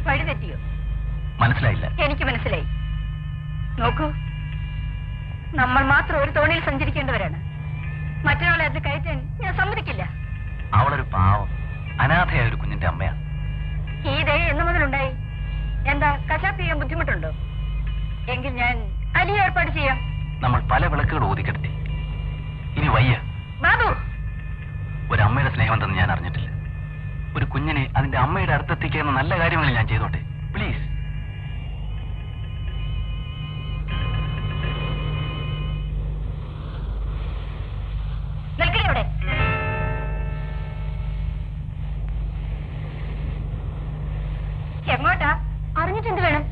വഴി തെറ്റിയോ? മനസ്സിലായില്ല. എനിക്ക് മനസ്സിലായി. നോക്കൂ, നമ്മൾ മാത്രം ഒരു തോണിയിൽ സഞ്ചരിക്കേണ്ടവരാണ്. മറ്റൊരാളെ അത് കയറ്റാൻ ഞാൻ സമ്മതിക്കില്ല. അവളൊരു പാവം അനാഥയായ ഒരു കുഞ്ഞിന്റെ അമ്മയാണ്. ഈ ദയ എന്ന് മുതലുണ്ടായി? എന്താ കശാപ്പ് ചെയ്യാൻ ബുദ്ധിമുട്ടുണ്ടോ? എങ്കിൽ ഞാൻ അലി ഏർപ്പാട് ചെയ്യാം. നമ്മൾ പല വിളക്കുകൾ ഊതിക്കെടുത്തി. ഇനി വയ്യ. ബാബു, ഒരു അമ്മയുടെ സ്നേഹം എന്തെന്ന് ഞാൻ അറിഞ്ഞിട്ടില്ല. ഒരു കുഞ്ഞിനെ അതിന്റെ അമ്മയുടെ അടുത്തെത്തിക്കുന്ന നല്ല കാര്യങ്ങൾ ഞാൻ ചെയ്തോട്ടെ. പ്ലീസ്. നിൽക്കണേ അവിടെ. എങ്ങോട്ടാ? അറിഞ്ഞിട്ടെന്ത് വേണം?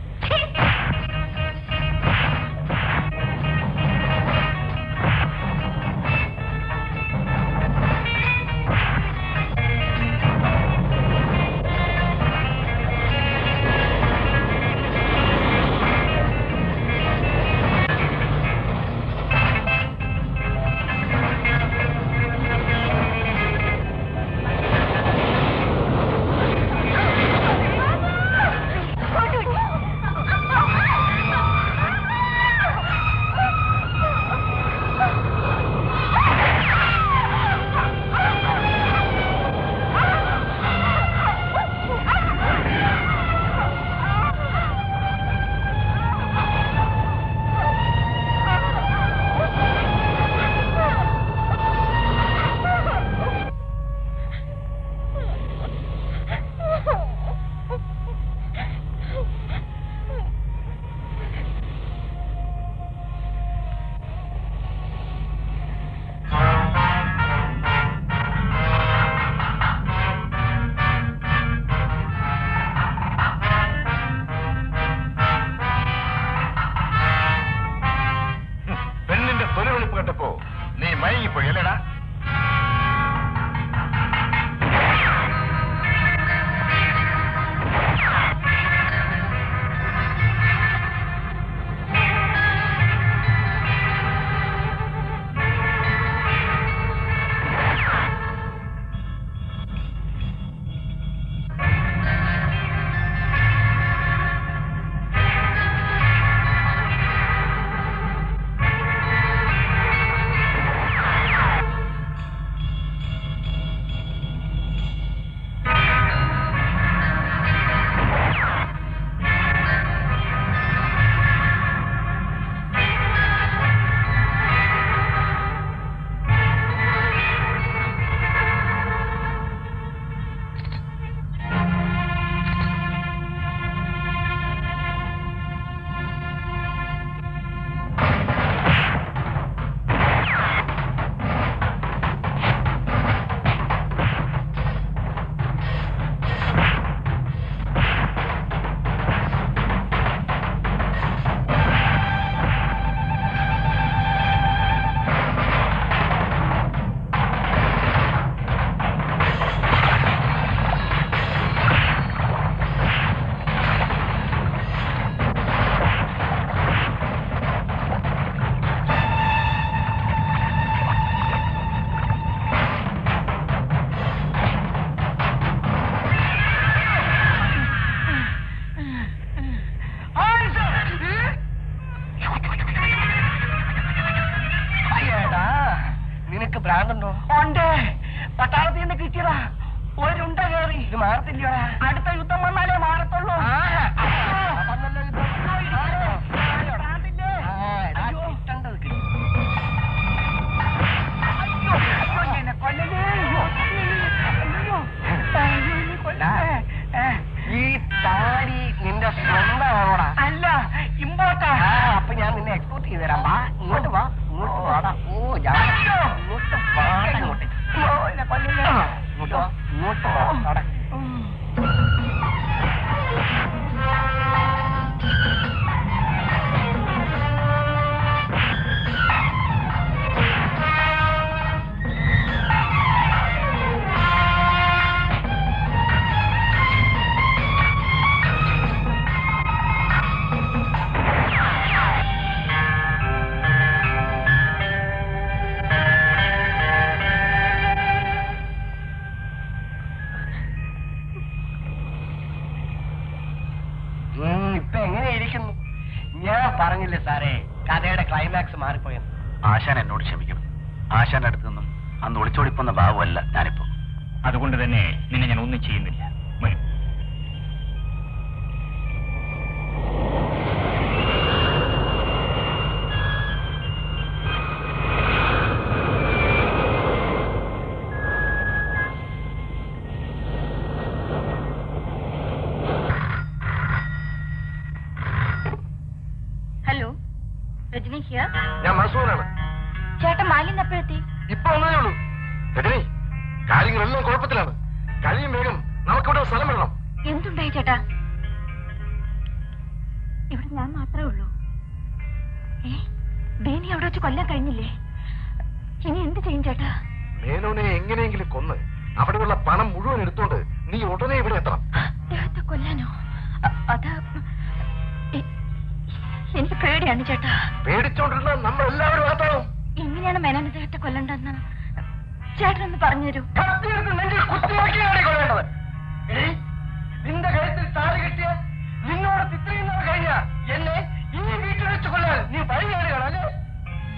ഇപ്പൊ എങ്ങനെയിരിക്കുന്നു? ഞാൻ പറഞ്ഞില്ലേ സാറേ, കഥയുടെ ക്ലൈമാക്സ് മാറിപ്പോയെന്ന്. ആശാൻ എന്നോട് ക്ഷമിക്കണം. ആശാന്റെ അടുത്ത് നിന്നും അന്ന് ഒളിച്ചോടിപ്പോന്ന ഭാവമല്ല ഞാനിപ്പോ. അതുകൊണ്ട് തന്നെ നിന്നെ ഞാൻ ഒന്നും ചെയ്യുന്നില്ല. വരും. Hello, Rajani here. ഞാൻ മസൂറാണ്. ചേട്ടൻ മാലിന്യ എപ്പോഴെത്തി? ഇപ്പൊ വന്നതേ ഉള്ളൂ. രജനി, കാര്യങ്ങളെല്ലാം കുഴപ്പത്തിലാണ്. കഴിയും വേഗം നമുക്കിവിടെ ഒരു സ്ഥലം വേണം. എന്തുണ്ടായി ചേട്ടാ? ഇവിടെ ഞാൻ മാത്രമേ ഉള്ളൂ. ബേനി അവിടെ വെച്ച് കൊല്ലാൻ കഴിഞ്ഞില്ലേ? ഇനി എന്ത് ചെയ്യും ചേട്ടാ? മേനോനെ എങ്ങനെയെങ്കിലും കൊന്ന് അവിടെയുള്ള പണം മുഴുവൻ എടുത്തോണ്ട് നീ ഉടനെ ഇവിടെ എത്തണം. അദ്ദേഹത്തെ കൊല്ലാനോ? അത് എനിക്ക് പേടിയാണ് ചേട്ടാ. പേടിച്ചോണ്ടിരുന്ന നമ്മൾ എല്ലാവരും അകത്താവും. എങ്ങനെയാണ് മേനോൻ അദ്ദേഹത്തെ കൊല്ലണ്ടെന്ന് ചേട്ടനൊന്ന് പറഞ്ഞുതരൂ. കത്തിയെടുത്ത് നെഞ്ചിൽ കുത്തിവെക്കുകയാണ് കൊള്ളേണ്ടത്. നിന്റെ കഴുത്തിൽ താഴെ കെട്ടിയ നിന്നോട് തിത്രയുന്നവർ കഴിഞ്ഞ എന്നെ ഈ വീട്ടിൽ വെച്ച് കൊല്ലാൻ നീ വഴി നേടുകയാണല്ലേ?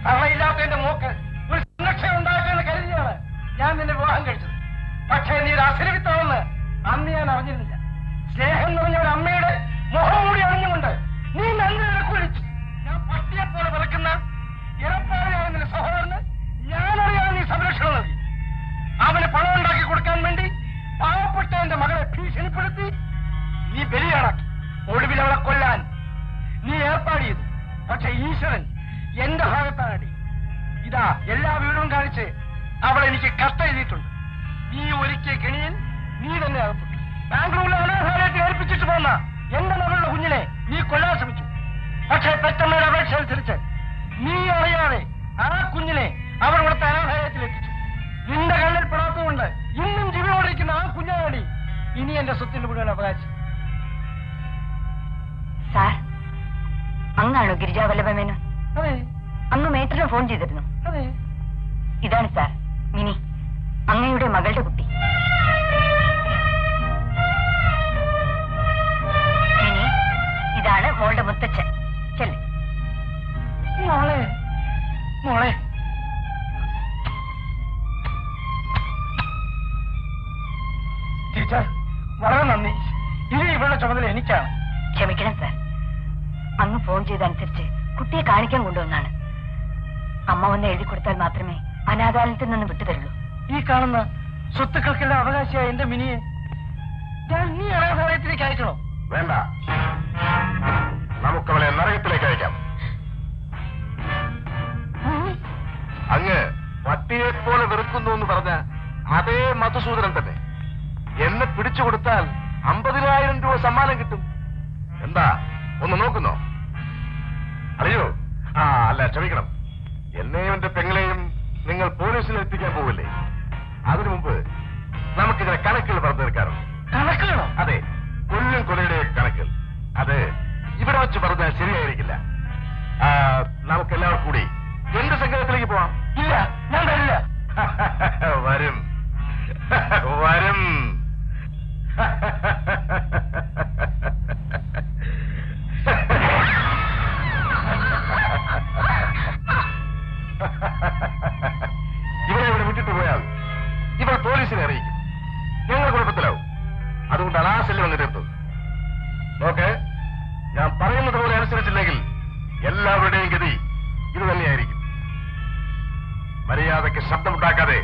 തറയില്ലാത്തതിന്റെ മോക്ക് ഒരു സംരക്ഷണം ഉണ്ടാക്കുമെന്ന് കരുതിയാണ് ഞാൻ നിന്നെ വിവാഹം കഴിച്ചത്. പക്ഷേ നീ ഒരു അസുരവിത്താണെന്ന് അന്ന് ഞാൻ അറിഞ്ഞിരുന്നില്ല. സ്നേഹം നിറഞ്ഞ ഒരു അമ്മയുടെ മുഖം കൂടി അറിഞ്ഞുകൊണ്ട് നീ നന്ദിനെ കുഴിച്ചു. ഞാൻ പട്ടിയെപ്പോലെ വിറക്കുന്ന ഇറപ്പാറിയായ നിന്റെ സഹോദരന് ഞാനറിയാതെ നീ സംരക്ഷണം നൽകി. അവന് പണം ഉണ്ടാക്കി കൊടുക്കാൻ വേണ്ടി പാവപ്പെട്ട എന്റെ മകളെ ഭീഷണിപ്പെടുത്തി നീ ബലിയാണാക്കി. ഒടുവിൽ അവളെ കൊല്ലാൻ നീ ഏർപ്പാട് ചെയ്തു. പക്ഷെ ഈശ്വരൻ എന്റെ ഭാഗത്താണടി. ഇതാ എല്ലാ വീടും കാണിച്ച് അവൾ എനിക്ക് കത്തെഴുതിയിട്ടുണ്ട്. നീ ഒരുക്കിയ കെണിയിൽ നീ തന്നെ അകപ്പെട്ടു. ബാംഗ്ലൂരിലെ അനാഥാലയത്തിൽ ഏൽപ്പിച്ചിട്ട് പോന്ന എന്റെ മകളുടെ കുഞ്ഞിനെ നീ കൊല്ലാൻ ശ്രമിച്ചു. പക്ഷെ പെട്ടെന്നൊരു അപേക്ഷ അനുസരിച്ച് നീ അറിയാതെ ആ കുഞ്ഞിനെ അവർ ഇവിടുത്തെ അനാഥാലയത്തിൽ എത്തിച്ചു. നിന്റെ കണ്ണിൽ പെടാത്തതുകൊണ്ട് ഇന്നും ജീവിയോടിരിക്കുന്ന ആ കുഞ്ഞാടി ഇനി എന്റെ സ്വത്തിന് മുഴുവൻ അവകാശം. സാർ, അങ്ങാണോ ഗിരിജാവല്ലഭ മേനോൻ? അതെ അങ്ങ് മേറ്ററിന് ഫോൺ ചെയ്തിരുന്നു. അതെ. ഇതാണ് സാർ മിനി, അങ്ങയുടെ മകളുടെ കുട്ടി. മിനി, ഇതാണ് മോളുടെ മുത്തച്ഛൻ. ചെല്ല്. മോളെ മോളെ ടീച്ചർ, വളരെ നന്ദി. ഇനി ഇവരുടെ ചുമതല എനിക്കാണ്. ക്ഷമിക്കണം സാർ, അങ്ങ് ഫോൺ ചെയ്തനുസരിച്ച് കുട്ടിയെ കാണിക്കാൻ കൊണ്ടുവന്നാണ്. അമ്മ വന്ന് എഴുതി കൊടുത്താൽ മാത്രമേ അനാഥാലയത്തിൽ നിന്ന് വിട്ടുതരുള്ളൂ. ഈ കാണുന്ന സ്വത്തുക്കൾക്കെല്ലാം അവകാശിയായ എന്റെ മിനിയെ ഞാൻ ഈ അനാഥാലയത്തിലേക്ക് അയക്കണോ? വേണ്ട, നമുക്കവളെ നരകത്തിലേക്ക് അയക്കാം. അങ്ങ് പട്ടിയെപ്പോലെ വെറുക്കുന്നു എന്ന് പറഞ്ഞ അതേ മധുസൂദനൻ തന്നെ. എന്നെ പിടിച്ചു കൊടുത്താൽ 50,000 രൂപ സമ്മാനം കിട്ടും. എന്താ, ഒന്ന് നോക്കുന്നോ? അറിയോ? അല്ല, ക്ഷമിക്കണം. എന്നെയും എന്റെ പെങ്ങളെയും നിങ്ങൾ പോലീസിൽ എത്തിക്കാൻ പോവില്ലേ? അതിനു മുമ്പ് നമുക്കിതിനെ കണക്കുകൾ പറഞ്ഞു തീർക്കാറുണ്ട്. കണക്കുകളോ? അതെ, കൊല്ലും കൊലയുടെ കണക്കുകൾ. അത് ഇവിടെ വെച്ച് പറഞ്ഞാൽ ശരിയായിരിക്കില്ല. നമുക്കെല്ലാവർക്കും കൂടി എന്റെ സംഘത്തിലേക്ക് പോവാം. ഇല്ല, ഞാൻ വരില്ല. വരും വരും. ഇവരെ ഇവിടെ വിട്ടിട്ട് പോയാൽ ഇവർ പോലീസിനെ അറിയിക്കും. ഞങ്ങൾ കുഴപ്പത്തിലാവും. അതുകൊണ്ടാണ് ആ ശല്യം വന്ന് തീർത്തത്. ഓക്കെ, ഞാൻ പറയുന്നത് പോലെ അനുസരിച്ചില്ലെങ്കിൽ എല്ലാവരുടെയും ഗതി ഇത് തന്നെയായിരിക്കും. മര്യാദയ്ക്ക് ശബ്ദമുണ്ടാക്കാതെ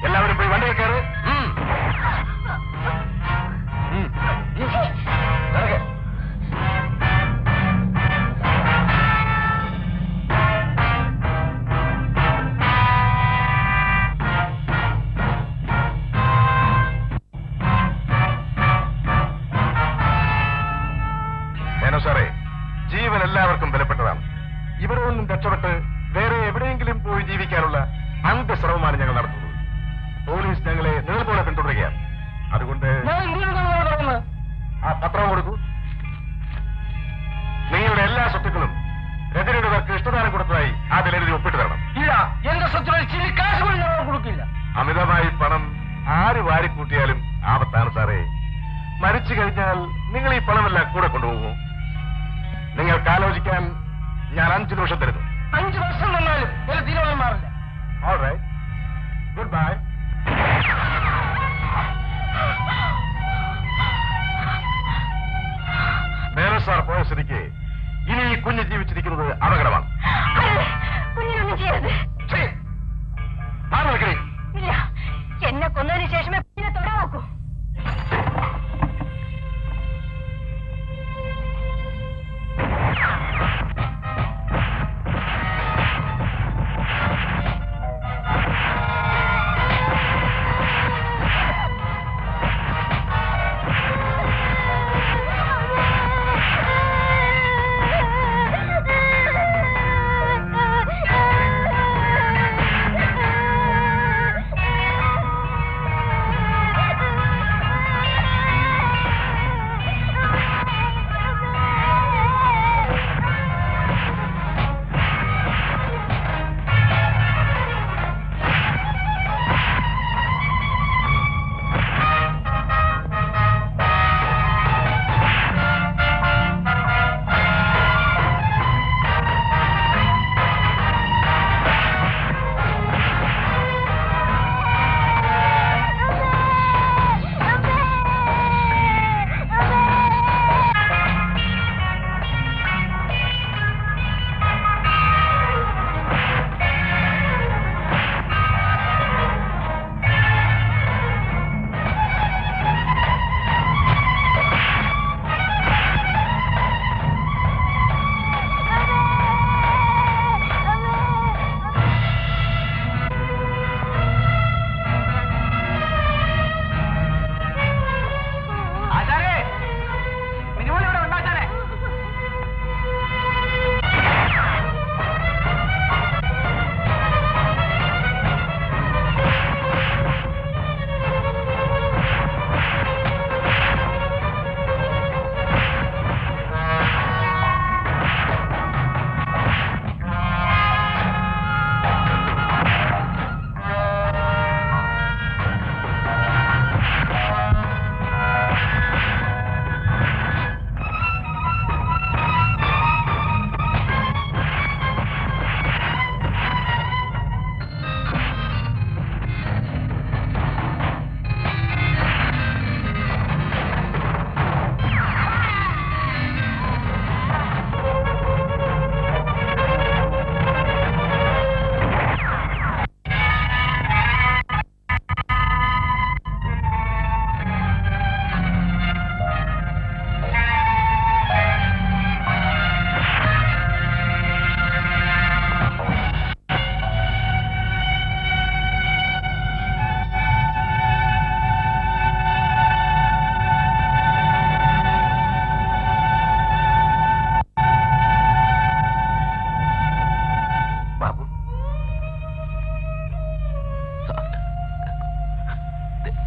എല്ലാവരും പോയി വണ്ടിയിൽ കയറ്. സാറേ, ജീവൻ എല്ലാവർക്കും വിലപ്പെട്ടതാണ്. ഇവിടെ നിന്നും രക്ഷപ്പെട്ട് വേറെ എവിടെയെങ്കിലും പോയി ജീവിക്കാനുള്ള അന്ത്യശ്രമമാണ് ഞങ്ങൾ നടത്തുന്നത്. പോലീസ് ഞങ്ങളെ നേർപോലെ പിന്തുടരുകയാണ്. അതുകൊണ്ട് ആ പത്രം കൊടുക്കൂ. നിങ്ങളുടെ എല്ലാ സ്വത്തുക്കളും രജനിയുടെ പേർക്ക് ഇഷ്ടദാനം കൊടുത്തതായി അതിൽ എഴുതി ഒപ്പിട്ട് തരണം. ഇല്ല, എന്റെ സ്വത്തുക്കൾ ചില കാശ് പോലും ഞാൻ കൊടുക്കില്ല. അമിതമായി പണം ആര് വാരിക്കൂട്ടിയാലും ആപത്താണ് സാറേ. മരിച്ചു കഴിഞ്ഞാൽ നിങ്ങൾ ഈ പണമെല്ലാം കൂടെ കൊണ്ടുപോകുമോ? നിങ്ങൾക്ക് ആലോചിക്കാൻ ഞാൻ 5 നിമിഷം തരുന്നു. 5 വർഷം വന്നാലും ചില തീരുമാനം മാറില്ല. All right. Goodbye. Menon sir പോയ സ്ഥിതിക്ക് ഇനി ഈ കുഞ്ഞ് ജീവിച്ചിരിക്കുന്നത് അപകടമാണ്. കുഞ്ഞിനൊന്നും ചെയ്യരുത്. ഇല്ല, എന്നെ കൊന്നതിന് ശേഷമേ കുഞ്ഞിനെ തൊടാൻ നോക്കൂ.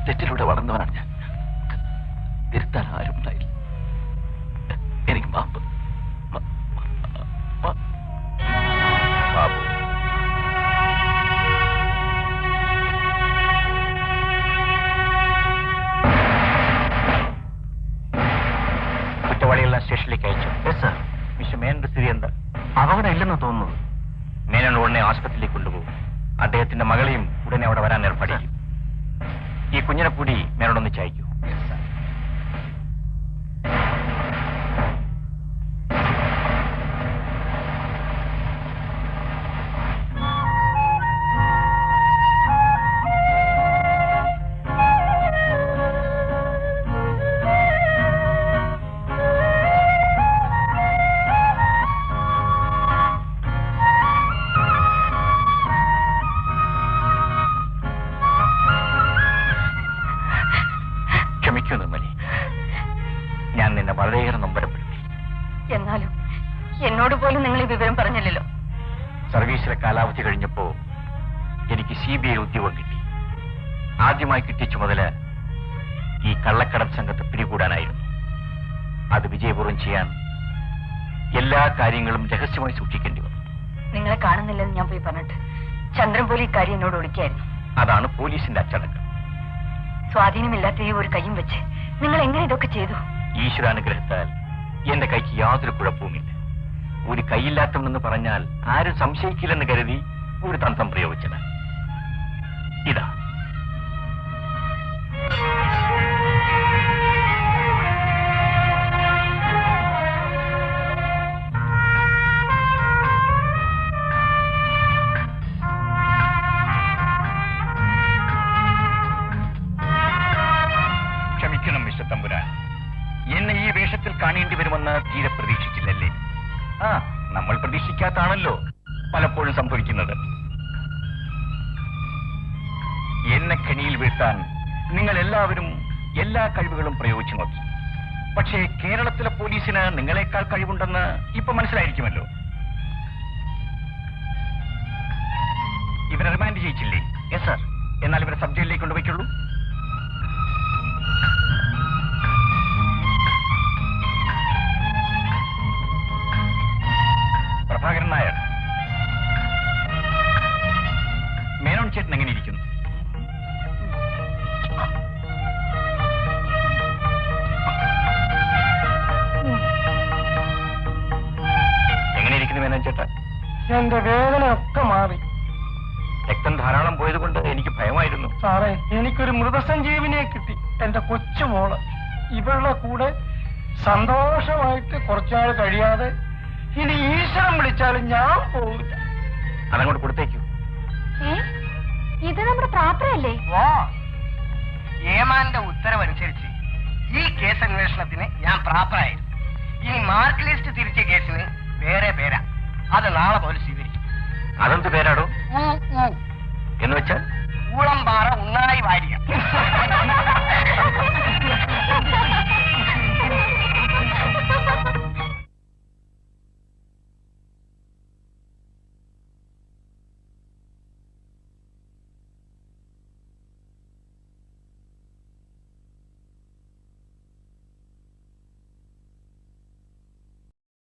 തെറ്റിലൂടെ വളർന്നവനാണ് ഞാൻ. തിരുത്താൻ ആരും ഉണ്ടായില്ല. എനിക്ക് മാപ്പ്. കുറ്റവാളികളെല്ലാം സ്റ്റേഷനിലേക്ക് അയച്ചു. മിസ്റ്റർ മേനന്റെ സ്ഥിതി എന്താ? അപകടം ഇല്ലെന്ന് തോന്നുന്നു. മേനൻ ഉടനെ ആശുപത്രിയിലേക്ക് കൊണ്ടുപോകും. അദ്ദേഹത്തിന്റെ മകളെയും ഉടനെ അവിടെ വരാൻ ഏർപ്പാടിക്കും. ഈ കുഞ്ഞിനെ കൂടി മേനോടൊന്ന് ചായക്കൂ. നിർമ്മലി, ഞാൻ നിന്നെ വളരെയേറെ നൊമ്പരപ്പെടുത്തി. എന്നാലും എന്നോട് പോലും നിങ്ങൾ ഈ വിവരം പറഞ്ഞില്ലല്ലോ. സർവീസിലെ കാലാവധി കഴിഞ്ഞപ്പോ എനിക്ക് CBI ഉദ്യോഗം കിട്ടി. ആദ്യമായി കിട്ടിയ ചുമതല ഈ കള്ളക്കടത്ത് സംഘത്തെ പിടികൂടാനായിരുന്നു. അത് വിജയപൂർവ്വം ചെയ്യാൻ എല്ലാ കാര്യങ്ങളും രഹസ്യമായി സൂക്ഷിക്കേണ്ടി വന്നു. നിങ്ങളെ കാണുന്നില്ലെന്ന് ഞാൻ പോയി പറഞ്ഞിട്ട് ചന്ദ്രൻ പോലും ഈ കാര്യം എന്നോട് ഒളിക്കായിരുന്നു. അതാണ് പോലീസിന്റെ അച്ചടക്കം. സ്വാധീനമില്ലാത്ത ഈ ഒരു കൈയും വെച്ച് നിങ്ങൾ എങ്ങനെ ഇതൊക്കെ ചെയ്തു? ഈശ്വരാനുഗ്രഹത്താൽ എന്റെ കൈക്ക് യാതൊരു കുഴപ്പവുമില്ല. ഒരു കൈയില്ലാത്തവനെന്ന് പറഞ്ഞാൽ ആരും സംശയിക്കില്ലെന്ന് കരുതി ഒരു തന്ത്രം പ്രയോഗിച്ചത്. ഇതാ. ക്ഷമിക്കണം മിസ്റ്റർ തമ്പുരാൻ, എന്നെ ഈ വേഷത്തിൽ കാണേണ്ടി വരുമെന്ന് തീരെ പ്രതീക്ഷിച്ചില്ലല്ലേ? ആ, നമ്മൾ പ്രതീക്ഷിക്കാത്താണല്ലോ പലപ്പോഴും സംഭവിക്കുന്നത്. എന്നെ കെണിയിൽ വീഴ്ത്താൻ നിങ്ങൾ എല്ലാവരും എല്ലാ കഴിവുകളും പ്രയോഗിച്ചു നോക്കി. പക്ഷേ കേരളത്തിലെ പോലീസിന് നിങ്ങളെക്കാൾ കഴിവുണ്ടെന്ന് ഇപ്പൊ മനസ്സിലായിരിക്കുമല്ലോ. ഇവരെ റിമാൻഡ് ചെയ്യിച്ചില്ലേ? Yes sir. എന്നാൽ ഇവരെ സബ് ജയിലിലേക്ക് കൊണ്ടുപോയിക്കുള്ളൂ. പ്രഭാകരൻ നായർ, മേനോൻ ചേട്ടൻ എങ്ങനെ ഇരിക്കുന്നു? എങ്ങനെ ഇരിക്കുന്നു മേനോൻ ചേട്ടൻ? എന്റെ വേദനയൊക്കെ മാറി. രക്തം ധാരാളം പോയതുകൊണ്ട് എനിക്ക് ഭയമായിരുന്നു. സാറേ, എനിക്കൊരു മൃതസഞ്ജീവിനിയെ കിട്ടി, എന്റെ കൊച്ചുമോള്. ഇവളുടെ കൂടെ സന്തോഷമായിട്ട് കുറച്ചാൾ കഴിയാതെ ഇനി ഈശ്വരൻ വിളിച്ചാലും ഞാൻ പോവില്ല. അതങ്ങോട്ട് കൊടുത്തേക്കൂ. ഇത് നമ്മുടെ പ്രാപ്തയല്ലേ? ഏമാന്റെ ഉത്തരവനുസരിച്ച് ഈ കേസ് അന്വേഷണത്തിന് ഞാൻ പ്രാപ്തരായിരുന്നു. ഇനി മാർക്ക് ലിസ്റ്റ് തിരിച്ച കേസിന് വേറെ പേരാ. അത് നാളെ പോലെ സ്വീകരിക്കും. അതെന്ത് പേരാടോ? എന്ന് വെച്ചാൽ ഊളംപാറ ഉണ്ണായി വാരിക.